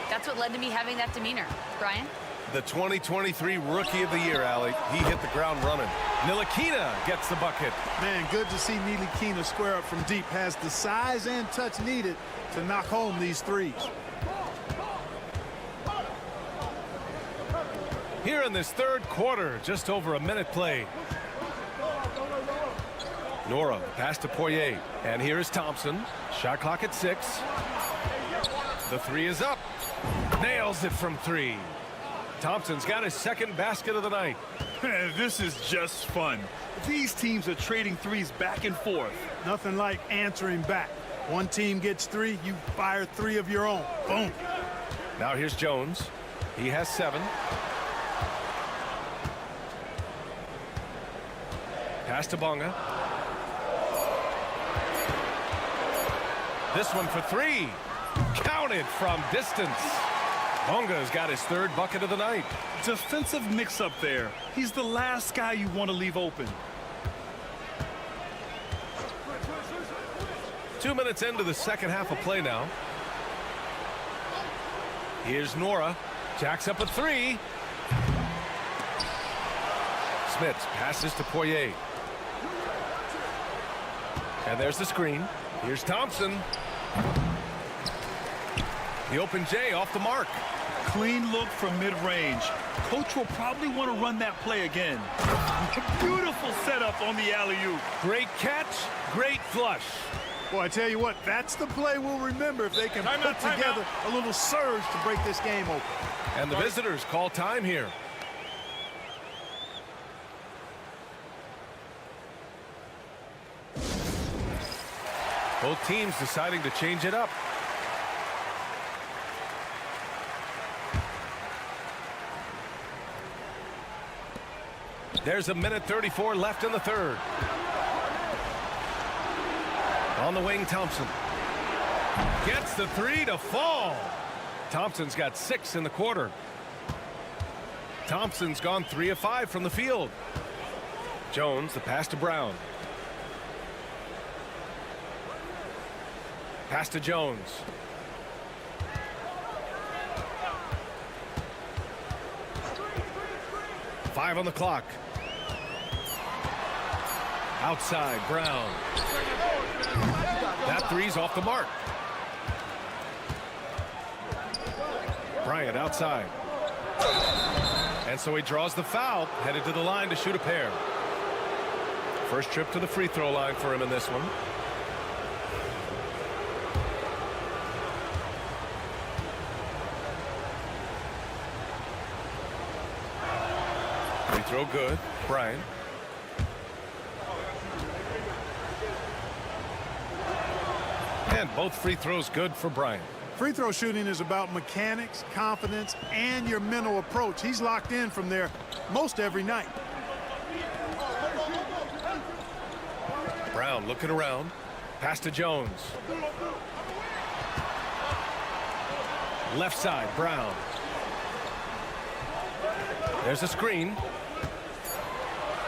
K: That's what led to me having that demeanor. Brian?
H: The 2023 Rookie of the Year, Ali. He hit the ground running. Ntilikina gets the bucket.
C: Man, good to see Ntilikina square up from deep. Has the size and touch needed to knock home these threes.
H: Here in this third quarter, just over a minute played. Nora, pass to Poirier. And here is Thompson. Shot clock at 6. The three is up. Nails it from 3. Thompson's got his second basket of the night.
J: This is just fun. These teams are trading threes back and forth.
C: Nothing like answering back. One team gets 3, you fire 3 of your own. Boom.
H: Now here's Jones. He has 7. Pass to Bonga. This one for 3. Counted from distance. Bonga's got his third bucket of the night.
J: Defensive mix-up there. He's the last guy you want to leave open.
H: 2 minutes into the second half of play now. Here's Nora. Jacks up a 3. Smits passes to Poirier. And there's the screen. Here's Thompson. The open J off the mark.
J: Clean look from mid-range. Coach will probably want to run that play again. Beautiful setup on the alley-oop.
H: Great catch, great flush.
C: Well, I tell you what, that's the play we'll remember if they can put together a little surge to break this game open.
H: And the visitors call time here. Both teams deciding to change it up. There's a minute 34 left in the third. On the wing, Thompson. Gets the 3 to fall. Thompson's got 6 in the quarter. Thompson's gone 3 of 5 from the field. Jones, the pass to Brown. Pass to Jones. Five on the clock. Outside, Brown. That three's off the mark. Bryant outside. And so he draws the foul, headed to the line to shoot a pair. First trip to the free throw line for him in this one. Free throw good. Bryant. And both free throws good for Bryant.
C: Free throw shooting is about mechanics, confidence, and your mental approach. He's locked in from there most every night.
H: Brown looking around. Pass to Jones. Left side, Brown. There's a screen.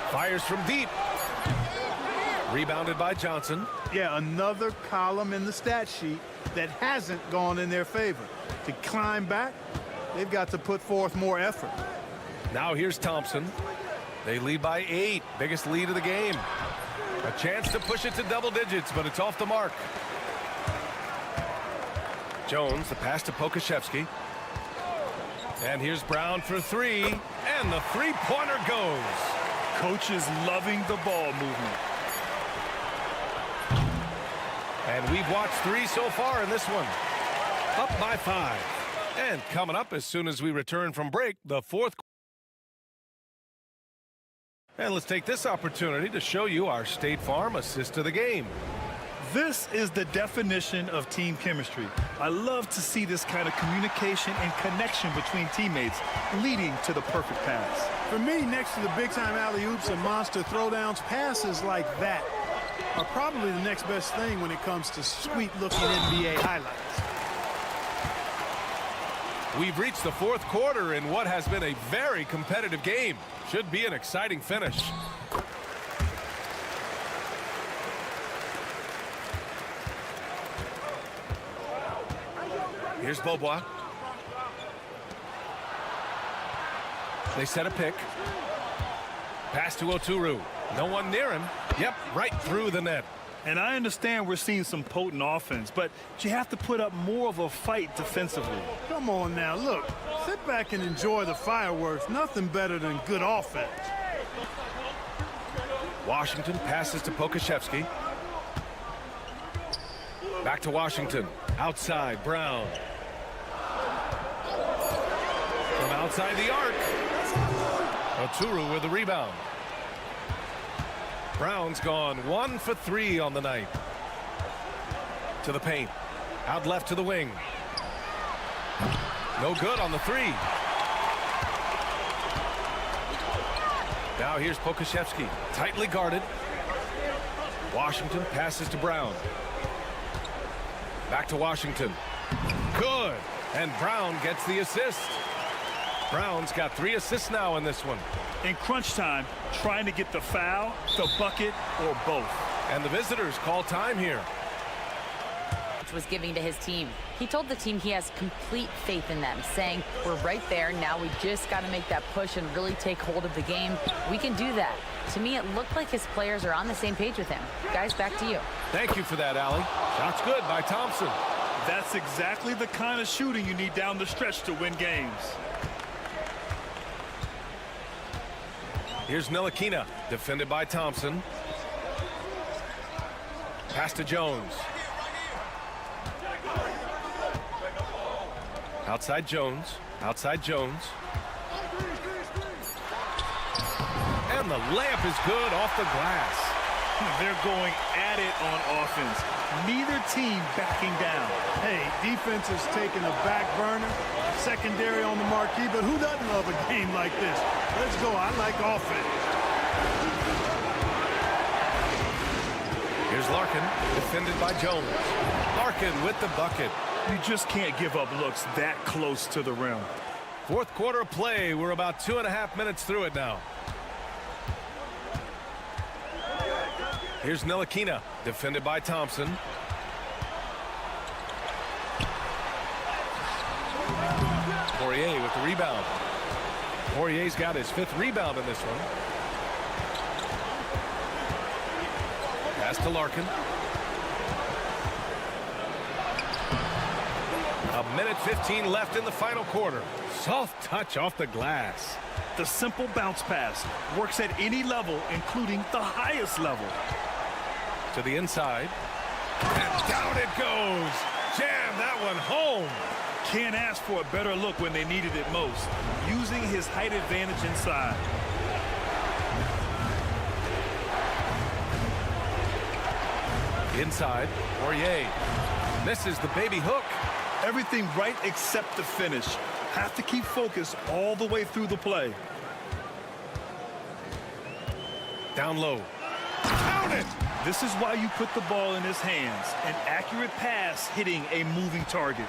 H: Fires from deep. Rebounded by Johnson.
C: Yeah, another column in the stat sheet that hasn't gone in their favor. To climb back, they've got to put forth more effort.
H: Now here's Thompson. They lead by 8. Biggest lead of the game. A chance to push it to double digits, but it's off the mark. Jones, the pass to Pokashevsky. And here's Brown for 3. And the three-pointer goes.
J: Coach is loving the ball movement.
H: And we've watched 3 so far in this one. Up by 5. And coming up as soon as we return from break, the fourth And let's take this opportunity to show you our State Farm assist of the game.
J: This is the definition of team chemistry. I love to see this kind of communication and connection between teammates leading to the perfect pass.
C: For me, next to the big-time alley-oops and monster throwdowns, passes like that are probably the next best thing when it comes to sweet-looking NBA highlights.
H: We've reached the fourth quarter in what has been a very competitive game. Should be an exciting finish. Here's Bobois. They set a pick. Pass to Oturu. No one near him. Yep, right through the net.
J: And I understand we're seeing some potent offense, but you have to put up more of a fight defensively.
C: Come on now, look. Sit back and enjoy the fireworks. Nothing better than good offense.
H: Washington passes to Pokusevski. Back to Washington. Outside, Brown. From outside the arc. Oturu with the rebound. Brown's gone 1 for 3 on the night. To the paint. Out left to the wing. No good on the 3. Now here's Pokusevski. Tightly guarded. Washington passes to Brown. Back to Washington. Good. And Brown gets the assist. Brown's got 3 assists now in this one.
J: In crunch time, trying to get the foul, the bucket, or both.
H: And the visitors call time here.
K: Was giving to his team. He told the team he has complete faith in them, saying, we're right there. Now we just got to make that push and really take hold of the game. We can do that. To me, it looked like his players are on the same page with him. Guys, back to you.
H: Thank you for that, Allie. Shot's good by Thompson.
J: That's exactly the kind of shooting you need down the stretch to win games.
H: Here's Ntilikina, defended by Thompson. Pass to Jones. Outside Jones. Outside Jones. And the layup is good off the glass.
J: They're going at it on offense. Neither team backing down.
C: Hey, defense is taking a back burner. Secondary on the marquee, but who doesn't love a game like this? Let's go. I like offense.
H: Here's Larkin, defended by Jones. Larkin with the bucket.
J: You just can't give up looks that close to the rim.
H: Fourth quarter of play. We're about 2.5 minutes through it now. Here's Ntilikina, defended by Thompson. Poirier with the rebound. Poirier's got his 5th rebound in this one. Pass to Larkin. A minute 15 left in the final quarter. Soft touch off the glass.
J: The simple bounce pass works at any level, including the highest level.
H: To the inside. And down it goes. Jam that one home.
J: Can't ask for a better look when they needed it most. Using his height advantage inside.
H: Inside. Poirier misses the baby hook.
J: Everything right except the finish. Have to keep focused all the way through the play.
H: Down low. Count it!
J: This is why you put the ball in his hands. An accurate pass hitting a moving target.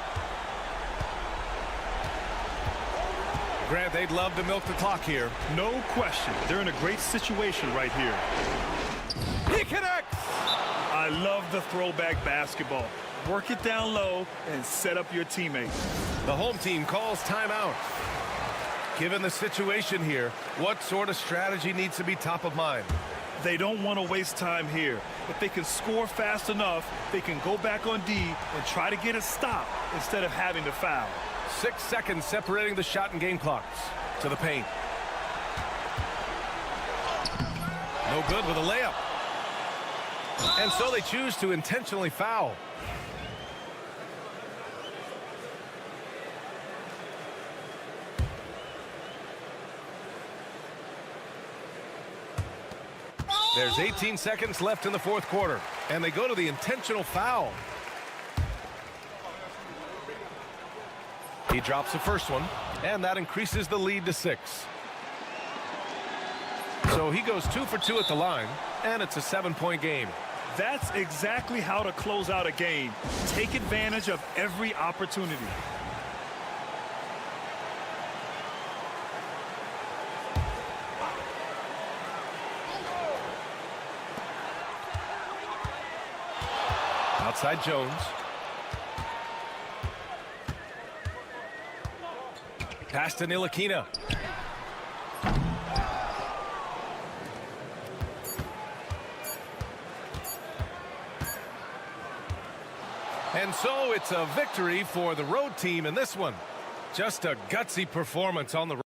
H: Grant, they'd love to milk the clock here.
J: No question. They're in a great situation right here.
H: He connects!
J: I love the throwback basketball. Work it down low and set up your teammates.
H: The home team calls timeout. Given the situation here, what sort of strategy needs to be top of mind?
J: They don't want to waste time here. If they can score fast enough, they can go back on D and try to get a stop instead of having to foul.
H: 6 seconds separating the shot and game clocks. To the paint. No good with a layup. And so they choose to intentionally foul. There's 18 seconds left in the fourth quarter, and they go to the intentional foul. He drops the first one, and that increases the lead to 6. So he goes 2 for 2 at the line, and it's a 7-point game.
J: That's exactly how to close out a game. Take advantage of every opportunity.
H: Outside Jones. Pass to Ntilikina. And so it's a victory for the road team in this one. Just a gutsy performance on the road.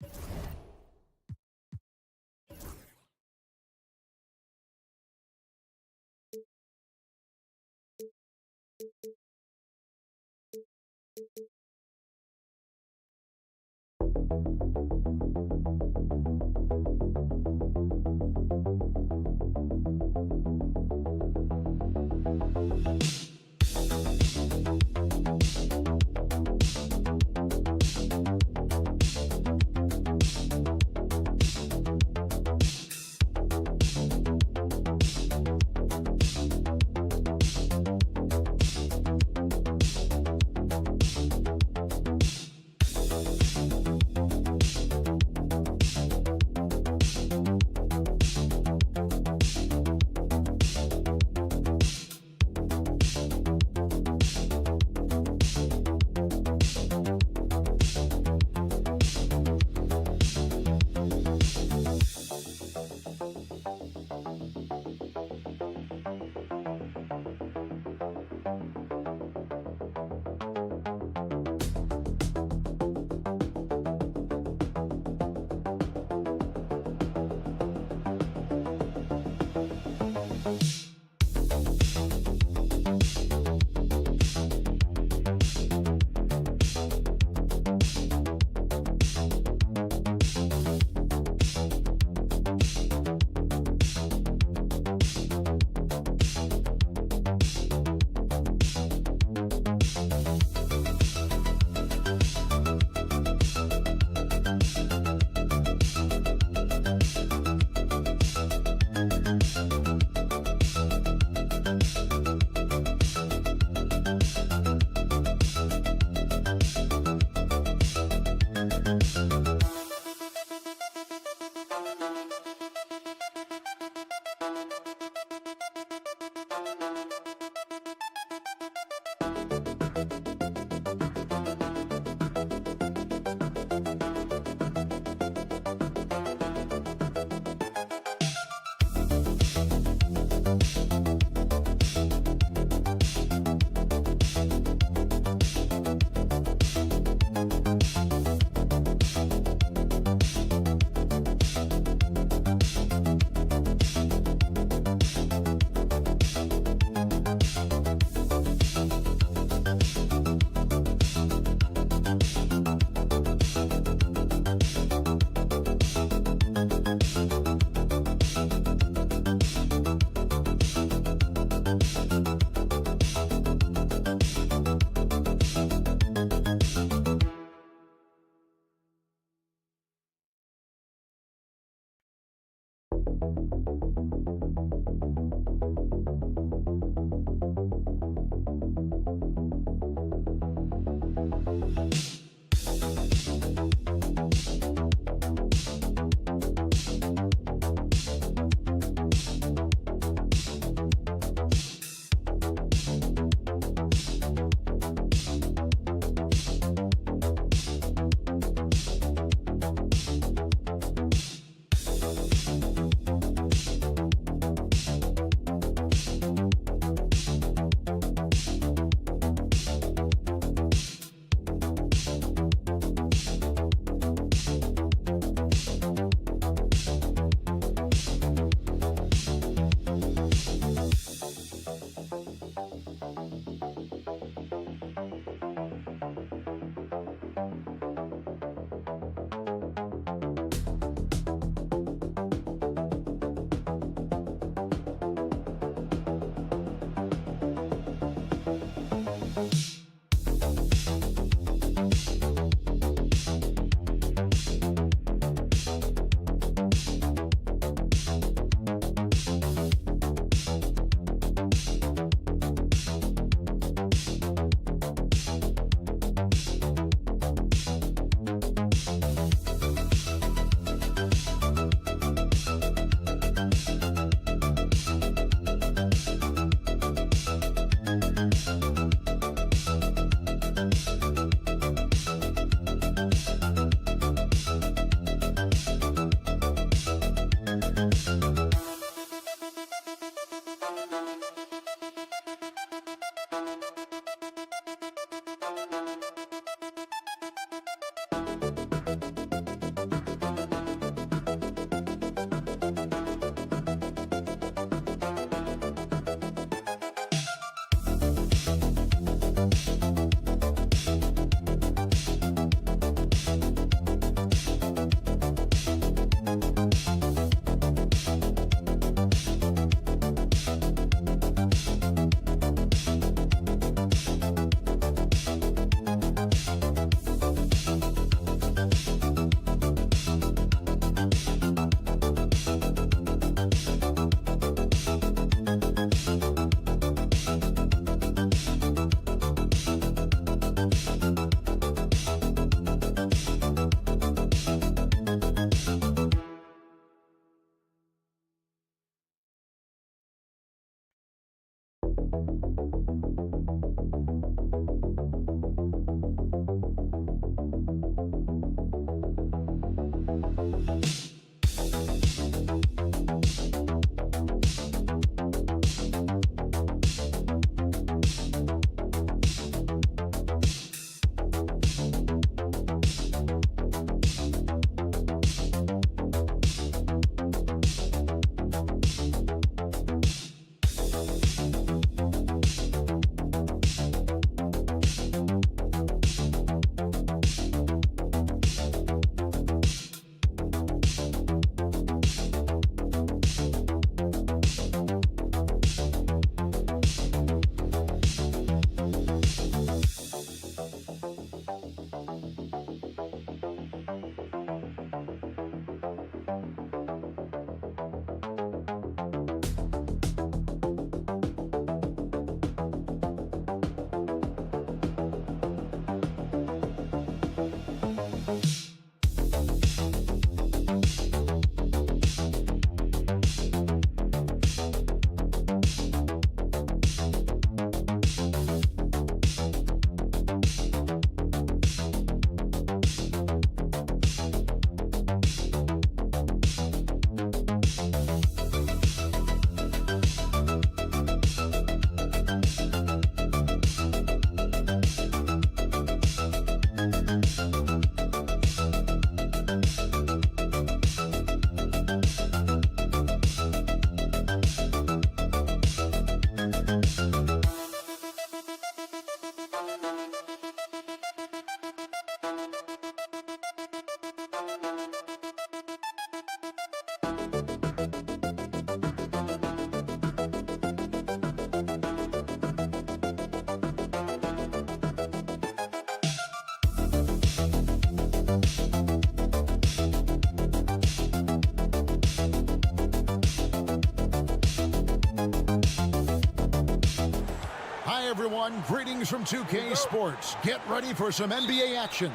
A: everyone. Greetings from 2K Sports. Get ready for some NBA action.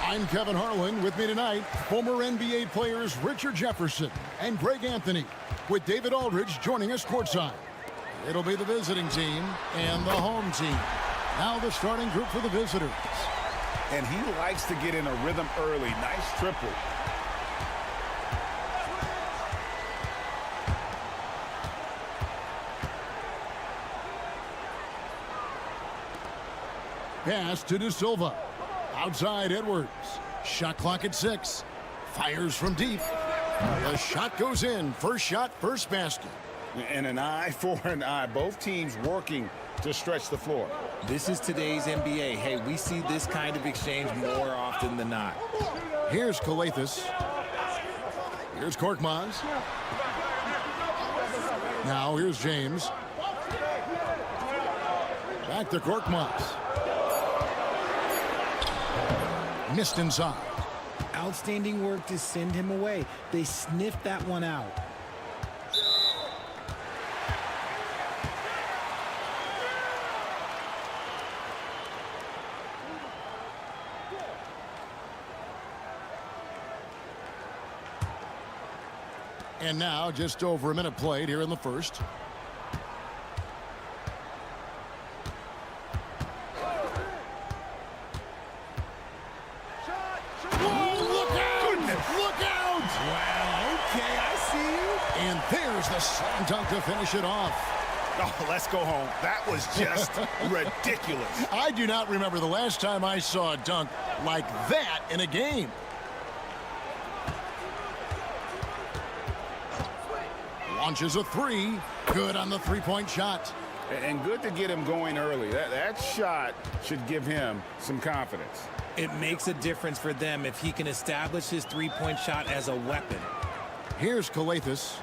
A: I'm Kevin Harlan. With me tonight, former NBA players Richard Jefferson and Greg Anthony, with David Aldridge joining us courtside. It'll be the visiting team and the home team. Now the starting group for the visitors.
B: And he likes to get in a rhythm early. Nice triple.
A: Pass to De Silva. Outside Edwards. Shot clock at 6. Fires from deep. The shot goes in. First shot, first basket.
B: And an eye for an eye. Both teams working to stretch the floor.
I: This is today's NBA. Hey, we see this kind of exchange more often than not.
A: Here's Calathes. Here's Korkmaz. Now here's James. Back to Korkmaz. Missed inside.
P: Outstanding work to send him away. They sniffed that one out.
A: And now just over a minute played here in the first. There's the slam dunk to finish it off.
B: Oh, let's go home. That was just ridiculous.
A: I do not remember the last time I saw a dunk like that in a game. Launches a three. Good on the three-point shot.
B: And good to get him going early. That shot should give him some confidence.
I: It makes a difference for them if he can establish his three-point shot as a weapon.
A: Here's Calathes.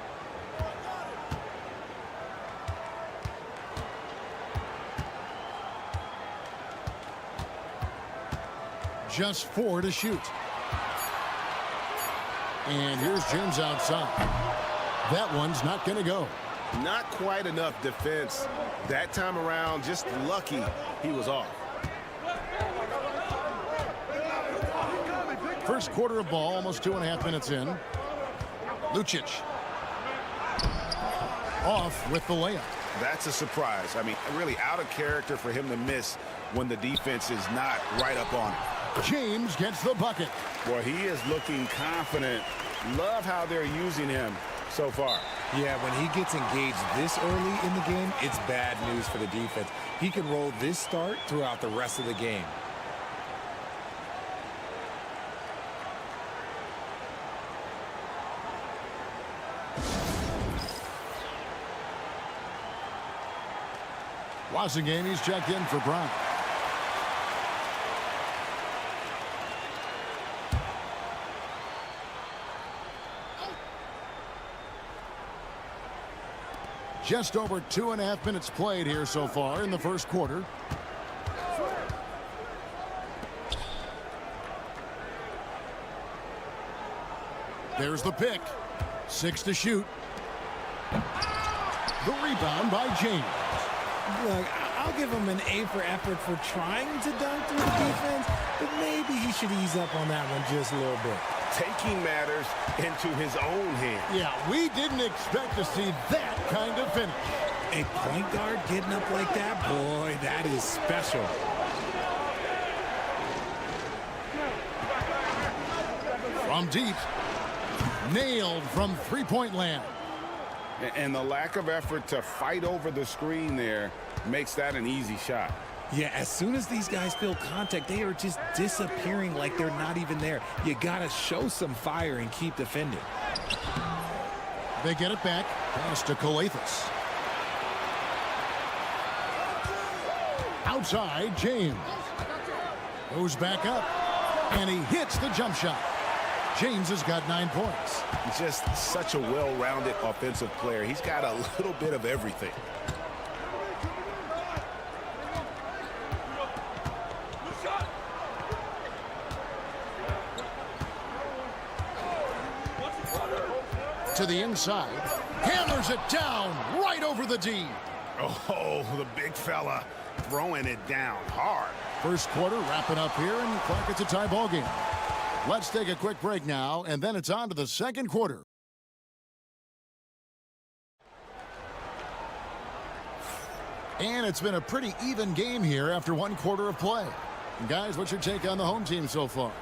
A: Just 4 to shoot. And here's James outside. That one's not going to go.
D: Not quite enough defense. That time around, just lucky he was off.
A: First quarter of ball, almost 2.5 minutes in. Lucic. Off with the layup.
B: That's a surprise. I mean, really out of character for him to miss when the defense is not right up on him.
A: James gets the bucket.
B: Boy, he is looking confident. Love how they're using him so far.
I: Yeah, when he gets engaged this early in the game, it's bad news for the defense. He can roll this start throughout the rest of the game.
A: Wassergame, he's checked in for Brown. Just over 2.5 minutes played here so far in the first quarter. There's the pick. 6 to shoot. The rebound by James.
P: Look, I'll give him an A for effort for trying to dunk through the defense, but maybe he should ease up on that one just a little bit.
D: Taking matters into his own hands.
A: Yeah, we didn't expect to see that kind of finish.
I: A point guard getting up like that, boy, that is special.
A: From deep. Nailed from three-point land.
B: And the lack of effort to fight over the screen there makes that an easy shot.
I: Yeah, as soon as these guys feel contact, they are just disappearing like they're not even there. You got to show some fire and keep defending.
A: They get it back. Pass to Calathes. Outside, James. Goes back up. And he hits the jump shot. James has got 9 points.
D: He's just such a well-rounded offensive player. He's got a little bit of everything.
A: To the inside. Hammers it down right over the D.
B: Oh, the big fella throwing it down hard.
A: First quarter wrapping up here, and Clark, it's a tie ball game. Let's take a quick break now, and then it's on to the second quarter. And it's been a pretty even game here after one quarter of play. Guys, what's your take on the home team so far?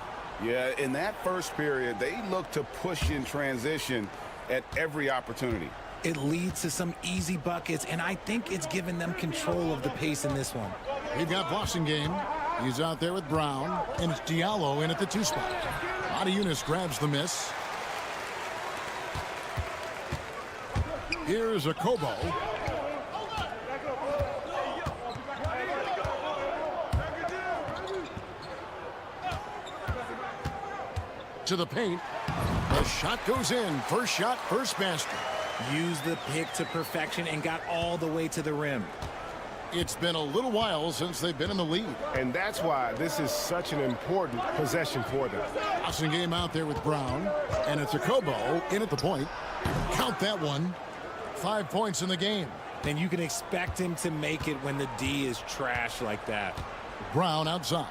B: Yeah, in that first period, they look to push in transition at every opportunity.
Q: It leads to some easy buckets, and I think it's given them control of the pace in this one.
A: We've got Blasingame. He's out there with Brown, and it's Diallo in at the 2 spot. Eunice grabs the miss. Here's a Kobo. To the paint. The shot goes in. First shot, first basket.
Q: Used the pick to perfection and got all the way to the rim.
A: It's been a little while since they've been in the lead.
D: And that's why this is such an important possession for them.
A: Blasingame out there with Brown. And it's a Kobo in at the point. Count that one. 5 points in the game.
Q: And you can expect him to make it when the D is trash like that.
A: Brown outside.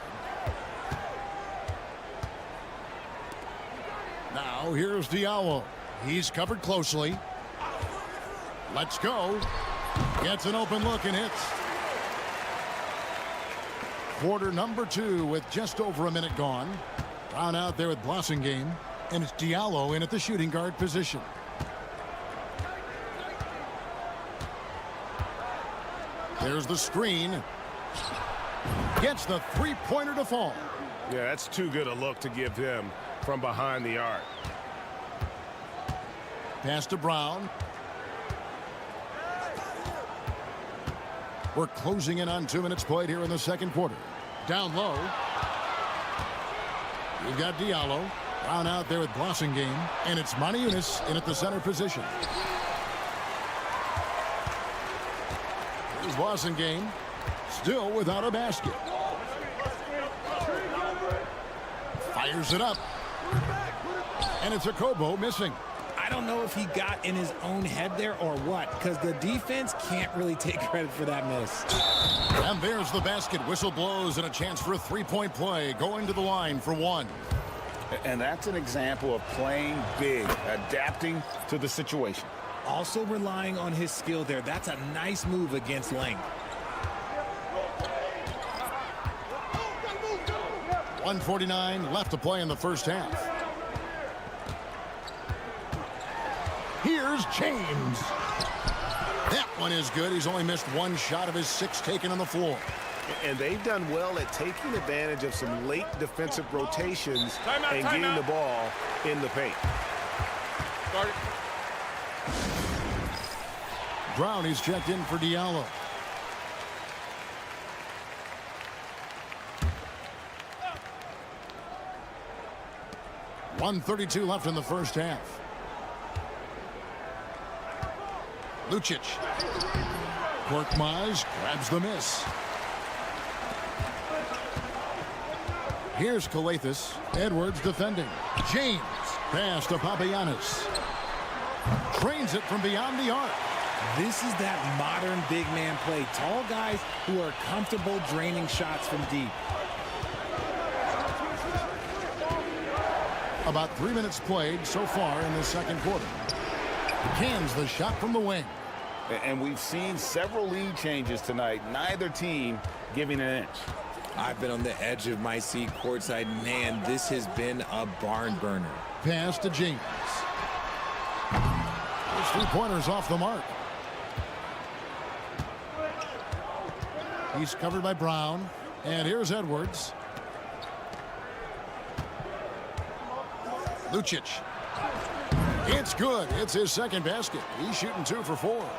A: Now here's Diallo. He's covered closely. Let's go. Gets an open look and hits. Quarter number 2 with just over a minute gone. Brown out there with Blasingame. And it's Diallo in at the shooting guard position. There's the screen. Gets the three-pointer to fall.
D: Yeah, that's too good a look to give him from behind the arc.
A: Pass to Brown. We're closing in on 2 minutes played here in the second quarter. Down low. You've got Diallo. Brown out there with Blasingame. And it's Eunice in at the center position. Here's Blasingame. Still without a basket. Fires it up. And it's a Kobo missing.
Q: I don't know if he got in his own head there or what, because the defense can't really take credit for that miss.
A: And there's the basket. Whistle blows and a chance for a three-point play. Going to the line for 1.
B: And that's an example of playing big, adapting to the situation.
Q: Also relying on his skill there. That's a nice move against length.
A: 1:49 left to play in the first half. Here's James. That one is good. He's only missed 1 shot of his 6 taken on the floor.
D: And they've done well at taking advantage of some late defensive rotations and getting the ball in the paint.
A: Brownie's checked in for Diallo. .132 left in the first half. Lucic. Korkmaz grabs the miss. Here's Kalathis. Edwards defending. James. Pass to Papagiannis. Trains it from beyond the arc.
Q: This is that modern big man play. Tall guys who are comfortable draining shots from deep.
A: About 3 minutes played so far in the second quarter. Cans the shot from the wing.
B: And we've seen several lead changes tonight. Neither team giving an inch.
I: I've been on the edge of my seat courtside. Man, this has been a barn burner.
A: Pass to James. Those 3-pointers off the mark. He's covered by Brown. And here's Edwards. Lucic. It's good. It's his second basket. He's shooting 2 for 4.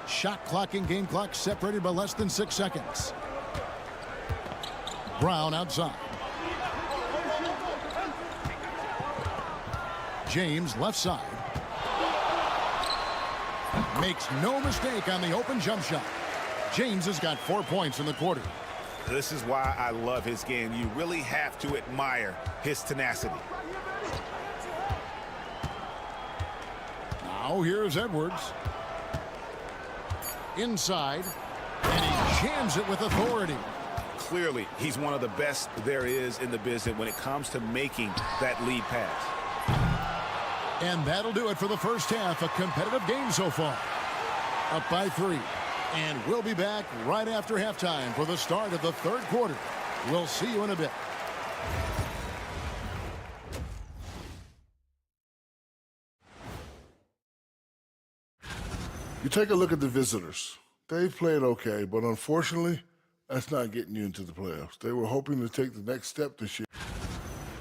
A: Shot clock and game clock separated by less than 6 seconds. Brown outside. James left side. Makes no mistake on the open jump shot. James has got 4 points in the quarter.
D: This is why I love his game. You really have to admire his tenacity.
A: Now here's Edwards. Inside. jams it with authority.
B: Clearly, he's one of the best there is in the business when it comes to making that lead pass.
A: And that'll do it for the first half. A competitive game so far. Up by 3. And we'll be back right after halftime for the start of the third quarter. We'll see you in a bit.
F: You take a look at the visitors. They've played okay, but unfortunately, that's not getting you into the playoffs. They were hoping to take the next step this year.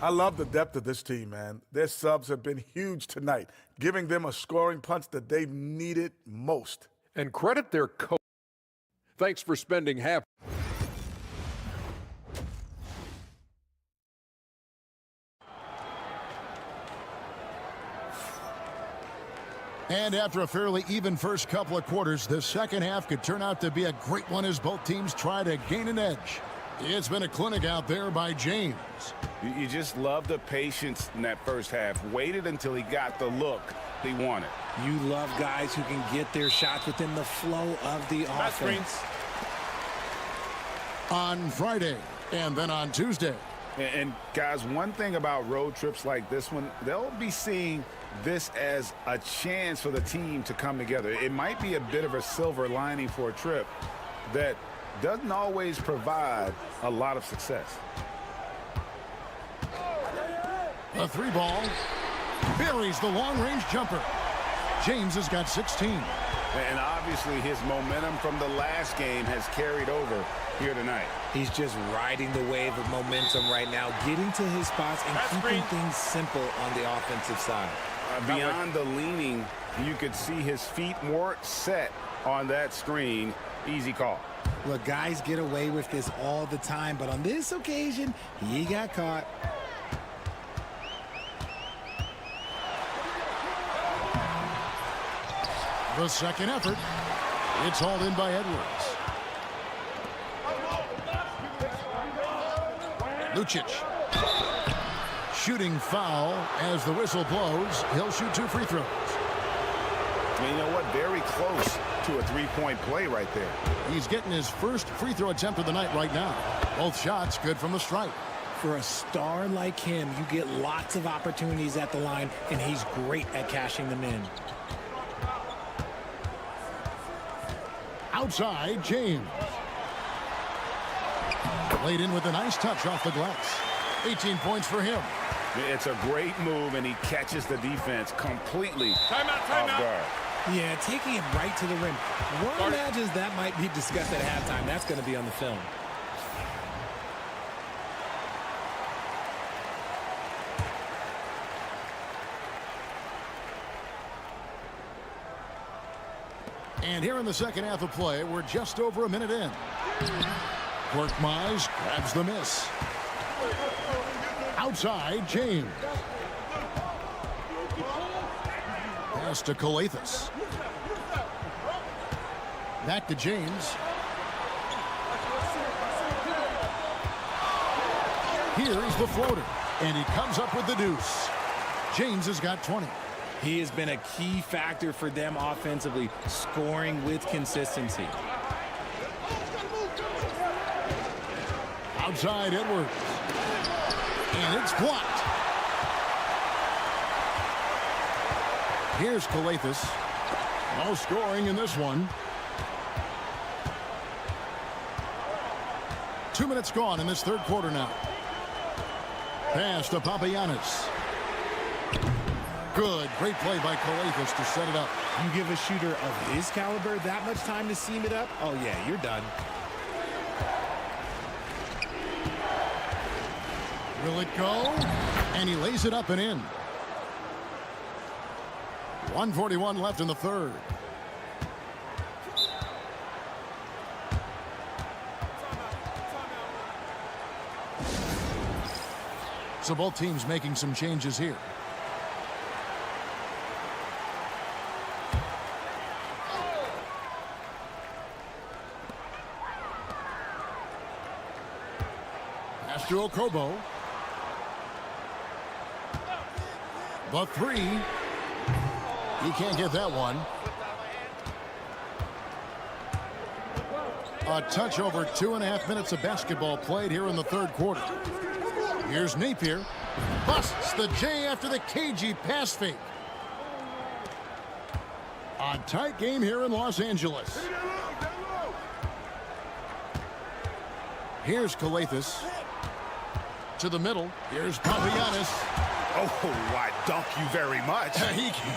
O: I love the depth of this team, man. Their subs have been huge tonight, giving them a scoring punch that they've needed most.
E: And credit their coach. Thanks for spending half.
A: And after a fairly even first couple of quarters, the second half could turn out to be a great one as both teams try to gain an edge. It's been a clinic out there by James.
B: You just love the patience in that first half. Waited until he got the look he wanted.
Q: You love guys who can get their shots within the flow of the offense.
A: On Friday and then on Tuesday.
B: And guys, one thing about road trips like this one, they'll be seeing this as a chance for the team to come together. It might be a bit of a silver lining for a trip that doesn't always provide a lot of success.
A: A 3-ball buries the long-range jumper. James has got 16.
B: And obviously his momentum from the last game has carried over here tonight.
Q: He's just riding the wave of momentum right now, getting to his spots and keeping things simple on the offensive side.
B: Beyond the leaning, you could see his feet more set on that screen. Easy call.
Q: Look, guys get away with this all the time, but on this occasion, he got caught.
A: The second effort. It's hauled in by Edwards. Lucic. Shooting foul as the whistle blows. He'll shoot 2 free throws.
B: And you know what? Very close to a three-point play right there.
A: He's getting his first free throw attempt of the night right now. Both shots good from the stripe.
Q: For a star like him, you get lots of opportunities at the line, and he's great at cashing them in.
A: Outside, James. Laid in with a nice touch off the glass. 18 points for him.
B: It's a great move, and he catches the defense completely off guard.
Q: Yeah, taking it right to the rim. One imagines that might be discussed at halftime. That's going to be on the film.
A: And here in the second half of play, we're just over a minute in. Korkmaz grabs the miss. Outside, James. Pass to Calathis. Back to James. Here's the floater, and he comes up with the deuce. James has got 20.
Q: He has been a key factor for them offensively, scoring with consistency.
A: Outside Edwards. And it's blocked. Here's Calathis. No scoring in this one. 2 minutes gone in this third quarter now. Pass to Papagiannis. Good. Great play by Calathis to set it up.
Q: You give a shooter of his caliber that much time to seam it up? Oh, yeah, you're done.
A: Will it go? And he lays it up and in. 1:41 left in the third. So both teams making some changes here. Pass to Okobo. The three. He can't get that one. A touch over 2.5 minutes of basketball played here in the third quarter. Here's Napier. Busts the J after the cagey pass fake. A tight game here in Los Angeles. Here's Calathis. To the middle. Here's Papagiannis.
B: Oh, I dunk you very much.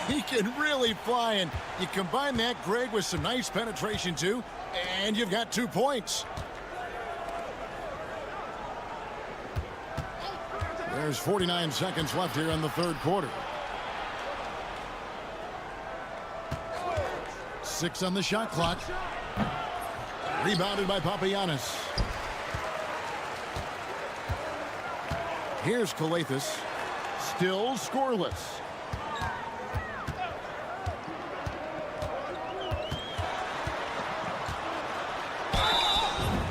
A: He can really fly, and you combine that, Greg, with some nice penetration, too, and you've got 2 points. There's 49 seconds left here in the third quarter. 6 on the shot clock. Rebounded by Papagiannis. Here's Calathis. Still scoreless.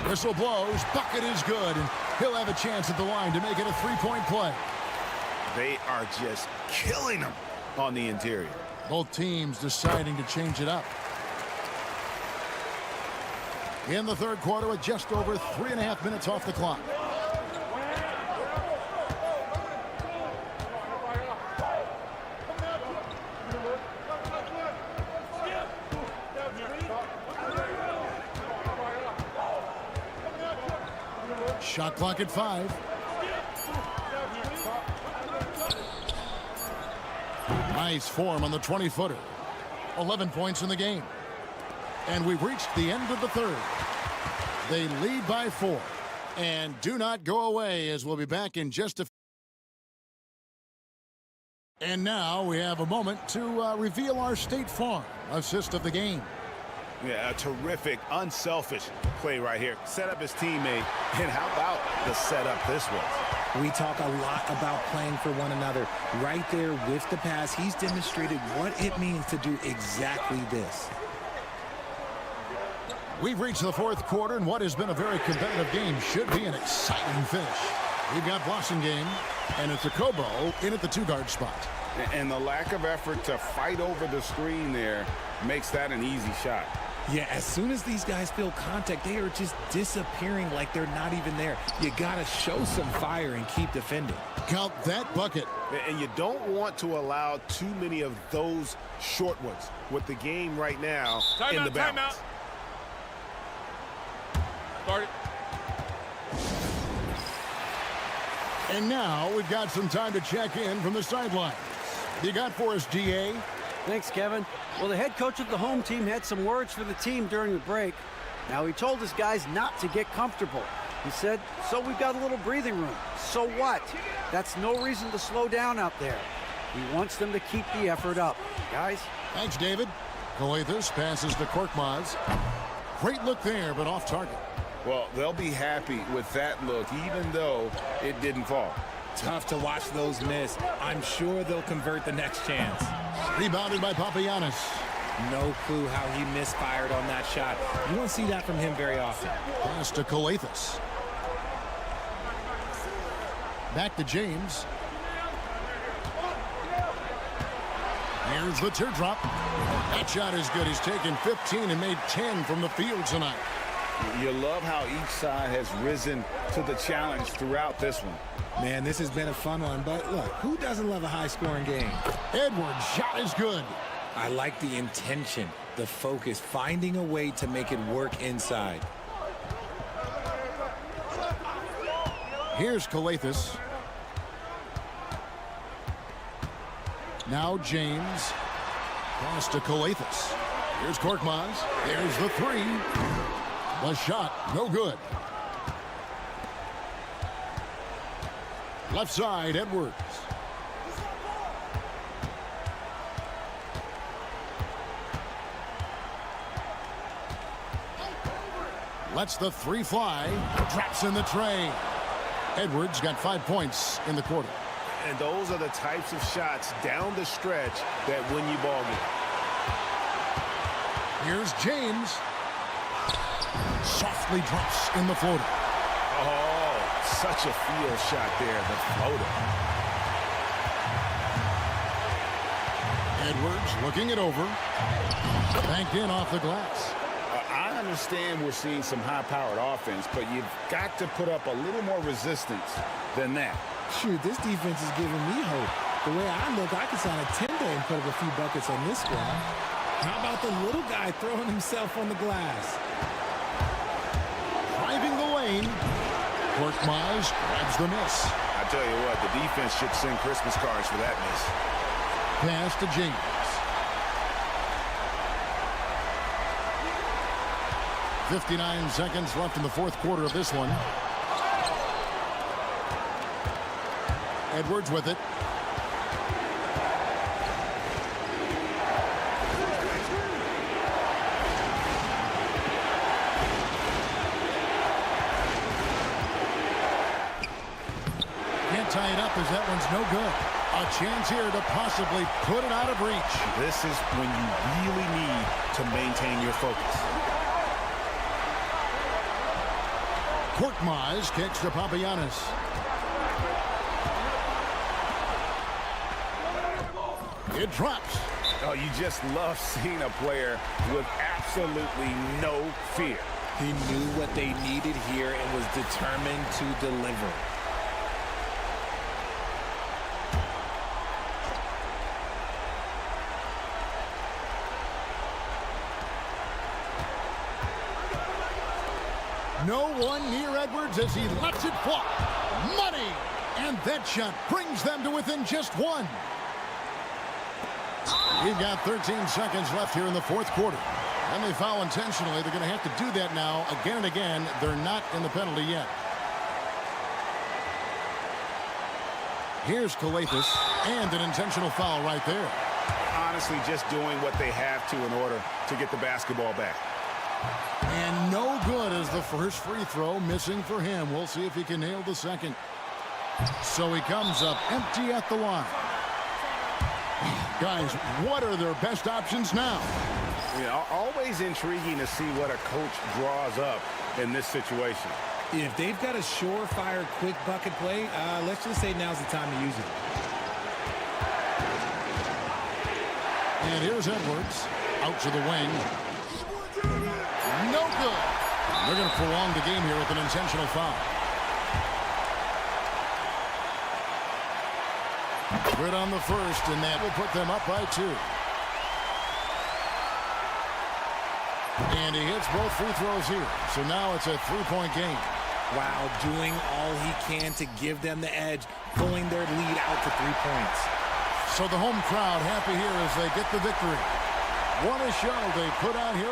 A: Whistle blows. Bucket is good, and he'll have a chance at the line to make it a 3-point play.
B: They are just killing them on the interior.
A: Both teams deciding to change it up. In the third quarter with just over 3.5 minutes off the clock. Shot clock at 5. Nice form on the 20-footer. 11 points in the game. And we've reached the end of the third. They lead by 4. And do not go away, as we'll be back in just a few. And now we have a moment to reveal our State Farm assist of the game.
B: Yeah, a terrific, unselfish play right here. Set up his teammate, and how about the setup this was?
Q: We talk a lot about playing for one another. Right there with the pass, he's demonstrated what it means to do exactly this.
A: We've reached the fourth quarter, and what has been a very competitive game should be an exciting finish. We've got Blossom game, and it's a Kobo in at the 2-guard spot.
B: And the lack of effort to fight over the screen there makes that an easy shot.
Q: Yeah, as soon as these guys feel contact, they are just disappearing like they're not even there. You got to show some fire and keep defending.
A: Count that bucket.
B: And you don't want to allow too many of those short ones with the game right now in the balance.
H: Start it.
A: And now we've got some time to check in from the sidelines. You got for us, GA?
G: Thanks, Kevin. Well, the head coach of the home team had some words for the team during the break. Now, he told his guys not to get comfortable. He said, so we've got a little breathing room. So what? That's no reason to slow down out there. He wants them to keep the effort up. Guys?
A: Thanks, David. Calathis passes to Korkmaz. Great look there, but off target.
B: Well, they'll be happy with that look, even though it didn't fall.
Q: Tough to watch those miss. I'm sure they'll convert the next chance.
A: Rebounded by Papagiannis.
Q: No clue how he misfired on that shot. You don't see that from him very often.
A: Pass to Calathis. Back to James. Here's the teardrop. That shot is good. He's taken 15 and made 10 from the field tonight.
B: You love how each side has risen to the challenge throughout this one.
Q: Man, this has been a fun one, but look, who doesn't love a high-scoring game?
A: Edwards' shot is good.
Q: I like the intention, the focus, finding a way to make it work inside.
A: Here's Calathis. Now James. Pass to Calathis. Here's Korkmaz. There's the 3. The shot, no good. Left side, Edwards. Lets the 3 fly. Drops in the tray. Edwards got 5 points in the quarter.
B: And those are the types of shots down the stretch that win you ball game.
A: Here's James. Softly drops in the floater.
B: Oh, such a field shot there, the floater. Edwards looking it over. Banked in off the glass. I understand we're seeing some high-powered offense, but you've got to put up a little more resistance than that.
P: Shoot, this defense is giving me hope. The way I look, I could sign a 10-day and put up a few buckets on this squad. How about the little guy throwing himself on the glass?
A: Driving the lane. Korkmaz grabs the miss.
D: I tell you what, the defense should send Christmas cards for that miss.
A: Pass to James. .59 seconds left in the fourth quarter of this one. Edwards with it. Can't tie it up as that one's no good. A chance here to possibly put it out of reach.
D: This is when you really need to maintain your focus.
A: Korkmaz kicks to Papagiannis. It drops.
B: Oh, you just love seeing a player with absolutely no fear.
I: He knew what they needed here and was determined to deliver.
A: No one near Edwards as he lets it fly. Money! And that shot brings them to within just one. We've got 13 seconds left here in the fourth quarter. And they foul intentionally. They're going to have to do that now again and again. They're not in the penalty yet. Here's Kalathis, and an intentional foul right there.
B: Honestly, just doing what they have to in order to get the basketball back.
A: And no good as the first free throw missing for him. We'll see if he can nail the second. So he comes up empty at the line. Guys, what are their best options now?
B: You know, always intriguing to see what a coach draws up in this situation.
Q: If they've got a surefire quick bucket play, let's just say now's the time to use it.
A: And here's Edwards out to the wing. No good. They're going to prolong the game here with an intentional foul. Good on the first, and that will put them up by 2. And he hits both free throws here. So now it's a 3-point game.
Q: Wow, doing all he can to give them the edge, pulling their lead out to 3 points.
A: So the home crowd happy here as they get the victory. What a show they put on here.